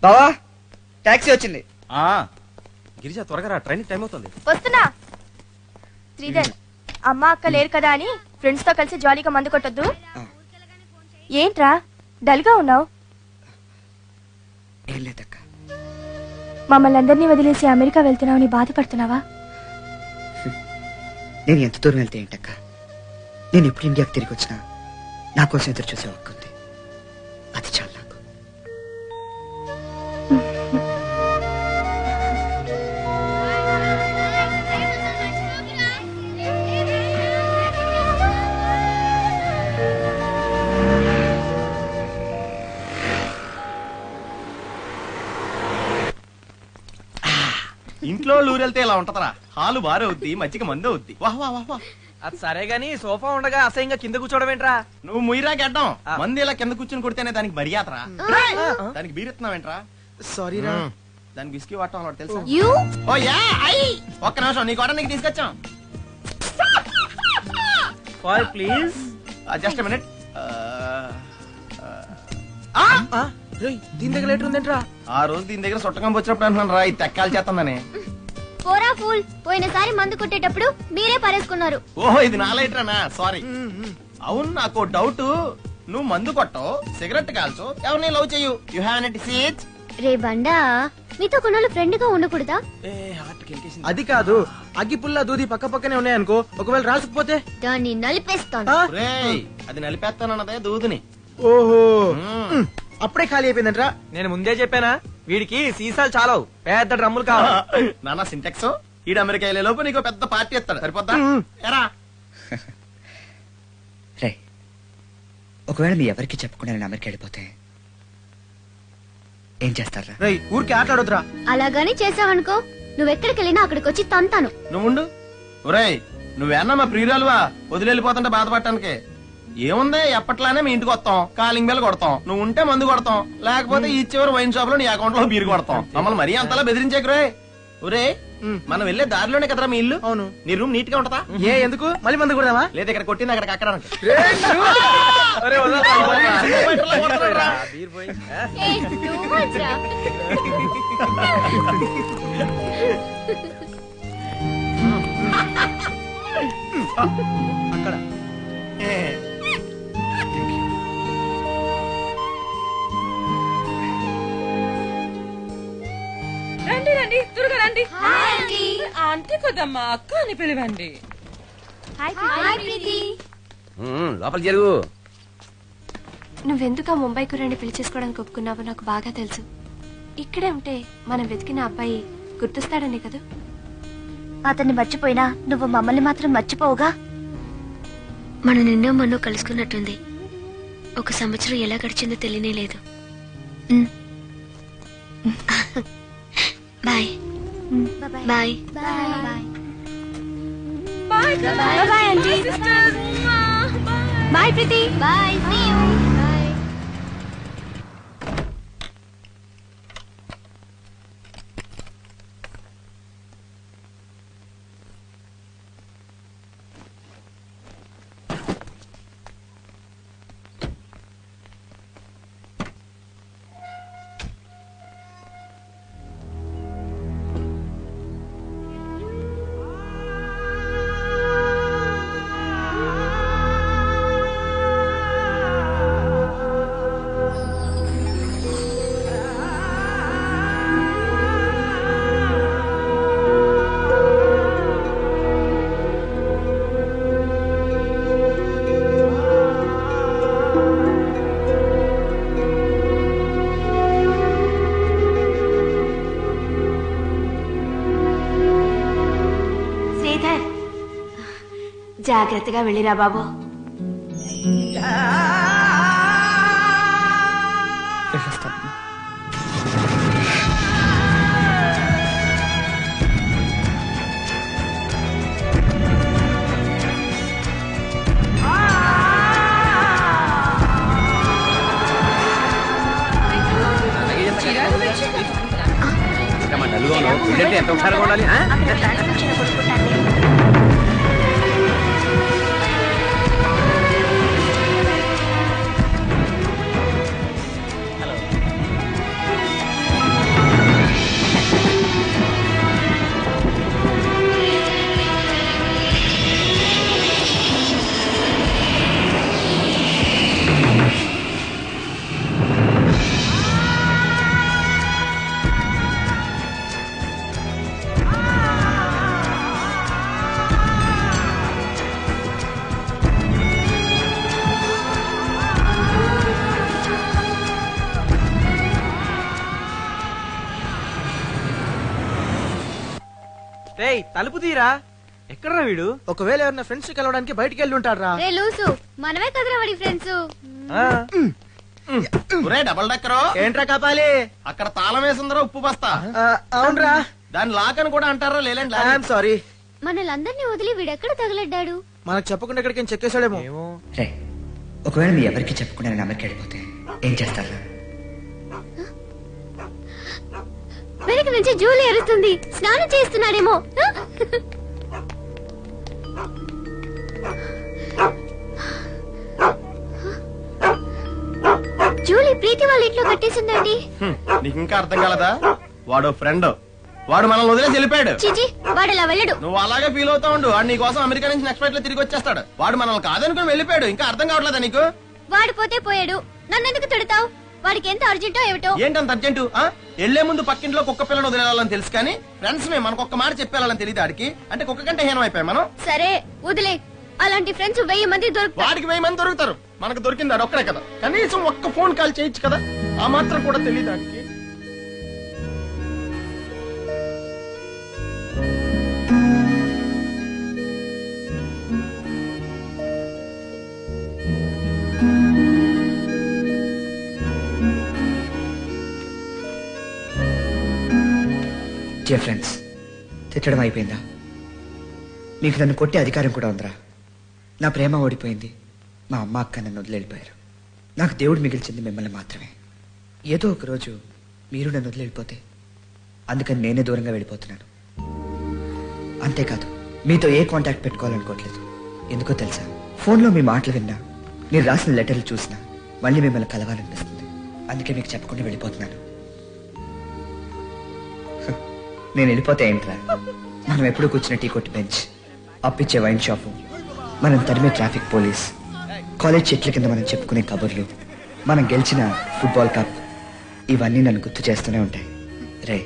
బావా, టాక్సీ వచ్చింది. గిరిజా, త్వరగా రా, ట్రైన్ టైం అవుతుంది. వస్తున్నా. శ్రీధర్, అమ్మ అక్క లేరు కదా అని ఫ్రెండ్స్ తో కలిసి జాలీగా మందు కొట్టొద్దు. ఏంట్రా డల్ గా ఉన్నావు? ఏం లేదక్క. మమ్మల్ని అందరినీ వదిలేసి అమెరికా వెళ్తున్నావని బాధపడుతున్నావా? నేను ఎంత దూరం వెళ్తే ఏంటక్క? నేను ఎప్పుడు ఇండియాకి తిరిగి వచ్చినా నా కోసం ఎదురు చూసే హక్కుంది. అది చాలా నాకు. ఇంట్లో లూరెళ్తే ఇలా ఉంటదరా. హాలు బారే అవుద్ది, మజ్జిగ మందే అవుద్ది. వాహ్ వాహ్ వాహ్ వాహ్. అది సరే గాని సోఫా ఉండగా అసహ్యంగా కింద కూర్చోవడం ఏంట్రా? నువ్వు ముయిరా గడ్డం. మంది ఇలా కింద కూర్చొని కొడితేనే దానికి మర్యాదరా. దానికి బీరెత్తున్నావేంట్రా? సారీ రా. దానికి బిస్కీ వాడటం అలవాటు తెలుసా? You? ఓ యా, ఐ ఒక్క నిమిషం, నీ కూడా నీకు తీసుకొచ్చాం. Five please. Just minute. దీని దగ్గర లెటర్ ఉందేంట్రా? ఆ రోజు దీని దగ్గర సొట్టకం వచ్చినప్పుడు అంటున్నాను రా, ఇది తెక్కాలి చేస్తుందని. పోరా ఫూల్, పోయినసారి మందు కొట్టేటప్పుడు మీరే పరేసుకున్నారు. ఓహో ఇది నా లైటరేనా, సారీ. అవును నాకు డౌట్, నువ్వు మందు కొట్టవు, సిగరెట్ కాల్చు, ఎవరిని లవ్ చేయు. You have any disease? రే బండా, మీతో కొన్నాళ్ళు ఫ్రెండ్ గా ఉండకూడదా? అది కాదు, అగ్గి పుల్ల దూది పక్క పక్కనే ఉన్నాయనుకో, ఒకవేళ రాసుకుపోతే దాన్ని నలిపేస్తాను. రేయ్, అది నలిపేస్తానన్నదే దూదిని. ఓహో అప్పుడే ఖాళీ అయిపోయిందంట్రా. నేను ముందే చెప్పానా, వీడికి సీసాలు చాలవు, పెద్ద డ్రమ్ములు కావాలి. నానా సింటెక్స్, ఈడు అమెరికా వెళ్ళే లోపు నీకు పెద్ద పార్టీ ఇస్తాడు, సరిపోద్దా? ఎరా రే, ఒకవేళ మీ ఎవరికి చెప్పకుండా నేను అమెరికా వెళ్ళిపోతే ఏం చేస్తారా? ఊరికి ఆటలాడొద్దురా. అలాగని చేసావనుకో, నువ్వెక్కడికి వెళ్ళినా అక్కడికి వచ్చి తంతాను. నువ్వుండు. ఒరేయ్, నువ్వేనా మా ప్రియురాలువా వదిలేళ్ళిపోతుంటే బాధపడటానికి? ఏముంది, ఎప్పట్లానే మీ ఇంటికి వస్తాం, కాలింగ్ బెల్ కొడతాం, నువ్వు ఉంటే మందు కొడతాం, లేకపోతే ఈ చివరి వైన్ షాప్ లో నీ అకౌంట్ లో బీరు కొడతాం. మమ్మల్ని మరీ అంతలా బెదిరించేకురే. ఒరే, మనం వెళ్లే దారిలోనే కదరా మీ ఇల్లు. అవును. నీ రూమ్ నీట్ గా ఉంటదా? ఏ ఎందుకు మళ్ళీ మందు కొడదామా? లేదా ఇక్కడ కొట్టింది అక్కడ అక్కడ అక్కడ రండి రండి, త్వరగా రండి. ఆంటీ కొద్దమ్మా, అక్క అని పిలవండి. లోపల జరుగు. నువ్వెందుకు ఆ ముంబై కుర్రాన్ని పెళ్లి చేసుకోవడానికి ఒప్పుకున్నావో నాకు బాగా తెలుసు. ఇక్కడే ఉంటే మనం వెతికిన అబ్బాయి గుర్తొస్తాడనే కదా. అతన్ని మర్చిపోయినా నువ్వు మమ్మల్ని మాత్రం మర్చిపోవుగా. మనం నిన్నో మొన్నో కలుసుకున్నట్టుంది. 1 సంవత్సరం ఎలా గడిచిందో తెలియనే లేదు. Bye bye bye bye aunty. Bye Preethi. Bye, see you. Bye. జాగ్రత్తగా వెళ్ళిరా బాబు. ఎంత ఒకసారి ఉండాలి. తలుపు తీరా. ఎక్కడరా వీడు? ఒకవేళ ఎవరైనా ఫ్రెండ్స్ కలవడానికి బయటికి వెళ్ళి ఉంటారా? రే లూసు, మనమే కదరా వాడి ఫ్రెండ్స్. డబల్ డెక్కరు ఏంట్రా కాపాలి? అక్కడ తాళం వేసిందరా ఉప్పు బస్తా. అవునరా, దాని లాక్ అని కూడా అంటారా? లేలండి, సారీ. మనలందరినీ వదిలి వీడెక్కడ తగలడ్డాడు? మనకు చెప్పకుండా ఎక్కడికి చెక్కేశాడేమో. రే, ఒకవేళ మీ ఎవరికి చెప్పకుండా నేను అమెరికా వెళ్ళిపోతే ఏం చేస్తారా? వెనక నుంచి జూలీ అరుస్తుంది, స్నానం చేస్తున్నాడేమో. జూలీ ప్రీతి వాళ్ళ ఇంట్లో కట్టేసిందండి. నీకు ఇంకా అర్థం కాలదా? వాడు ఫ్రెండ్, వాడు మనల్ని వదిలేసి వెళ్ళిపోయాడు. చిచి వాడు అలా వెళ్ళడు. నువ్వు అలాగే ఫీల్ అవుతా ఉండు. వాడు నీ కోసం అమెరికా నుంచి నెక్స్ట్ ఫ్లైట్ లో తిరిగి వచ్చేస్తాడు. వాడు మనల్ని కాదనుకుని వెళ్ళిపోయాడు. ఇంకా అర్థం కావట్లేదా నీకు? వాడు పోతే పోయాడు, నన్ను ఎందుకు తిడతావు? వాడికి ఎంత అర్జెంటో ఏమిటో. ఏంటంత అర్జెంటు? వెళ్లే ముందు పక్కింట్లో కుక్క పిల్లను వదిలేయాలని తెలుసు కానీ ఫ్రెండ్స్ మే మనకు ఒక్క మాట చెప్పేయాలని తెలియదు ఆడికి. అంటే కుక్క కంటే హీనం అయిపోయాం మనం. సరే వదిలే, అలాంటి ఫ్రెండ్స్ 1000 మంది దొరుకుతారు. వాడికి 1000 మంది దొరుకుతారు, మనకు దొరికింది ఆడు ఒక్కడే కదా. కనీసం ఒక్క ఫోన్ కాల్ చేయొచ్చు కదా, ఆ మాత్రం కూడా తెలియదు ఆడికి. డియర్ ఫ్రెండ్స్, తిట్టడం అయిపోయిందా? మీకు నన్ను కొట్టే అధికారం కూడా ఉందిరా. నా ప్రేమ ఓడిపోయింది, మా అమ్మ అక్క నన్ను వదిలిపోయారు. నాకు దేవుడు మిగిల్చింది మిమ్మల్ని మాత్రమే. ఏదో ఒక రోజు మీరు నన్ను వదిలిపోతే అందుకని నేనే దూరంగా వెళ్ళిపోతున్నాను. అంతేకాదు, మీతో ఏ కాంటాక్ట్ పెట్టుకోవాలనుకోవట్లేదు. ఎందుకో తెలుసా? ఫోన్లో మీ మాటలు విన్నా, మీరు రాసిన లెటర్లు చూసినా మళ్ళీ మిమ్మల్ని కలవాలనిపిస్తుంది. అందుకే మీకు చెప్పకుండా వెళ్ళిపోతున్నాను. నేను వెళ్ళిపోతే ఏంట్రా? మనం ఎప్పుడు కూర్చున్న టీ కొట్టి బెంచ్, అప్పిచ్చే వైన్ షాపు, మనం తరిమే ట్రాఫిక్ పోలీస్, కాలేజ్ చెట్ల కింద మనం చెప్పుకునే కబుర్లు, మనం గెలిచిన ఫుట్బాల్ కప్, ఇవన్నీ నన్ను గుర్తు చేస్తూనే ఉంటాయి. రే,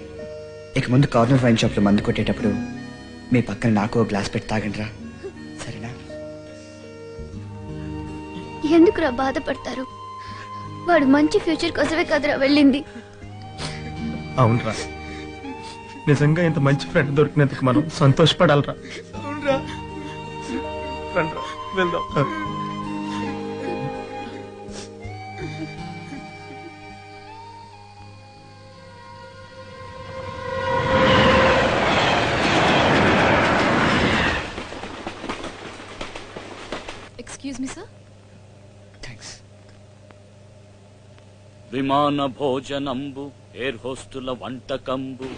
ఇక ముందు కార్నర్ వైన్ షాప్లో మందు కొట్టేటప్పుడు మీ పక్కన నాకు ఓ గ్లాస్ పెట్టి తాగండిరా, సరేనా? ఎందుకురా బాధపడతారు? వాడు మంచి ఫ్యూచర్ కోసమే కదరా వెళ్ళింది. అవునరా, నిజంగా ఇంత మంచి ఫ్రెండ్ దొరికినందుకు మనం సంతోషపడాలరా. వెళ్దాం. Excuse me sir. థ్యాంక్స్. విమాన భోజనంబు, ఎయిర్ హోస్టుల వంటకంబు.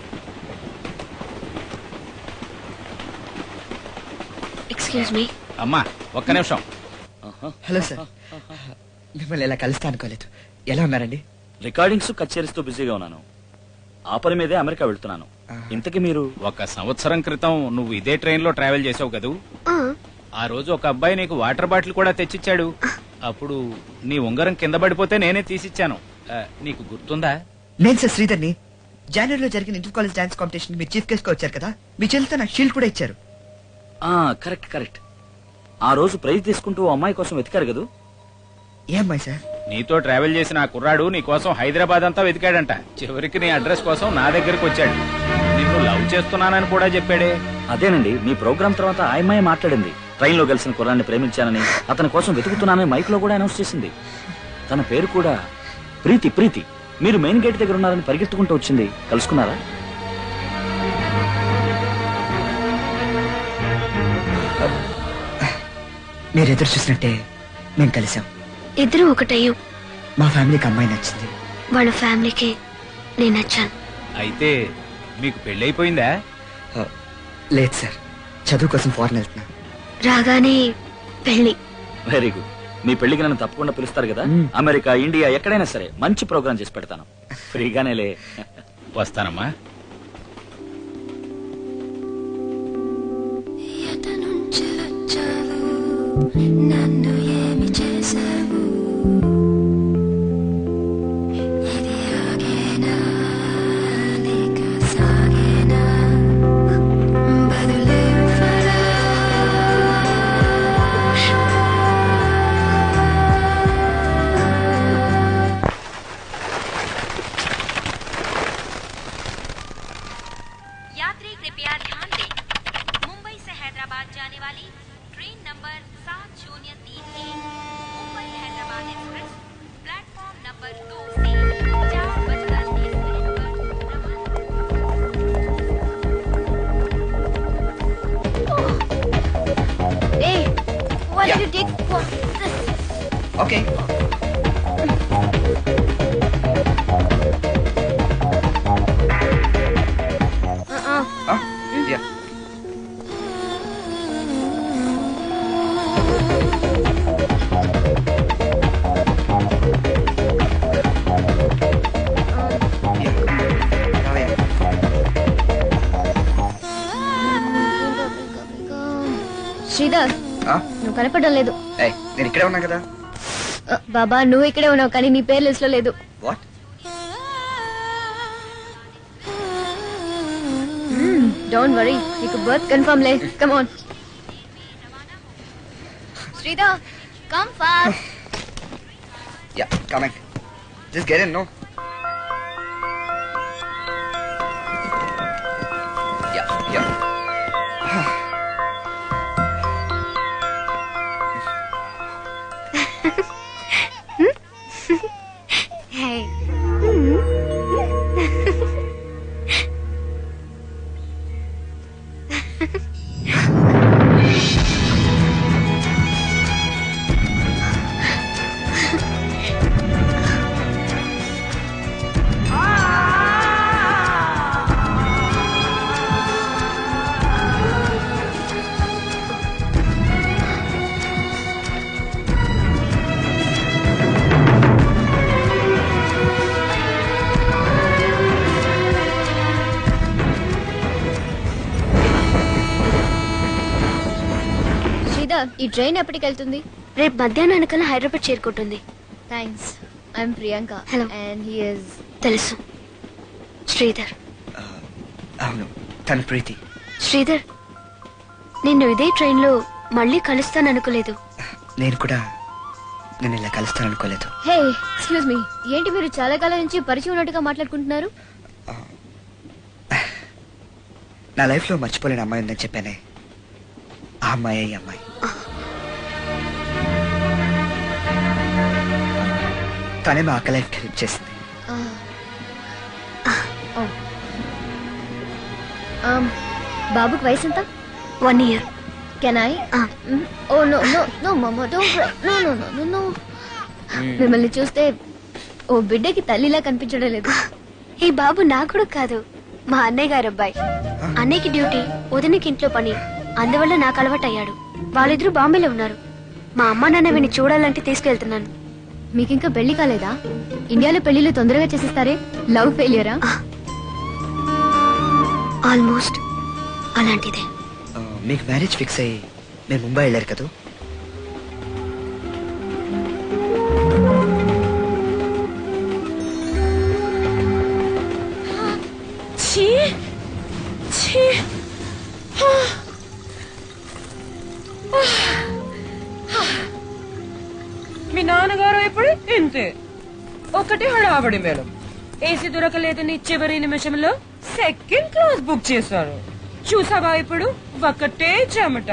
Excuse me. అమ్మా ఒక్క నిమిషం. హలో సార్, మిమ్మల్ని ఇలా కలుస్తా అనుకోలేదు. ఎలా ఉన్నారండి? రికార్డింగ్స్ కచేరీస్తో బిజీగా ఉన్నాను. ఆ పని మీదే అమెరికా వెళ్తున్నాను. ఇంతకీ మీరు? 1 సంవత్సరం క్రితం నువ్వు ఇదే ట్రైన్ లో ట్రావెల్ చేసావు కదూ? ఆ రోజు ఒక అబ్బాయి నీకు వాటర్ బాటిల్ కూడా తెచ్చిచ్చాడు. అప్పుడు నీ ఉంగరం కింద పడిపోతే నేనే తీసిచ్చాను. నీకు గుర్తుందా? నేను సార్ శ్రీధర్ని. జనవరిలో జరిగిన ఇంటర్ కాలేజ్ డాన్స్ కాంపిటీషన్ మీరు చీఫ్ గెస్ట్ గా వచ్చారు కదా, మీ చెల్లితో నాకు షీల్డ్ కూడా ఇచ్చారు. Correct correct. ఆ రోజు ప్రైజ్ తీసుకుంటూ అమ్మాయి కోసం వెతికారు కదూ? ఏ అమ్మాయి సార్? నీతో ట్రావెల్ చేసిన ఆ కుర్రాడు నీ కోసం హైదరాబాద్ అంతా వెతికాడంట. చివరికి నీ అడ్రస్ కోసం నా దగ్గరకు వచ్చాడు. నిన్ను లవ్ చేస్తున్నానని కూడా చెప్పాడే. అదేనండి, మీ ప్రోగ్రామ్ తర్వాత ఆ అమ్మాయి మాట్లాడింది. ట్రైన్ లో కలిసిన కుర్రాన్ని ప్రేమించానని, అతని కోసం వెతుకుతున్నానని మైక్ లో కూడా అనౌన్స్ చేసింది. తన పేరు కూడా ప్రీతి. ప్రీతి, మీరు మెయిన్ గేట్ దగ్గర ఉన్నారని పరిగెత్తుకుంటూ వచ్చింది. కలుసుకున్నారా? మీరు ఎదురు చూసినట్టే మేము కలిసాం. ఇద్దరు ఒకటయ్యాం. మా ఫ్యామిలీకి అమ్మాయి నచ్చింది, వాళ్ళ ఫ్యామిలీకి నేను నచ్చాను. అయితే మీకు పెళ్ళైపోయిందా? లేదు సార్, చదువు కోసం ఫారెన్ వెళ్తున్నా. రాగానే పెళ్లి. Very good. మీ పెళ్లికి నన్ను తప్పకుండా పిలుస్తారు కదా? అమెరికా, ఇండియా, ఎక్కడైనా సరే మంచి ప్రోగ్రామ్ చేసి పెడతాను. ఫ్రీగానేలే. వస్తానమ్మా. నన్ను ఏమి చేసావు? ఇది ఆగేనా లేక సాగేనా? బదులివ్వరా? यात्री कृपया ध्यान दें, मुंबई से हैदराबाद जाने वाली train number 7031 Mumbai Hyderabad express platform number 2 से 4:30 पर Hey, why did you take this? Okay. Yeah. Sridhar ఆ? నువ్వు కనపడడం లేదు. ఏయ్, నేను ఇక్కడే ఉన్నా కదా. బాబా నువ్వు ఇక్కడే ఉన్నావు కానీ నీ పేరు లిస్ట్ లో లేదు. వాట్? డోంట్ వరీ, నీకు బర్త్ కన్ఫర్మ్ లే. Come on Sridhar, come fast. Ya, coming. Just get in. No. Ya ya. Hey. ఈ ట్రైన్ ఎప్పటికి వెళ్తుంది? రేపు మధ్యాహ్నానికల్లా హైదరాబాద్ చేరుకుంటుంది. Thanks. I'm Priyanka. Hello. And he is తెలుసు, శ్రీధర్. అవును, తను ప్రీతి. శ్రీధర్, నిన్ను ఇదే ట్రైన్ లో మళ్ళీ కలుస్తాననుకోలేదు. నేను కూడా నేను ఇలా కలుస్తాననుకోలేదు. హే ఎక్స్క్యూజ్ మీ, ఏంటి మీరు చాలా కాలం నుంచి పరిచయం ఉన్నట్టుగా మాట్లాడుకుంటున్నారు? నా లైఫ్ లో మర్చిపోలేని అమ్మాయి ఉందని చెప్పానే, ఆ అమ్మాయి ఈ అమ్మాయి. తనే మా అక్క లైఫ్ హెల్ప్ చేసింది. బాబుకి వయసు ఎంత? 1 year. Can I? Oh no no no mamma, don't cry. No no no no no. మిమ్మల్ని చూస్తే ఓ బిడ్డకి తల్లిలా కనిపించడం లేదు. ఈ బాబు నా కూడా కాదు, మా అన్నయ్య గారు అబ్బాయి. అన్నయ్యకి డ్యూటీ, వదినకి ఇంట్లో పని, అందువల్ల నాకు అలవాటు అయ్యాడు. వాళ్ళిద్దరూ బాంబేలో ఉన్నారు. మా అమ్మ నాన్న వీడిని చూడాలంటే తీసుకెళ్తున్నాను. మీకు ఇంకా పెళ్లి కాలేదా? ఇండియాలో పెళ్లిళ్ళు తొందరగా చేసిస్తారే. లవ్ ఫెయిలియరా? ఆల్మోస్ట్ అలాంటిదే. మీకు మ్యారేజ్ ఫిక్స్ అయ్యి మీరు ముంబై వెళ్ళారు కదా. మీ నాన్నగారు ఎప్పుడు ఇంతే, ఒకటి హడావడి మేడం. ఏసీ దొరకలేదని చివరి నిమిషంలో సెకండ్ క్లాస్ బుక్ చేశారు. చూసావా ఇప్పుడు ఒకటే చెమట.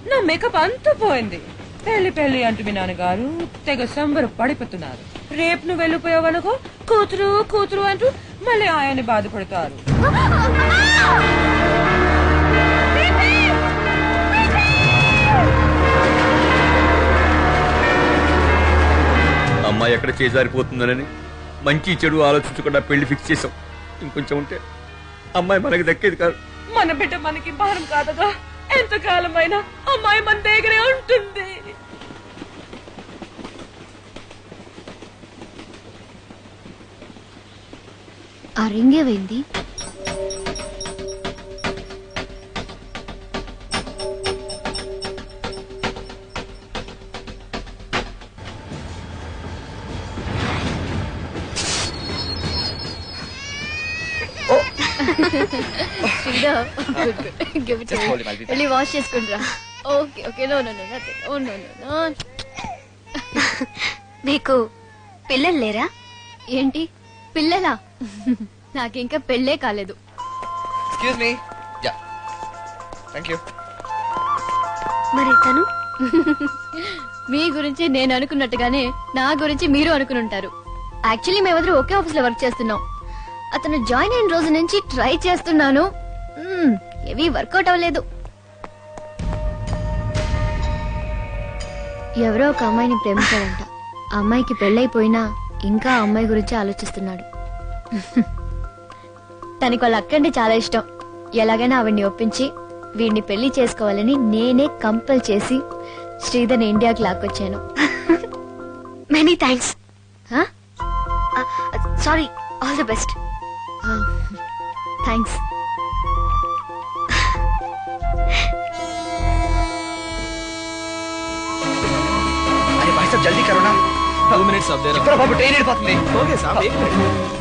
నా మేకప్ అంతా పోయింది. పెళ్లి పెళ్లి అంటూ మీ నాన్నగారు తెగ సంబర పడిపోతున్నారు. రేపు నువ్వు వెళ్ళిపోయావనుకో కూతురు కూతురు అంటూ మళ్ళీ ఆయన్ని బాధపడతారు. అమ్మాయి ఎక్కడ చేజారిపోతుందనని మంచి చెడు ఆలోచించకుండా పెళ్లి ఫిక్స్ చేసాం. ఇంకొంచెం ఉంటే అమ్మాయి మనకి దక్కేది కాదు. మన బిడ్డ మనకి భారం కాదగా. ఎంతకాలమైనా అమ్మాయి మన దగ్గరే ఉంటుంది. ఆ రింగ్ ఏమైంది? వెళ్ళి వాష్ చేసుకుంటా. Okay okay. No no no nothing. Oh no no no. మీకు పిల్లలు లేరా? ఏంటి పిల్లలా? నాకింకా పెళ్ళే కాలేదు. Excuse me. Ya thank you. మరి తను మీ గురించి నేను అనుకున్నట్టుగానే నా గురించి మీరు అనుకుని ఉంటారు. యాక్చువల్లీ మేమిద్దరు ఒకే ఆఫీస్ లో వర్క్ చేస్తున్నాం. అతను జాయిన్ అయిన రోజు నుంచి ట్రై చేస్తున్నాను, ఏవి వర్కౌట్ అవ్వలేదు. ఎవరో ఒక అమ్మాయిని ప్రేమించాడంట. ఆ అమ్మాయికి పెళ్ళైపోయినా ఇంకా ఆ అమ్మాయి గురించి ఆలోచిస్తున్నాడు. తనకి వాళ్ళ అక్కంటే చాలా ఇష్టం. ఎలాగైనా ఆవిడ్ని ఒప్పించి వీడిని పెళ్లి చేసుకోవాలని నేనే కంపల్ చేసి శ్రీధర్ని ఇండియాకి లాక్కొచ్చాను. Many thanks. Sorry. All the best. Thanks. జల్దీ కరోనా 2 minutes up there. ఇప్పుడు బాబు ట్రైన్ వెళ్ళిపోతుంది. ఓకే సాబ్ एक मिनट.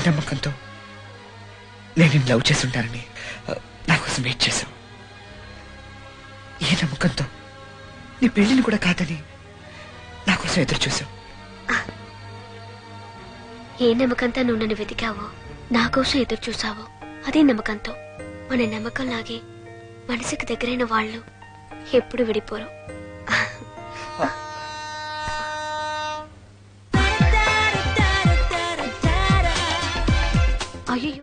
నమ్మకంతో నేను లవ్ చేసి ఉంటానని నా కోసం వెయిట్ చేశావు. ఏ నమ్మకంతో నీ పెళ్లిని కూడా కాదని నా కోసం ఎదురు చూసావు. ఏ నమ్మకంతో నువ్వు నన్ను వెతికావో, నా కోసం ఎదురు చూసావో అదే నమ్మకంతో మన నమ్మకం లాగే మనసుకు దగ్గరైన వాళ్ళు ఎప్పుడు విడిపోరు.